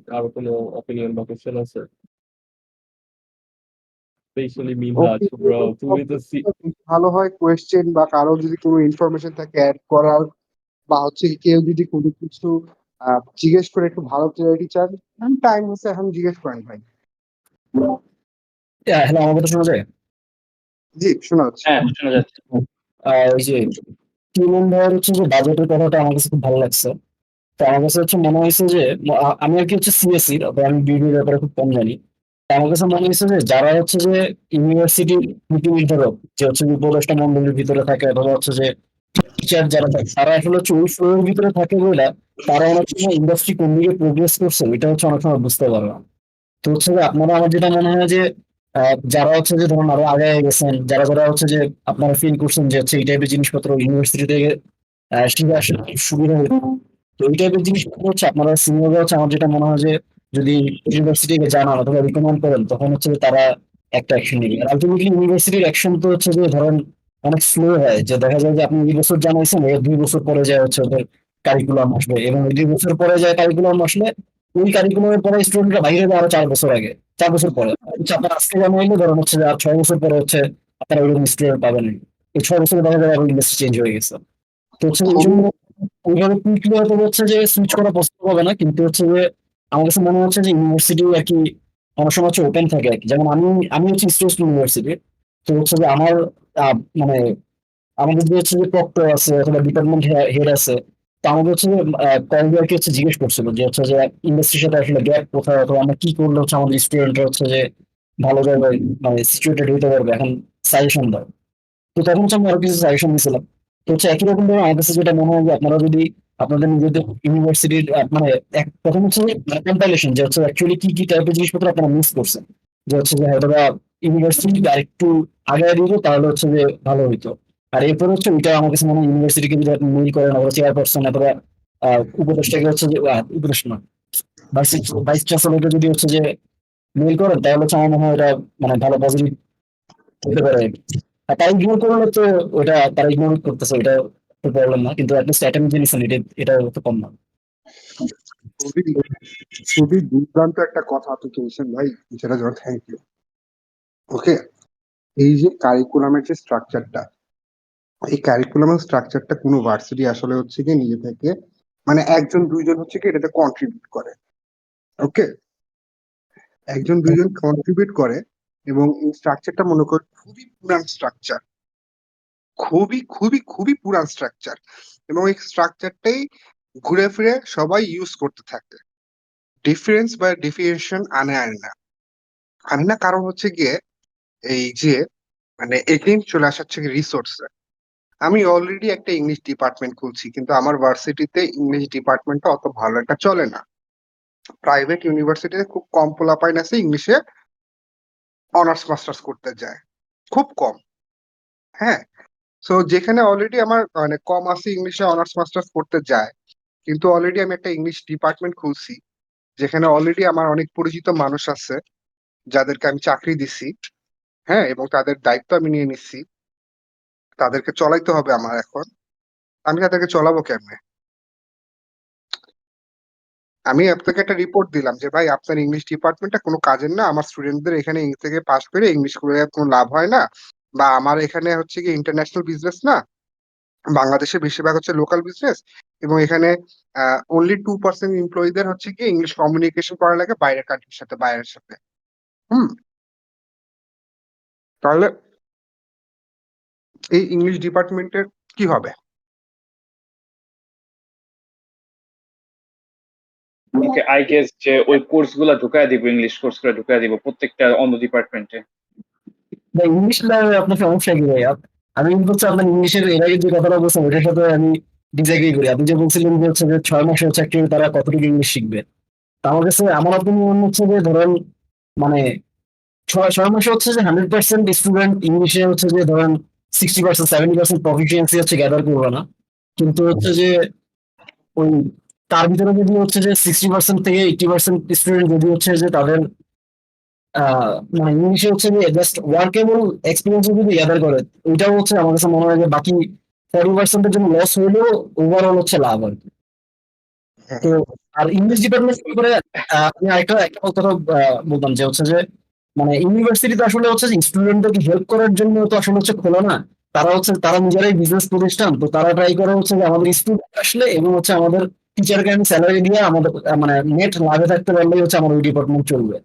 কারো কোনো অপিনিয়ন বা কোশ্চেন আছে? স্পেশালি মিনহাজ, ব্রো, তুমি তো ভালো হয় কোয়েশ্চেন বা কারো যদি কোনো ইনফরমেশন থাকে অ্যাড করার বা হচ্ছে কেউ যদি কোনো কিছু জিজ্ঞেস করে একটু ভালো ক্লিয়ারিটি চান, আমি টাইম হচ্ছে এখন জিজ্ঞেস করেন ভাই। হ্যালো, আমার কথা শোনা যায়? জি, শোনা যাচ্ছে। হ্যাঁ, শোনা যাচ্ছে। ওই যে টিউন ভাইয়ের হচ্ছে যে বাজেটের কথাটা আমার কাছে খুব ভালো লাগছে। তো আমার কাছে হচ্ছে মনে হয়েছে যে আমি আর কি হচ্ছে সিএসসি, আমি বিডির ব্যাপারে খুব কম জানি। তো আমার কাছে মনে হয়েছে যে যারা হচ্ছে যে ইউনিভার্সিটির নীতি নির্ধারক, যে হচ্ছে যে উপদেষ্টা মন্ডলীর ভিতরে থাকে অথবা হচ্ছে যে টিচার যারা থাকে, তারা আসলে হচ্ছে ওই ফ্লোরের ভিতরে থাকে বলে তারা অনেক সময় ইন্ডাস্ট্রি কোন দিকে প্রোগ্রেস করছে ওইটা হচ্ছে অনেক সময় বুঝতে পারে না। তো হচ্ছে যে আপনারা, আমার যেটা মনে হয় যে যারা হচ্ছে যে ধরুন আরো আগে গেছেন, যারা যারা হচ্ছে যে আপনারা ফিল করছেন যে হচ্ছে এই টাইপের জিনিসপত্র ইউনিভার্সিটি থেকে শিখে আসলে সুবিধা হতো। তো এই টাইপের জিনিসপত্র হচ্ছে আপনারা সিনিয়ররা হচ্ছে, আমার যেটা মনে হয় যে যদি ইউনিভার্সিটি কে জানান অথবা রিকমেন্ড করেন তখন হচ্ছে যে তারা একটা অ্যাকশন নেবে। আর আলটিমেটলি ইউনিভার্সিটির অ্যাকশন তো হচ্ছে যে ধরেন অনেক স্লো হয়, যে দেখা যায় যে আপনি 2 বছর জানাইছেন, এর 2 বছর পরে যায় হচ্ছে ওদের কারিকুলাম আসবে, এবং এই 2 বছর পরে যায় কারিকুলাম আসলে ওই কারিকুলামের পরে স্টুডেন্টরা বাইরে যায় আরো 4 বছর আগে, 4 বছর পরে হচ্ছে আপনার আজকে জানা হইলে ধরেন হচ্ছে যে আর 6 বছর পরে হচ্ছে আপনারা ওইরকম স্টুডেন্ট পাবেন। এই 6 বছরে দেখা যায় আবার ইন্ডাস্ট্রি চেঞ্জ হয়ে গেছে। তো হচ্ছে এই খুবই জন্য ওইভাবে কুইকলি হয়তো হচ্ছে যে সুইচ করা পসিবল হবে না, কিন্তু হচ্ছে যে আমার কাছে মনে হচ্ছে যে ইউনিভার্সিটি আর কি অনেক সময় হচ্ছে ওপেন থাকে আর কি। যেমন আমি আমি হচ্ছে স্টুডেন্ট ইউনিভার্সিটি। তো হচ্ছে যে আমার মানে আমাদের যে হচ্ছে যে প্রক্টর আছে অথবা ডিপার্টমেন্ট হেড আছে, তো আমাদের হচ্ছে যে কয়েকবার কি হচ্ছে জিজ্ঞেস করছিল যে হচ্ছে যে ইন্ডাস্ট্রির সাথে আসলে গ্যাপ কোথায়, অথবা আমরা কি করলে হচ্ছে আমাদের স্টুডেন্টরা হচ্ছে যে ভালো জায়গায় মানে সিচুয়েটেড হতে পারবে, এখন সাজেশন দাও। তো তখন হচ্ছে আমি আরো কিছু সাজেশন দিয়েছিলাম। তো হচ্ছে একই রকম ভাবে আমার কাছে যেটা মনে হয় যে আপনারা যদি আপনাদের নিজেদের ইউনিভার্সিটির মানে প্রথম হচ্ছে কম্পাইলেশন, যে হচ্ছে অ্যাকচুয়ালি কি কি টাইপের জিনিসপত্র আপনারা মিস করছেন, যে হচ্ছে যে হয়তো ইউনিভার্সিটি আর একটু আগে দিত তাহলে হচ্ছে যে ভালো হইতো। আর এরপর হচ্ছে ওইটা আমার কাছে মনে হয় ইউনিভার্সিটিকে যদি আপনি মেইল করেন অথবা চেয়ারপারসন অথবা উপদেষ্টাকে হচ্ছে যে উপদেষ্টা না, ভাইস ভাইস চ্যান্সেলরকে যদি হচ্ছে যে মেইল করেন তাহলে হচ্ছে আমার মনে হয় এটা মানে ভালো পজিটিভ হতে পারে। আর তারা ইগনোর করলে তো ওটা তারা ইগনোর করতেছে, ওটা তো প্রবলেম না, কিন্তু অ্যাটলিস্ট অ্যাটেম্প যে নিছেন এটা তো কম না। খুবই খুবই দুর্দান্ত একটা কথা আপনি বলছেন ভাই, যেটা জন্য থ্যাংক ইউ। ওকে, এই যে কারিকুলামের যে স্ট্রাকচারটা, এই কারিকুলামের স্ট্রাকচারটা কোনো ভার্সিটি আসলে হচ্ছে কি নিজে থেকে মানে একজন দুইজন হচ্ছে কি এটাতে কন্ট্রিবিউট করে। ওকে, একজন দুইজন কন্ট্রিবিউট করে এবং এই স্ট্রাকচারটা মনে কর খুবই পুরান স্ট্রাকচার, খুবই খুবই খুবই পুরান স্ট্রাকচার, এবং এই স্ট্রাকচারটাই ঘুরে ফিরে সবাই ইউজ করতে থাকে। ডিফারেন্স বা ডিফিয়েশন আনে না কারণ হচ্ছে গিয়ে এই যে মানে এগেইন চলে আসা হচ্ছে রিসোর্স। আমি অলরেডি একটা ইংলিশ ডিপার্টমেন্ট খুলছি, কিন্তু আমার ভার্সিটিতে ইংলিশ ডিপার্টমেন্টটা অত ভালো একটা চলে না। প্রাইভেট ইউনিভার্সিটিতে খুব কম পোলাপাইন আছে ইংলিশে অনার্স মাস্টার্স করতে যায়, খুব কম। হ্যাঁ, সো যেখানে অলরেডি আমার মানে কম আছে ইংলিশে অনার্স মাস্টার্স করতে যায়, কিন্তু অলরেডি আমি একটা ইংলিশ ডিপার্টমেন্ট খুলছি যেখানে অলরেডি আমার অনেক পরিচিত মানুষ আছে যাদেরকে আমি চাকরি দিছি। হ্যাঁ, এবং তাদের দায়িত্ব আমি নিয়ে নিচ্ছি, তাদেরকে চলাইতে হবে আমার এখন। আমি তাদেরকে চলাবো কেমনে? আমি আপনাকে একটা রিপোর্ট দিলাম যে ভাই আপনার ইংলিশ ডিপার্টমেন্টটা কোনো কাজের না, আমার স্টুডেন্টদের এখানে ইংলিশ থেকে পাস করে ইংলিশ করে কোনো লাভ হয় না, বা আমার এখানে হচ্ছে কি ইন্টারন্যাশনাল বিজনেস না, বাংলাদেশে বেশিরভাগ হচ্ছে লোকাল বিজনেস, এবং এখানে অনলি 2% এমপ্লয়ীদের হচ্ছে কি ইংলিশ কমিউনিকেশন করা লাগে বাইরের কান্ট্রির সাথে, বাইরের সাথে। হুম, তাহলে এই ইংলিশ ডিপার্টমেন্টের কি হবে? ওকে, আই গেস যে ওই কোর্স গুলা ঢুকায় দিব, ইংলিশ কোর্স গুলা ঢুকায় দিব প্রত্যেকটা অন্য ডিপার্টমেন্টে। ভাই ইংলিশ আপনার সমস্যা কি ভাই? আমি কিন্তু হচ্ছে আপনার ইংলিশের এর আগে যে কথাটা বলছেন ওইটার সাথে আমি ডিসএগ্রি করি। আপনি যে বলছিলেন যে হচ্ছে যে 6 মাসে হচ্ছে actually তারা কতটুকু ইংলিশ শিখবে, তা আমার কাছে আমার অপিনিয়ন হচ্ছে যে ধরেন মানে 6 মাসে হচ্ছে যে 100% স্টুডেন্ট ইংলিশে হচ্ছে যে ধরেন 60% 70% প্রফিসিয়েন্সি হচ্ছে গ্যাদার করবে না, কিন্তু হচ্ছে যে ওই তার ভিতরে যদি হচ্ছে যে 60% থেকে 80% স্টুডেন্ট যদি হচ্ছে যে তাদের মানে ইংলিশে হচ্ছে যে জাস্ট ওয়ার্কেবল এক্সপিরিয়েন্স যদি গ্যাদার করে, ওইটাও হচ্ছে আমার কাছে মনে হয় যে বাকি 40% জন্য লস হইলেও ওভারঅল হচ্ছে লাভ আর কি। তো আর ইংলিশ ডিপার্টমেন্ট করে আমি একটা কথা বলতাম যে হচ্ছে যে মানে ইউনিভার্সিটিতে আসলে হচ্ছে স্টুডেন্টদেরকে হেল্প করার জন্য তো আসলে হচ্ছে খোলা না। তারা নিজেরাই বিজনেস প্রতিষ্ঠান, তো তারা ট্রাই করে হচ্ছে যে আমাদের স্টুডেন্ট আসলে এবং হচ্ছে আমাদের টিচারকে আমি স্যালারি দিয়ে আমাদের মানে নেট লাভে থাকতে পারলেই হচ্ছে আমার ওই ডিপার্টমেন্ট চলবে।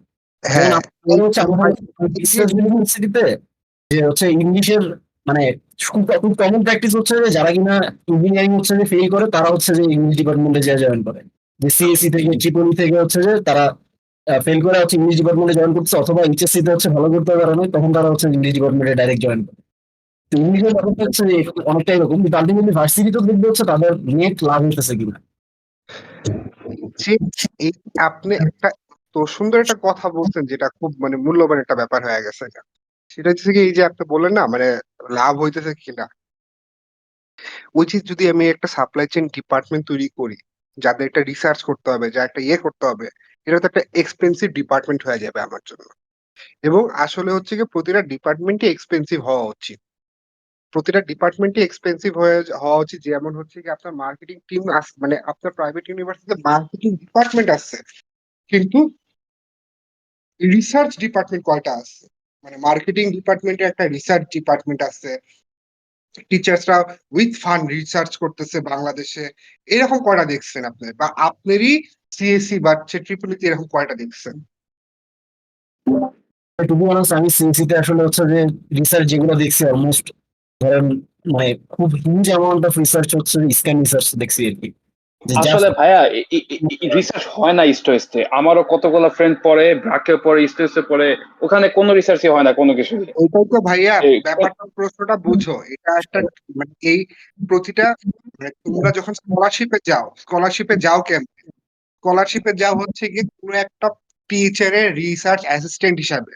যেমন হ্যাঁ, আমাদের হচ্ছে এবং আমাদের ভাই, এই যে রিসার্চ ইউনিভার্সিটিতে যে হচ্ছে ইংলিশের মানে খুব খুব কমন প্র্যাকটিস হচ্ছে যে যারা কিনা ইঞ্জিনিয়ারিং হচ্ছে যে ফেল করে তারা হচ্ছে যে ইংলিশ ডিপার্টমেন্টে যা জয়েন করে, যে সিএসসি থেকে ট্রিপলি থেকে হচ্ছে যে তারা ফেল করে হচ্ছে ইংলিশ ডিপার্টমেন্টে জয়েন করছে, অথবা এইচএসসি তে হচ্ছে ভালো করতে পারে না, তখন তারা হচ্ছে ইংলিশ ডিপার্টমেন্টে ডাইরেক্ট জয়েন করে। তো ইংলিশের ব্যাপারটা হচ্ছে যে অনেকটা এরকম, কিন্তু আলটিমেটলি ভার্সিটি তো দেখবে হচ্ছে তাদের নেট লাভ হইতেছে কিনা। যে এই আপনি একটা তো সুন্দর একটা কথা বলছেন, যেটা খুব মানে মূল্যবান একটা ব্যাপার হয়ে গেছে এটা। সেটা হচ্ছে কি, এই যে আপনি বললেন না মানে লাভ হইতেছে কিনা, ওই যে যদি আমি একটা সাপ্লাই চেইন ডিপার্টমেন্ট তৈরি করি, যাদের একটা রিসার্চ করতে হবে, যা একটা ইয়ে করতে হবে, এটা তো একটা এক্সপেন্সিভ ডিপার্টমেন্ট হয়ে যাবে আমার জন্য। এবং আসলে হচ্ছে কি, প্রতিটা ডিপার্টমেন্টই এক্সপেন্সিভ হওয়া উচিত। প্রতিটা ডিপার্টমেন্টই এক্সপেন্সিভ হওয়া উচিত। যেমন হচ্ছে কি, আপনার মার্কেটিং টিম মানে আপনার প্রাইভেট ইউনিভার্সিটিতে মার্কেটিং ডিপার্টমেন্ট আছে, কিন্তু রিসার্চ ডিপার্টমেন্ট কয়টা আছে? মানে মার্কেটিং ডিপার্টমেন্টে একটা রিসার্চ ডিপার্টমেন্ট আছে, টিচার্সরা উইথ ফান্ড রিসার্চ করতেছে বাংলাদেশে। এরকম কয়টা দেখছেন আপনি, বা আপনারই সিএসসি বা ট্রিপলিতে এরকম কয়টা দেখছেন? টু বি অনেস্ট আমি সিএসসি তে আসলে হচ্ছে যে রিসার্চ যেগুলো দেখছি অলমোস্ট ধরেন মানে খুব হিউজ অ্যামাউন্ট অফ রিসার্চ হচ্ছে স্ক্যান রিসার্চ দেখছি আর কি, যে জাস্ট আসলে ভাইয়া রিসার্চ হয় না স্টোয়েসে। আমারও কতগুলো ফ্রেন্ড পড়ে, ব্রাকে পড়ে, স্টোয়েসে পড়ে, ওখানে কোনো রিসার্চই হয় না কোনো কিছু। ওইটাই তো ভাইয়া ব্যাপারটা, প্রশ্নটা বুঝো। এটা একটা মানে এই প্রতিটা মানে তোমরা যখন স্কলারশিপে যাও কেমন? স্কলারশিপে যাও হচ্ছে গিয়ে কোনো একটা টিচারের রিসার্চ অ্যাসিস্ট্যান্ট হিসাবে।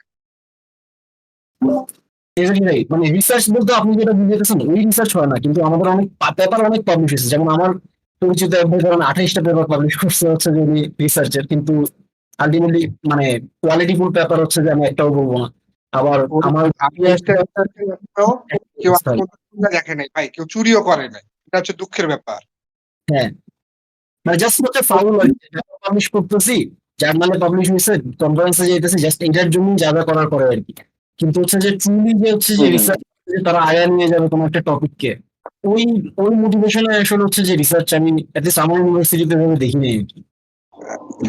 এটাই মানে রিসার্চ বলতে আপনি যেটা বুঝতেছেন ওই রিসার্চ হয় না, কিন্তু আমাদের অনেক পেপার অনেক পাবলিশ হয়েছে। যেমন আমার পরিচিত এক ভাই ধরেন 28টা পেপার পাবলিশ করছে হচ্ছে যে রিসার্চের, কিন্তু আলটিমেটলি মানে কোয়ালিটিফুল পেপার হচ্ছে যে আমি একটাও বলবো না। আবার ওই আমার 28টা রিসার্চের ব্যাপারেও কেউ আজ পর্যন্ত দেখে নাই ভাই, কেউ চুরিও করে নাই। এটা হচ্ছে দুঃখের ব্যাপার। হ্যাঁ মানে জাস্ট হচ্ছে ফাউল পাবলিশ করতেছি, জার্নালে পাবলিশ হয়েছে, কনফারেন্সে যাইতেছে, জাস্ট এটার জন্য যা যা করার করে আর কি। কিন্তু হচ্ছে যে ট্রুলি যে হচ্ছে যে রিসার্চ তারা আয়া নিয়ে যাবে কোনো একটা টপিককে, ওই ওই মোটিভেশনে আসলে হচ্ছে যে রিসার্চ আমি অ্যাটলিস্ট আমার ইউনিভার্সিটিতে ভাবে দেখিনি আর কি।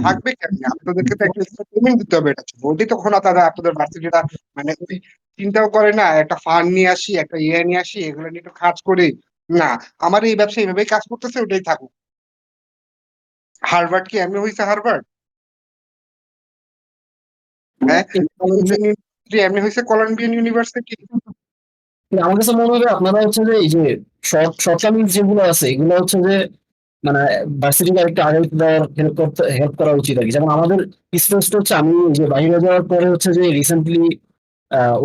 থাকবে কেমনি? আপনাদেরকে তো একটা এক্সট্রা পেমেন্ট দিতে হবে। এটা বলতেই তখন তারা আপনাদের ভার্সিটিটা মানে ওই চিন্তাও করে না, একটা ফান্ড নিয়ে আসি, একটা ইয়ে নিয়ে আসি, এগুলো নিয়ে একটু কাজ করি। না, আমার এই ব্যবসা এইভাবেই কাজ করতেছে, ওটাই থাকুক। হার্ভার্ড কি এমনি হয়েছে? হার্ভার্ড, হ্যাঁ, কলম্বিয়ান ইউনিভার্সিটি এমনি হয়েছে? Columbian university. আমার কাছে মনে হবে আপনারা হচ্ছে যে এই যে শর্টকামিংস যেগুলো আছে এগুলো হচ্ছে যে মানে ভার্সিটিকে আরেকটু আগে দেওয়ার হেল্প করা উচিত আর কি। যেমন আমাদের স্টুডেন্টস হচ্ছে আমি যে বাইরে যাওয়ার পরে হচ্ছে যে রিসেন্টলি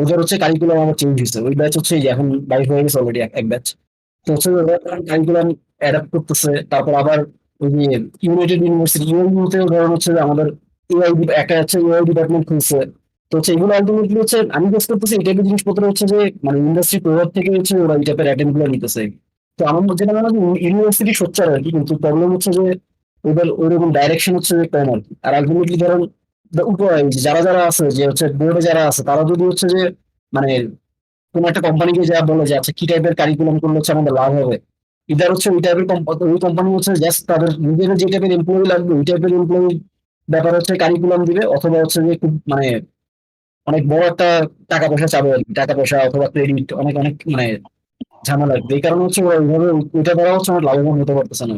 ওদের হচ্ছে কারিকুলাম আমার চেঞ্জ হয়েছে, ওই ব্যাচ হচ্ছে এই যে এখন বাইর হয়ে গেছে অলরেডি এক ব্যাচ। তো হচ্ছে কারিকুলাম অ্যাডাপ্ট করতেছে, তারপর আবার ওই যে ইউনাইটেড ইউনিভার্সিটি ইউনিভার্সিটিতেও ধরেন হচ্ছে যে আমাদের এআই একটা হচ্ছে এআই ডিপার্টমেন্ট খুলছে। তো হচ্ছে এগুলো আলটিমেটলি হচ্ছে আমি গেস করতেছি এই টাইপের জিনিসপত্র হচ্ছে যে মানে ইন্ডাস্ট্রি প্রভাব থেকে হচ্ছে ওরা এই টাইপের অ্যাটেন্ড গুলো নিতেছে। তো আমার যেটা মনে হয় ইউনিভার্সিটি সোচ্চার আর কি, কিন্তু প্রবলেম হচ্ছে যে ওদের ওইরকম ডাইরেকশন হচ্ছে যে কম আর কি। আর আলটিমেটলি ধরেন উপরে যারা যারা আছে যে হচ্ছে বোর্ডে যারা আছে তারা যদি হচ্ছে যে মানে কোন একটা কোম্পানিকে যা বলে যে আচ্ছা কি টাইপের কারিকুলাম করলে হচ্ছে আমাদের লাভ হবে, ইদার হচ্ছে ওই টাইপের ওই কোম্পানি হচ্ছে জাস্ট তাদের নিজেদের যে টাইপের এমপ্লয়ি লাগবে ওই টাইপের এমপ্লয়ি ব্যাপার হচ্ছে কারিকুলাম দিবে, অথবা হচ্ছে যে খুব মানে অনেক বড় একটা টাকা পয়সা চাবে আর কি, টাকা পয়সা অথবা ক্রেডিট অনেক অনেক মানে ঝামেলা লাগবে। এই কারণে হচ্ছে ওরা ওইভাবে ওইটা দ্বারা হচ্ছে অনেক লাভবান হতে পারতেছে না।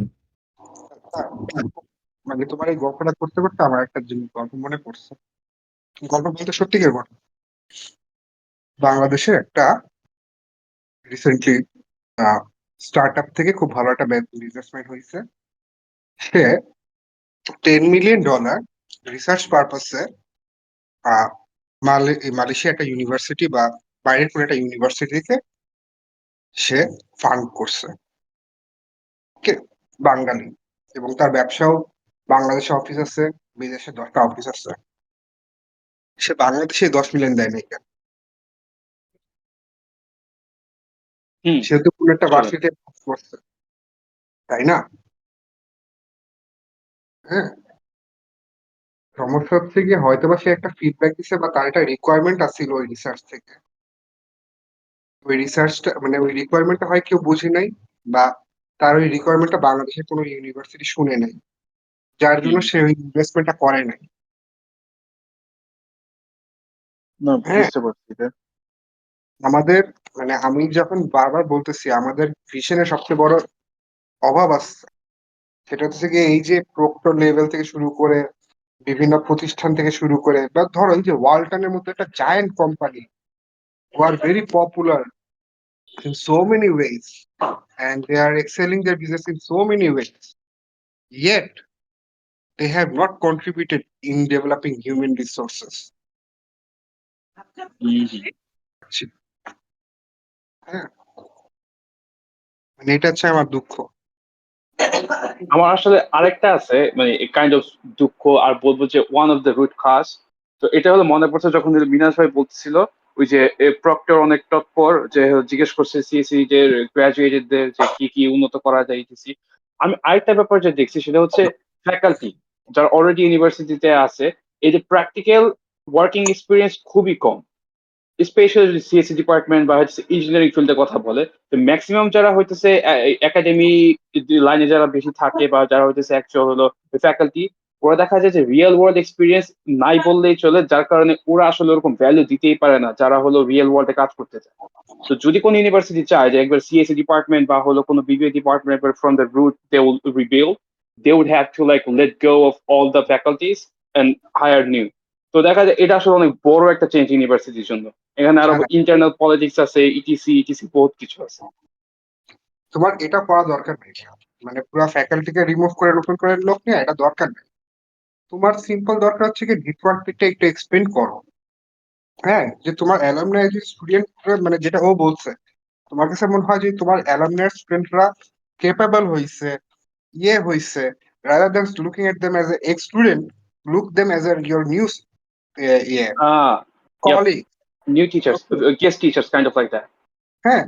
মানে তোমার এই গল্পটা করতে করতে আমার একটা জিনিস গল্প মনে পড়ছে। গল্প বলতে সত্যিকার ঘটনা। বাংলাদেশে একটা রিসেন্টলি স্টার্ট আপ থেকে খুব ভালো একটা বিজনেসম্যান হয়েছে। সে $10 মিলিয়ন রিসার্চ পারপাসে মালয়েশিয়া একটা ইউনিভার্সিটি বা বাইরের কোনো একটা ইউনিভার্সিটিতে সে ফান্ড করছে। ওকে, বাঙালি, এবং তার ব্যবসাও বাংলাদেশে অফিস আছে, বিদেশে 10টা অফিস আছে। সে বাংলাদেশে 10 মিলিয়ন দেয় নাই কেন? হুম। সে তো কোনো একটা আসলে ভার্সিটিতে পাস করছে, তাই না? হ্যাঁ, সমস্যা হচ্ছে গিয়ে হয়তোবা সে একটা ফিডব্যাক দিছে বা তার একটা রিকোয়ারমেন্ট আছিল ওই রিসার্চ থেকে। ওই রিসার্চটা মানে ওই রিকোয়ারমেন্টটা হয় কেউ বুঝে নাই, বা তার ওই রিকোয়ারমেন্টটা বাংলাদেশের কোনো ইউনিভার্সিটি শুনে নাই, যার জন্য হুম। সে ওই ইনভেস্টমেন্টটা করে নাই। না, হ্যাঁ, বুঝতে পারছি এটা। আমাদের মানে আমি যখন বারবার বলতেছি আমাদের ভিশনের সবচেয়ে বড় অভাব আছে, সেটা হচ্ছে গিয়ে এই যে প্রক্টর লেভেল থেকে শুরু করে বিভিন্ন প্রতিষ্ঠান থেকে শুরু করে, বা ধরো এই যে ওয়ালটনের মতো একটা giant company who are very popular in so many ways and they are excelling their business in so many ways, yet they have not contributed in developing human resources. হুম, হুম। হ্যাঁ, মানে এটা হচ্ছে আমার দুঃখ। আমার আসলে আরেকটা আছে, মানে কাইন্ড অফ দুঃখ, আর বলবো যে one of the root cause. তো এটা হলো মনে পড়ছে যখন মিনাজ ভাই বলছিল ওই যে প্রক্টর অনেক তৎপর যে জিজ্ঞেস করছে সিএসসি যে গ্রাজুয়েটেডদের যে কি কি উন্নত করা যায় ইটিসি। আমি আরেকটা ব্যাপার যে দেখছি সেটা হচ্ছে ফ্যাকাল্টি যারা অলরেডি ইউনিভার্সিটিতে আছে, এই যে প্র্যাকটিক্যাল ওয়ার্কিং এক্সপিরিয়েন্স খুবই কম, স্পেশাল যদি সিএসসি ডিপার্টমেন্ট বা হচ্ছে ইঞ্জিনিয়ারিং ফিল্ডে কথা বলে। তো ম্যাক্সিমাম যারা হইতেছে একাডেমি লাইনে যারা বেশি থাকে বা যারা হইতেছে অ্যাকচুয়াল হলো ফ্যাকাল্টি, ওরা দেখা যায় যে রিয়েল ওয়ার্ল্ড এক্সপিরিয়েন্স নাই বললেই চলে, যার কারণে ওরা আসলে ওরকম ভ্যালু দিতেই পারে না যারা হলো রিয়েল ওয়ার্ল্ডে কাজ করতে চায়। তো যদি কোনো ইউনিভার্সিটি চায় যে একবার সিএসসি ডিপার্টমেন্ট বা হলো কোনো BBA department from the root they will rebuild, they would have to like let go of all the faculties and hire new. তো দেখা যায় এটা আসলে অনেক বড় একটা চেঞ্জ ইউনিভার্সিটির জন্য। এখানে আরো না না, ইন্টারনাল পলিটিক্স আছে, ইটিসি ইটিসি বহুত কিছু আছে। তোমার এটা করা দরকার নেই, মানে পুরো ফ্যাকাল্টিকে রিমুভ করে নতুন করে লোক নিয়ে এটা দরকার নেই। তোমার সিম্পল দরকার হচ্ছে কি নেটওয়ার্কটা একটু এক্সপেন্ড করো। হ্যাঁ, যে তোমার অ্যালামনাই যে স্টুডেন্ট, মানে যেটা ও বলছে, তোমার কাছে মনে হয় যে তোমার অ্যালামনাই স্টুডেন্টরা কেপেবল হইছে, ইয়ে হইছে, rather than looking at them as an ex-student, look them as a your new yeah, Yep, colleague. new teachers, guest teachers, kind of like that. হ্যাঁ,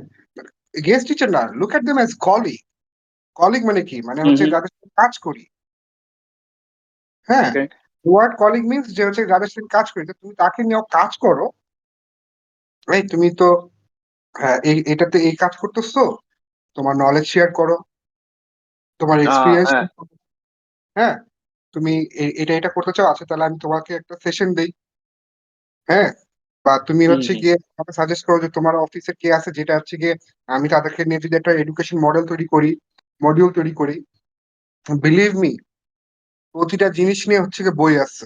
গেস্ট টিচার না, look at them as colleague. Colleague মানে কি, মানে হচ্ছে Mm-hmm. যাদের সাথে কাজ করি। হ্যাঁ, Okay. ওয়ার্ড কলিগ মিন্স যে হচ্ছে যাদের সাথে কাজ করি, তো তুমি তাকে নিয়েও কাজ করো। এই তুমি তো এটাতে এই কাজ করতেছো, তোমার নলেজ শেয়ার করো, তোমার এক্সপিরিয়েন্স। হ্যাঁ। হ্যাঁ, তুমি এটা এটা করতে চাও, আচ্ছা তাহলে আমি তোমাকে একটা সেশন দেই। হ্যাঁ, বা তুমি হচ্ছে Mm-hmm. গিয়ে আমাকে সাজেস্ট করো যে তোমার অফিসে কে আছে, যেটা হচ্ছে গিয়ে আমি তাদেরকে নিয়ে যদি একটা এডুকেশন মডেল তৈরি করি, মডিউল তৈরি করি। বিলিভ মি, প্রতিটা জিনিস নিয়ে হচ্ছে গিয়ে বই আছে,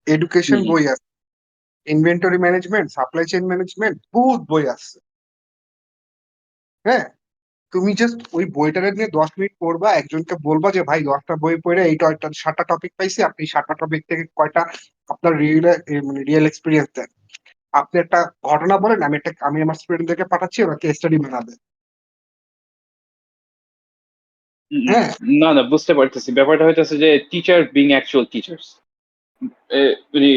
এডুকেশন Mm-hmm. বই আছে, inventory management, supply chain management, বহুত বই আছে। হ্যাঁ, তুমি জাস্ট ওই বইটারে নিয়ে 10 মিনিট পড়বা, একজনকে বলবা যে ভাই 10টা বই পড়ে এই 7টা টপিক পাইছি, আপনি 7টা টপিক থেকে কয়টা আপনার রিয়েল মানে রিয়েল এক্সপিরিয়েন্স দেন। আপনি একটা ঘটনা বলেন, আমি আমার স্টুডেন্টদেরকে পাঠাচ্ছি, ওরা কেস স্টাডি বানাবে। হ্যাঁ, না না, বুঝতে পারতেছি ব্যাপারটা হইতেছে যে টিচার বিং অ্যাকচুয়াল টিচার্স, মানে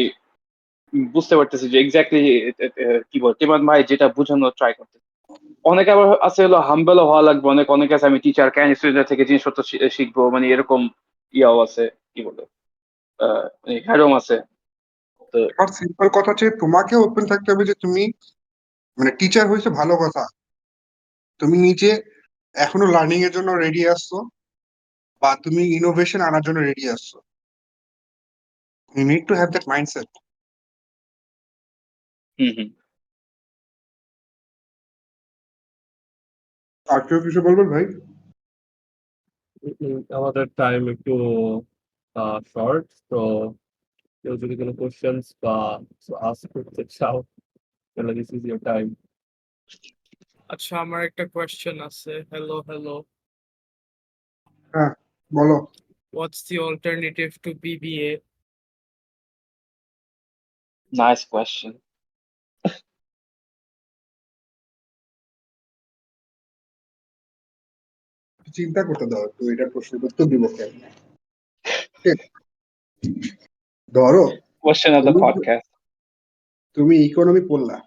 বুঝতে পারতেছি যে এক্স্যাক্টলি কি বল টিমান ভাই যেটা বোঝানোর ট্রাই করতে। অনেকে আবার আছে হলো হাম্বেল হওয়া লাগবে, অনেক আছে আমি টিচার কেন স্টুডেন্ট থেকে জিনিসপত্র শিখবো, মানে এরকম ইয়াও আছে, কি বলে হ্যারম আছে। তো আমার সিম্পল কথা হচ্ছে তোমাকে ওপেন থাকতে হবে যে তুমি মানে টিচার হয়েছে ভালো কথা, তুমি নিজে এখনো লার্নিং এর জন্য রেডি আসছো, বা তুমি ইনোভেশন আনার জন্য রেডি আসছো। You need to have that mindset. Hmm hmm. আর কেউ কিছু বলবেন ভাই? আমাদের টাইম একটু শর্ট, তো কেউ যদি কোনো কোশ্চেন্স বা আস্ক করতে চাও তাহলে দিস ইজ ইয়োর টাইম। আচ্ছা, আমার একটা কোয়েশ্চেন আছে। হ্যালো হ্যালো, হ্যাঁ, বলো। What's the alternative to BBA? Nice question. চিন্তা করতে দাও তো, এটা প্রশ্নের উত্তর দিব কেন। ঠিক, ধরো question of the তুমি podcast. তুমি ইকোনমি পড়লা,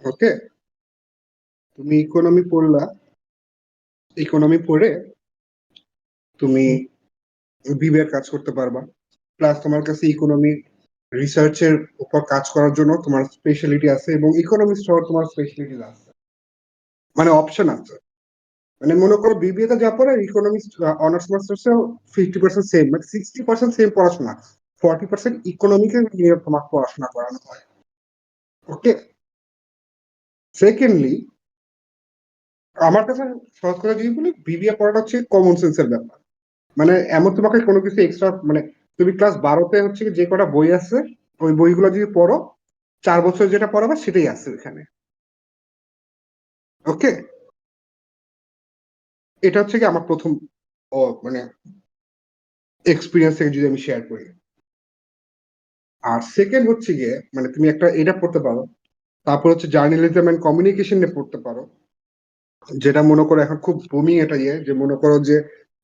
ওকে? তুমি ইকোনমি পড়লা, ইকোনমি পড়ে তুমি বিবিএর কাজ করতে পারবা, প্লাস তোমার কাছে ইকোনমি রিসার্চের উপর কাজ করার জন্য তোমার স্পেশালিটি আছে, এবং ইকোনমিক্স হওয়ার তোমার স্পেশালিটি আছে, মানে অপশন আছে। মানে মনে করো বিবিএ তে যা পড়ে ইকোনমিক্স অনার্স মাস্টার্সে 50% সেম, মানে 60% সেম পড়াশোনা, 40% ইকোনমিকে নিয়ে তোমার পড়াশোনা করানো হয়, ওকে? সেকেন্ডলি, আমার কাছে সহজ করে যদি বলি, বিবিএ পড়াটা হচ্ছে কমন সেন্সের ব্যাপার। মানে এমন তোমাকে কোনো কিছু এক্সট্রা, মানে তুমি ক্লাস 12তে হচ্ছে যে কটা বই আছে ওই বইগুলো যদি পড়ো, 4 বছর যেটা পড়াবে সেটাই আছে এখানে, ওকে? এটা হচ্ছে কি আমার প্রথম মানে এক্সপিরিয়েন্স থেকে যদি আমি শেয়ার করি। আর সেকেন্ড হচ্ছে গিয়ে, মানে তুমি একটা এটা পড়তে পারো, তারপর হচ্ছে জার্নালিজম এন্ড কমিউনিকেশন নিয়ে পড়তে পারো, যেটা মনে করো এখন খুব বুমিং এটা যে মনে করো যে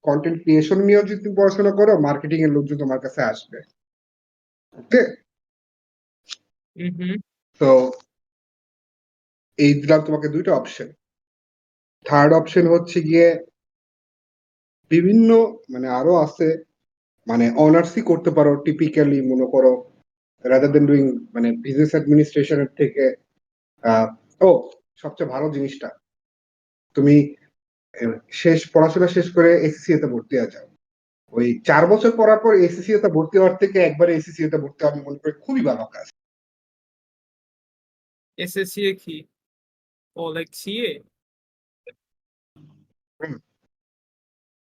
কন্টেন্ট ক্রিয়েশন নিয়েও যদি তুমি পড়াশোনা করো, মার্কেটিং এর লোকজন তোমার কাছে আসবে, ওকে? Mm-hmm. তো এই দিলাম তোমাকে দুইটা অপশন। থার্ড অপশন হচ্ছে গিয়ে বিভিন্ন, মানে আরো আছে, মানে অনার্সই করতে পারো টিপিক্যালি, মনে করো রাদার দেন ডুইং মানে বিজনেস অ্যাডমিনিস্ট্রেশনের থেকে। আহ, ও সবচেয়ে ভালো জিনিসটা, তুমি পড়াশোনা শেষ করে এসসিসিএ তে ভর্তি হয়ে যাও। ওই 4 বছর পড়ার পর এসসিসিএ তে ভর্তি হওয়ার থেকে একবারে এসসিসিএ তে ভর্তি হওয়া আমি মনে করি খুবই ভালো কাজ। SSCA কি? Oh, like CA?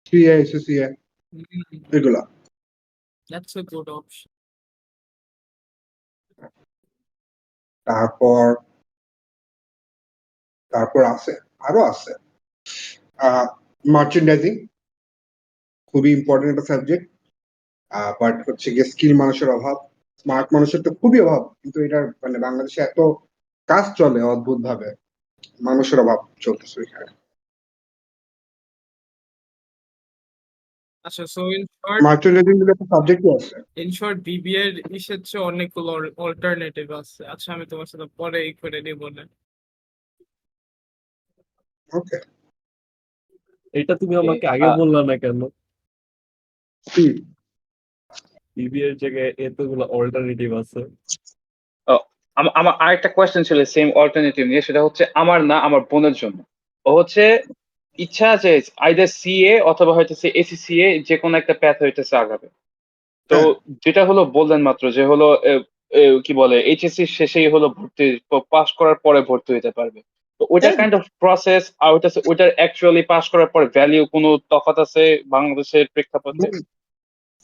CA, SCCA Mm, এগুলা। that's a good option. তারপর তারপর আছে, আরো আছে মার্চেন্ডাইজিং, খুবই ইম্পর্টেন্ট একটা সাবজেক্ট। বাট হচ্ছে গিয়ে স্কিল মানুষের অভাব, স্মার্ট মানুষের তো খুবই অভাব, কিন্তু এটার মানে বাংলাদেশে এত কাজ চলে অদ্ভুত ভাবে, মানুষের অভাব চলতেছে এখানে। আচ্ছা, so in short, মার্চেন্ডাইজিং বলে একটা সাবজেক্টই আছে। BBA এর ইসের চেয়ে অনেকগুলো অল্টারনেটিভ আছে। আচ্ছা, আমি তোমার সাথে পরে এই করে নিব না। ওকে, এটা তুমি আমাকে আগে বললা না কেন? বিবিএ এর জায়গায় এতগুলো অল্টারনেটিভ আছে। আমার আরেকটা কোয়েশ্চেন ছিল সেম অল্টারনেটিভ নিয়ে, সেটা হচ্ছে আমার না, আমার বোনের জন্য। ও হচ্ছে ইচ্ছা যে আইদার সিএ অথবা হইতেছে এসিসিএ, যে কোনো একটা প্যাথ হইতেছে আগাবে। তো হ্যাঁ। যেটা হলো বললেন মাত্র যে হলো কি বলে এইচএসসি শেষেই হলো ভর্তি, পাস করার পরে ভর্তি হইতে পারবে। তো ওইটার কাইন্ড অফ প্রসেস আর ওইটার অ্যাকচুয়ালি পাস করার পরে ভ্যালিউ কোনো তফাৎ আছে বাংলাদেশের প্রেক্ষাপটে?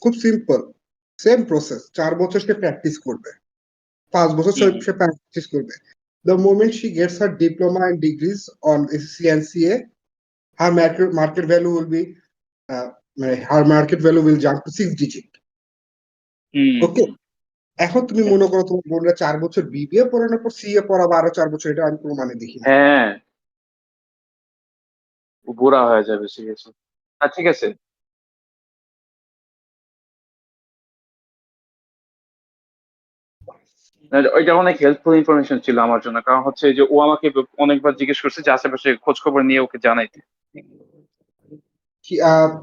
খুব সিম্পল, সেম প্রসেস। 4 বছর সে প্র্যাকটিস করবে, 5 বছর সে প্র্যাকটিস করবে। The moment she gets her diploma and degrees on SSC and CA, her market value will be her market value will jump to 6 digit. ওকে, এখন তুমি মনে করো তোমার বোনরা 4 বছর বিবিএ পড়ানোর পর সিএ পড়াবো আরো 4 বছর, এটা আমি কোনো মানে দেখি না। হ্যাঁ, বুড়া হয়ে যাবে সিরিয়াসলি। ঠিক আছে। না, ওইটা অনেক হেল্পফুল ইনফরমেশন ছিল আমার জন্য, কারণ হচ্ছে যে ও আমাকে অনেকবার জিজ্ঞেস করছে যে আশেপাশে খোঁজ খবর নিয়ে ওকে জানাইতে।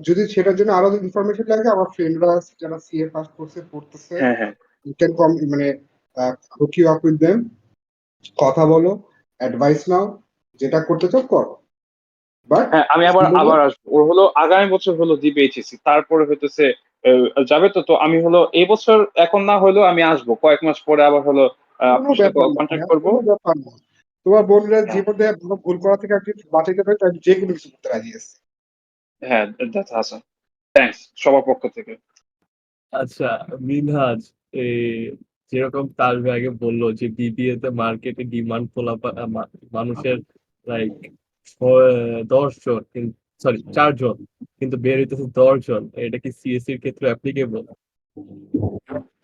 যদি সেটার জন্য আরো ইনফরমেশন লাগে, আমার ফ্রেন্ডরা যারা সিএ পাস করছে পড়তেছে, হ্যাঁ হ্যাঁ you can come, মানে hook you up with them, কথা বলো, অ্যাডভাইস নাও, যেটা করতে চাও করো। বাট হ্যাঁ, আমি আবার আসবো। ওর হলো আগামী বছর হলো দিবে এইচএসসি, তারপরে হইতেছে যাবে। তো আমি হলো এই বছর এখন না হলেও আমি আসবো কয়েক মাস পরে, আবার হলো কোনো আপনার সাথে ব্যাপার না, কন্ট্যাক্ট করবো। কোনো ব্যাপার না। তোমার বোনরা হ্যাঁ জীবনে ভালো ভুল করা থেকে আপনি বাঁচাইতে পারে, তাই যে কোনো কিছু করতে রাজি আছে। হ্যাঁ, দ্যাটস আসাম। থ্যাঙ্কস সবার পক্ষ থেকে। আচ্ছা, মিনহাজ, এই যেরকম তার আগে বললো যে বিবিএ তে মার্কেটে ডিমান্ড তোলা মানুষের লাইক 10 জন, সরি 4 জন, কিন্তু বের হইতেছে 10 জন, এটা কি সিএসসি এর ক্ষেত্রে অ্যাপ্লিকেবল?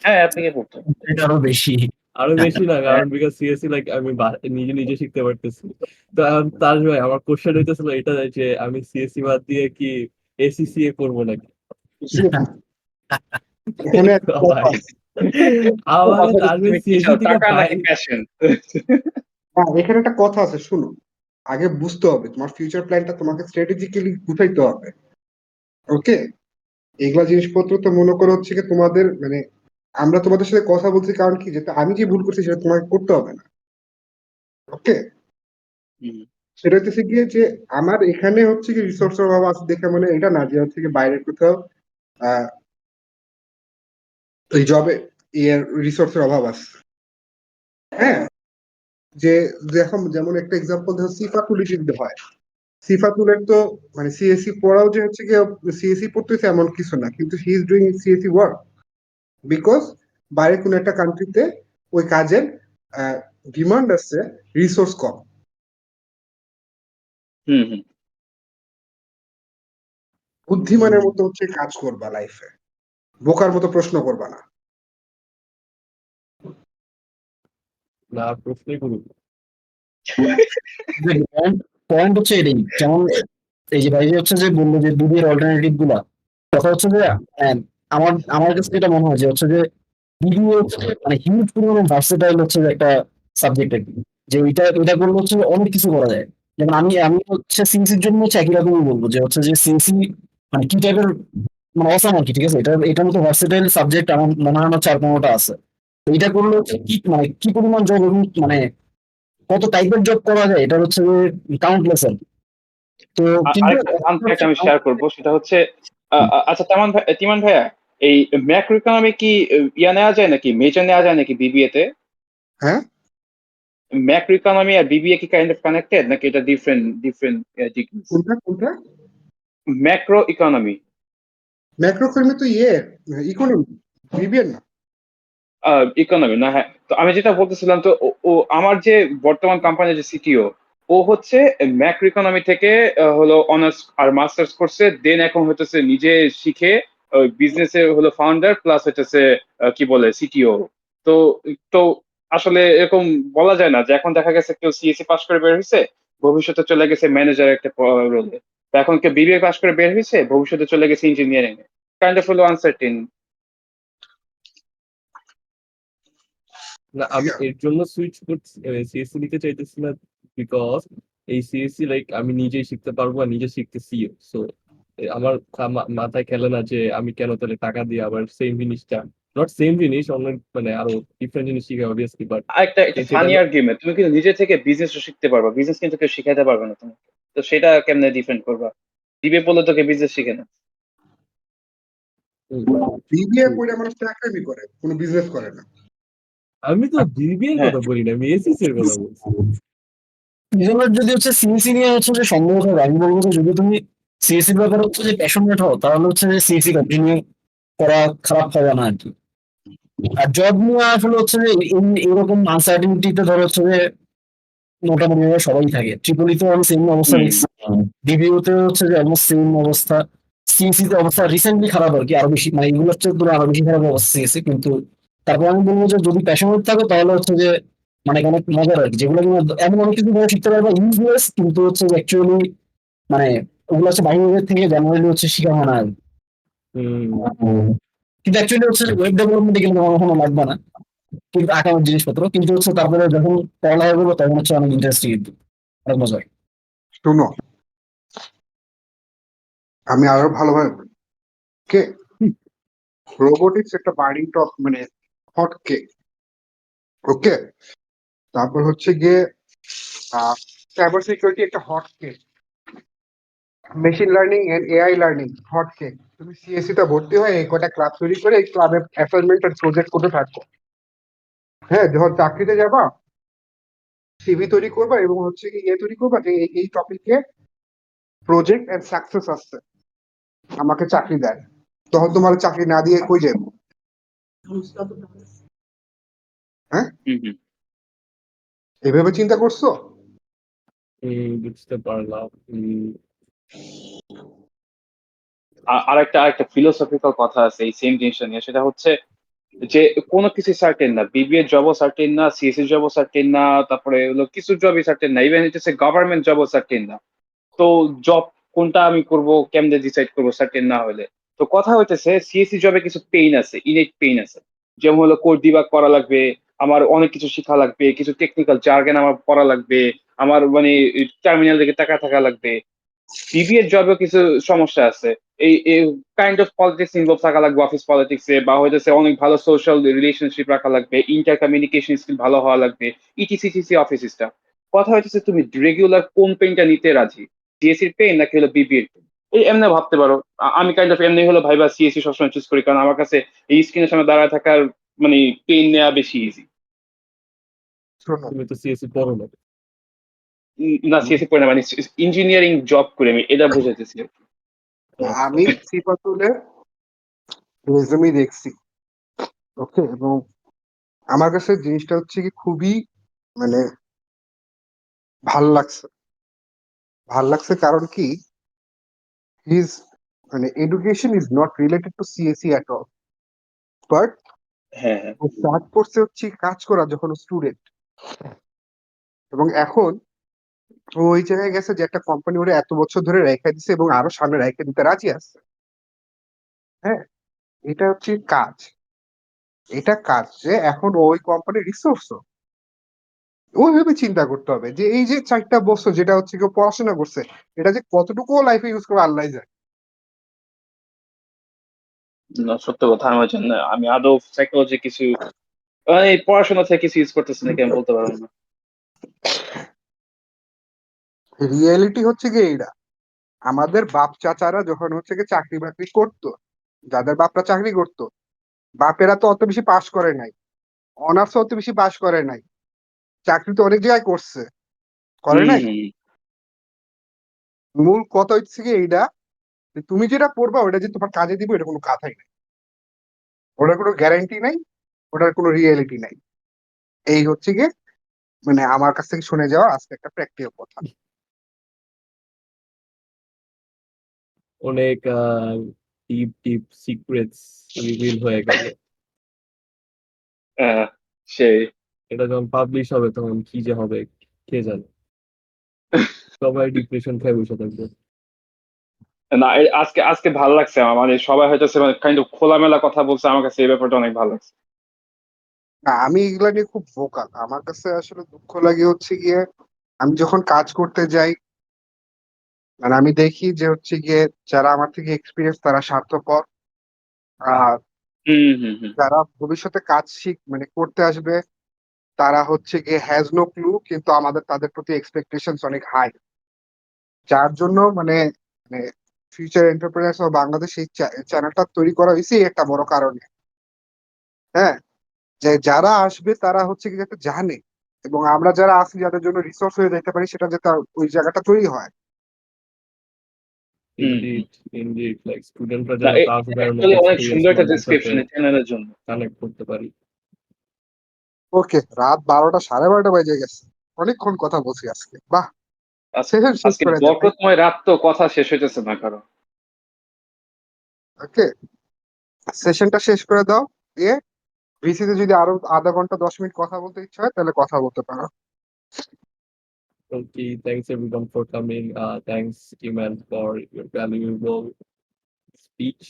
হ্যাঁ, আপনি কি করতেন? এটা আরো বেশি। আরো বেশি না, কারণ বিকজ সিএসসি লাইক আমি নিজে নিজে শিখতে পারতেছি। তো এখন তার ভাই আমার কোশ্চেন হইতেছিল এটা যে আমি সিএসসি বাদ দিয়ে কি এসিসিএ করবো নাকি? এখানে একটা ভাই, ব্যাপার, আমারে অথচ তারপরে তুমি কি সিএসি চাও, থেকে টাকা নাকি বাইরে প্যাশন? হ্যাঁ, এখানে একটা কথা আছে, শুনো। আগে বুঝতে হবে তোমার ফিউচার প্ল্যানটা তোমাকে স্ট্র্যাটেজিক্যালি গুছাইতে হবে। ওকে, এগুলা জিনিসপত্র তো মনে করো হচ্ছে কি তোমাদের মানে আমরা তোমাদের সাথে কথা বলছি কারণ কি, যেটা আমি যে ভুল করছি সেটা তোমাকে করতে হবে না। ওকে, সেটা হচ্ছে গিয়ে যে আমার এখানে হচ্ছে কি রিসোর্সের অভাব আছে দেখে মানে এটা না যে হচ্ছে কি বাইরের কোথাও আহ ওই জবে ইয়ে রিসোর্সের অভাব আছে। হ্যাঁ, যে দেখো যেমন একটা এক্সাম্পল দেখো সিফাতুলি যদি হয়, সিফাতুলের তো মানে সিএসসি পড়াও যে হচ্ছে কি সিএসসি পড়তেছে এমন কিছু না, কিন্তু he is doing CSC work because বাইরে কোনো একটা কান্ট্রিতে ওই কাজের ডিমান্ড আছে, রিসোর্স কম। হুম হুম। বুদ্ধিমানের মতো হচ্ছে কাজ করবা লাইফে, বোকার মতো প্রশ্ন করবা না। না প্রশ্নই করুন। পয়েন্ট হচ্ছে এটাই, যেমন এই যে ভাই যে হচ্ছে যে বললো যে দুধের অল্টারনেটিভ গুলা, কথা হচ্ছে যে আহ, আমার আমার কাছে যেটা মনে হয় যে হচ্ছে যে বিবিএ হচ্ছে যে মানে হিউজ পরিমাণে ভার্সেটাইল হচ্ছে যে একটা সাবজেক্ট আর কি, যে এটা করলে হচ্ছে যে অনেক কিছু করা যায়। যেমন আমি হচ্ছে সিএসির জন্য হচ্ছে একই রকমই বলবো যে হচ্ছে যে সিএসি মানে কি টাইপের মানে অসাম আর কি, ঠিক আছে, এটার মতো ভার্সেটাইল সাবজেক্ট আমার মনে হয় না 4-5টা আছে। তো এটা করলে হচ্ছে কি মানে কি পরিমাণ জব এবং মানে কত টাইপের জব করা যায় এটা হচ্ছে কাউন্টলেস আর কি। তো কিন্তু আরেকটা ফান ফ্যাক্ট আমি শেয়ার করবো, সেটা হচ্ছে আচ্ছা তিমান ভাইয়া, এই ম্যাক্রো ইকোনমি কি ইয়া নেওয়া যায় নাকি, মেজর নেওয়া যায় নাকি বিবিএ তে? হ্যাঁ, ম্যাক্রো ইকোনমি আর বিবিএ কি কাইন্ড অফ কানেক্টেড নাকি এটা ডিফারেন্ট ডিফারেন্ট ডিগ্রিজ? কোনটা কোনটা? ম্যাক্রো ইকোনমি, ম্যাক্রো ইকোনমি তো ইকোনমি, বিবিএন না। ইকোনমি না, হ্যাঁ। তো আমি যেটা বলতেছিলাম, তো ও আমার যে বর্তমান কোম্পানির যে সিটিও, ও হচ্ছে ম্যাক্রো ইকোনমি থেকে হলো অনার্স আর মাস্টার্স করছে, দেন এখন হইতেছে নিজে শিখে বিজনেসে হলো ফাউন্ডার প্লাস হইতেছে কি বলে সিটিও। তো তো আসলে এরকম বলা যায় না যে এখন দেখা গেছে কেউ সিএসসি পাস করে বের হয়েছে, ভবিষ্যতে চলে গেছে ম্যানেজার একটা রোলে। তো এখন কেউ বিবিএ পাস করে বের হয়েছে, ভবিষ্যতে চলে গেছে ইঞ্জিনিয়ারিং এ। কাইন্ড অফ হলো আনসার্টিন। না আমি এর জন্য সুইচ করছি, সিএসসি নিতে চাইতেছি না, বিকজ এই সিএসসি লাইক আমি নিজেই শিখতে পারবো আর নিজে শিখতেছিও। সো আমার মাথায় খেলে না যে আমি কেন তাহলে টাকা দিয়ে আবার সেম জিনিসটা, নট সেম জিনিস, অন্য মানে আরো ডিফারেন্ট জিনিস শিখে অবভিয়াসলি, বাট আরেকটা একটা সেটা ফানি আর্গুমেন্ট, তুমি কিন্তু নিজে থেকে বিজনেস শিখতে পারবা, বিজনেস কিন্তু কেউ শিখাইতে পারবে না তোমাকে। তো সেটা কেমনে ডিফেন্ড করবা? দিবে বলে তোকে বিজনেস শিখে না। বিবিএ পড়ে মানুষ চাকরি করে, কোনো বিজনেস করে না। আমি তো বিবিএর হ্যাঁ। কথা বলি না, আমি এসএসসি এর কথা বলছি। নিজের যদি হচ্ছে সিএসসি নিয়ে হচ্ছে যে সন্দেহ থাকে, আমি বলবো যে যদি তুমি সিএসসির ব্যাপারে হচ্ছে যে প্যাশনেট হও তাহলে হচ্ছে যে সিএসসি কন্টিনিউ করা খারাপ হবে না আর কি। আর জব নিয়ে আসলে হচ্ছে যে এরকম আনসার্টিনিটিতে ধরো হচ্ছে যে মোটামুটি ভাবে সবাই থাকে, ট্রিপলিতেও আমি সেম অবস্থা হুম। দেখছি, ডিবিইউতে হচ্ছে যে অলমোস্ট সেম অবস্থা, সিএসসি তে অবস্থা রিসেন্টলি খারাপ আর কি, আরো বেশি মানে এগুলো হচ্ছে পুরো আরো বেশি খারাপ অবস্থা সিএসসি। কিন্তু তারপর আমি বলবো যে যদি প্যাশনেট থাকো তাহলে হচ্ছে যে মানে অনেক মজার আর কি, যেগুলো কিনা এমন অনেক কিছু তোমরা শিখতে পারবে ইউজলেস, কিন্তু হচ্ছে অ্যাকচুয়ালি মানে ওগুলো হচ্ছে বাইরের থেকে জেনারেলি হচ্ছে শেখা হয় না আর কি। হম। কিন্তু অ্যাকচুয়ালি হচ্ছে ওয়েব ডেভেলপমেন্টে কিন্তু আমার কখনো লাগবে না, কিন্তু আঁকানোর জিনিসপত্র, কিন্তু হচ্ছে তারপরে যখন পড়ালেখা করবো তখন হচ্ছে অনেক ইন্টারেস্টিং, অনেক মজার। শোনো, আমি আরো ভালোভাবে কে রোবোটিক্স একটা বার্নিং টপ মানে হট কেক। ওকে, তারপর হচ্ছে গিয়ে সাইবার সিকিউরিটি একটা hot cake, machine learning and AI learning hot cake. তুমি সিএসসি তে ভর্তি হয়ে এই কটা ক্লাব তৈরি করে এই ক্লাবে অ্যাসাইনমেন্ট আর প্রজেক্ট করতে থাকো। হ্যাঁ, যখন চাকরিতে যাবা সিভি তৈরি করবা এবং হচ্ছে কি তৈরি করবা যে এই টপিকে প্রজেক্ট এন্ড সাকসেস আসছে, আমাকে চাকরি দেয়। তখন তোমার চাকরি না দিয়ে কই যাবো? হ্যাঁ, হুম হুম। এভাবে চিন্তা করছো? বুঝতে পারলাম। আরেকটা আরেকটা ফিলোসফিক্যাল কথা আছে এই সেম জিনিসটা নিয়ে, সেটা হচ্ছে যে কোনো কিছু সার্টেন না, বিবিএ জবও সার্টেন না, সিএসসি জবও সার্টেন না, তারপরে হলো কিছু জবই সার্টেন না, ইভেন হচ্ছে গভর্নমেন্ট জবও সার্টেন না। তো জব কোনটা আমি করব, কেমনে ডিসাইড করবো সার্টেন না হলে? তো কথা হইতেছে সিএসসি জবে কিছু পেইন আছে, ইনেট পেইন আছে। যেমন হলো কোড ডিবাগ করা লাগবে, আমার অনেক কিছু শিখা লাগবে, কিছু টেকনিক্যাল জার্গন আমার পড়া লাগবে, আমার মানে টার্মিনাল দিকে তাকা থাকা লাগবে। বিবিএ জবেও কিছু সমস্যা আছে। এই কাইন্ড অফ পলিটিক্স ইনভলভ থাকা লাগবে অফিস পলিটিক্স এ, বা হইতেছে অনেক ভালো সোশ্যাল রিলেশনশিপ রাখা লাগবে, ইন্টার কমিউনিকেশন স্কিল ভালো হওয়া লাগবে, ইটিসিটিসি অফিস স্টাফ। কথা হইতেছে তুমি রেগুলার কোন পেনটা নিতে রাজি, সিএসসির পেন নাকি হলো বিবিএর পেন? এই এমনি ভাবতে পারো। আমি কাইন্ড অফ এমনি হলো ভাইবা সিএসসি সবসময় চুজ করি, কারণ আমার কাছে এই স্ক্রিনের সামনে দাঁড়ায় থাকার মানে পেন নেওয়া বেশি ইজি। শোনো, তুমি তো সিএসসি পড়ো না। না, সিএসসি পড়ে না, মানে ইঞ্জিনিয়ারিং জব করে আমি এটা বুঝাইতেছি আর কি। আচ্ছা। আমি সিপাতুলের রেজুমি দেখছি, ওকে, এবং আমার কাছে জিনিসটা হচ্ছে কি খুবই মানে ভাল লাগছে। ভাল লাগছে কারণ কি, হিজ মানে education is not related to CSC at all, but হ্যাঁ, হ্যাঁ। ও স্টার্ট করছে হচ্ছে কাজ করা যখন স্টুডেন্ট, এবং এখন ও ওই জায়গায় গেছে যে একটা কোম্পানি ওরে এত বছর ধরে রেখে দিছে এবং আরো সামনে রেখে দিতে রাজি আছে। হ্যাঁ, এটা হচ্ছে কাজ, এটা কাজ যে এখন ওই কোম্পানির রিসোর্স ওইভাবে চিন্তা করতে হবে যে এই যে 4টা বছর যেটা হচ্ছে কেউ পড়াশোনা করছে, এটা যে কতটুকু লাইফে ইউজ করবে আল্লাহ যায়। না, সত্য কথা, আমার জন্য আমি আদৌ সাইকোলজি কিছু মানে এই পড়াশোনা থেকে কিছু ইউজ করতেছি নাকি আমি বলতে পারবো না। রিয়েলিটি হচ্ছে কি এইটা, আমাদের বাপ চাচারা যখন হচ্ছে কি চাকরি বাকরি করতো, যাদের বাপরা চাকরি করতো, বাপেরা তো অত বেশি পাশ করে নাই, অনার্স অত বেশি পাশ করে নাই, চাকরি তো অনেক জায়গায় করছে, করে হম, নাই। হম। মূল কথা হচ্ছে কি এইটা, যে তুমি যেটা পড়বা ওটা যে তোমার কাজে দিবে এটা কোনো কথাই নাই, ওটার কোনো গ্যারান্টি নাই, ওটার কোনো রিয়েলিটি নাই। এই হচ্ছে গিয়ে মানে আমার কাছ থেকে শুনে যাওয়া আজকে একটা প্র্যাকটিক্যাল কথা। অনেক ডিপ ডিপ সিক্রেটস রিভিল হয়ে গেল। আহ, সেই এটা যখন পাবলিশ হবে তখন কি যে হবে কে জানে। সবাই ডিপ্রেশন খেয়ে বসে থাকবে। না, আজকে আজকে ভালো লাগছে আমার, মানে সবাই হয়তো কাইন্ড অফ খোলামেলা কথা বলছে, আমার কাছে এই ব্যাপারটা অনেক ভালো লাগছে। না, আমি এগুলা নিয়ে খুব ভোকাল। আমার কাছে আসলে দুঃখ লাগে হচ্ছে গিয়ে আমি যখন কাজ করতে যাই, মানে আমি দেখি যে হচ্ছে গিয়ে যারা আমার থেকে এক্সপিরিয়েন্স তারা স্বার্থপর, আর হম, হম, হম। যারা ভবিষ্যতে কাজ মানে করতে আসবে তারা হচ্ছে গিয়ে হ্যাজ নো ক্লু, কিন্তু আমাদের তাদের প্রতি এক্সপেকটেশন অনেক হাই, যার জন্য মানে মানে ফিউচার এন্টারপ্রেনার্স অফ বাংলাদেশ এই চ্যানেলটা তৈরি করা হয়েছে এই একটা বড় কারণে। হ্যাঁ, যে যারা আসবে তারা হচ্ছে কি যাতে জানে, এবং আমরা যারা আছি যাদের জন্য রিসোর্স হয়ে যেতে পারি সেটা যাতে ওই জায়গাটা তৈরি হয়। হম, হম। ইনডিড, ইনডিড, লাইক স্টুডেন্টরা না, যেন তাজ ভাইয়ের মতো অ্যাকচুয়ালি অনেক এক্সপিরিয়েন্স সুন্দর একটা মানুষের সাথে ডেসক্রিপশন চ্যানেলের জন্য। কানেক্ট করতে পারি। ওকে, রাত 12টা, 12:30 বাজে গেছে, অনেকক্ষণ কথা বলছি আজকে, বাহ। সেশন শেষ আজকে করে দে ভাই। বরকতময় রাত, তো কথা শেষ হইতেছে না কারো। ওকে, সেশনটা শেষ করে দাও, দিয়ে ভিসিতে যদি আরো আধা ঘন্টা 10 মিনিট কথা বলতে ইচ্ছা হয় তাহলে কথা বলতে পারো। Okay, thanks everyone for coming. Thanks, Iman, for your valuable speech.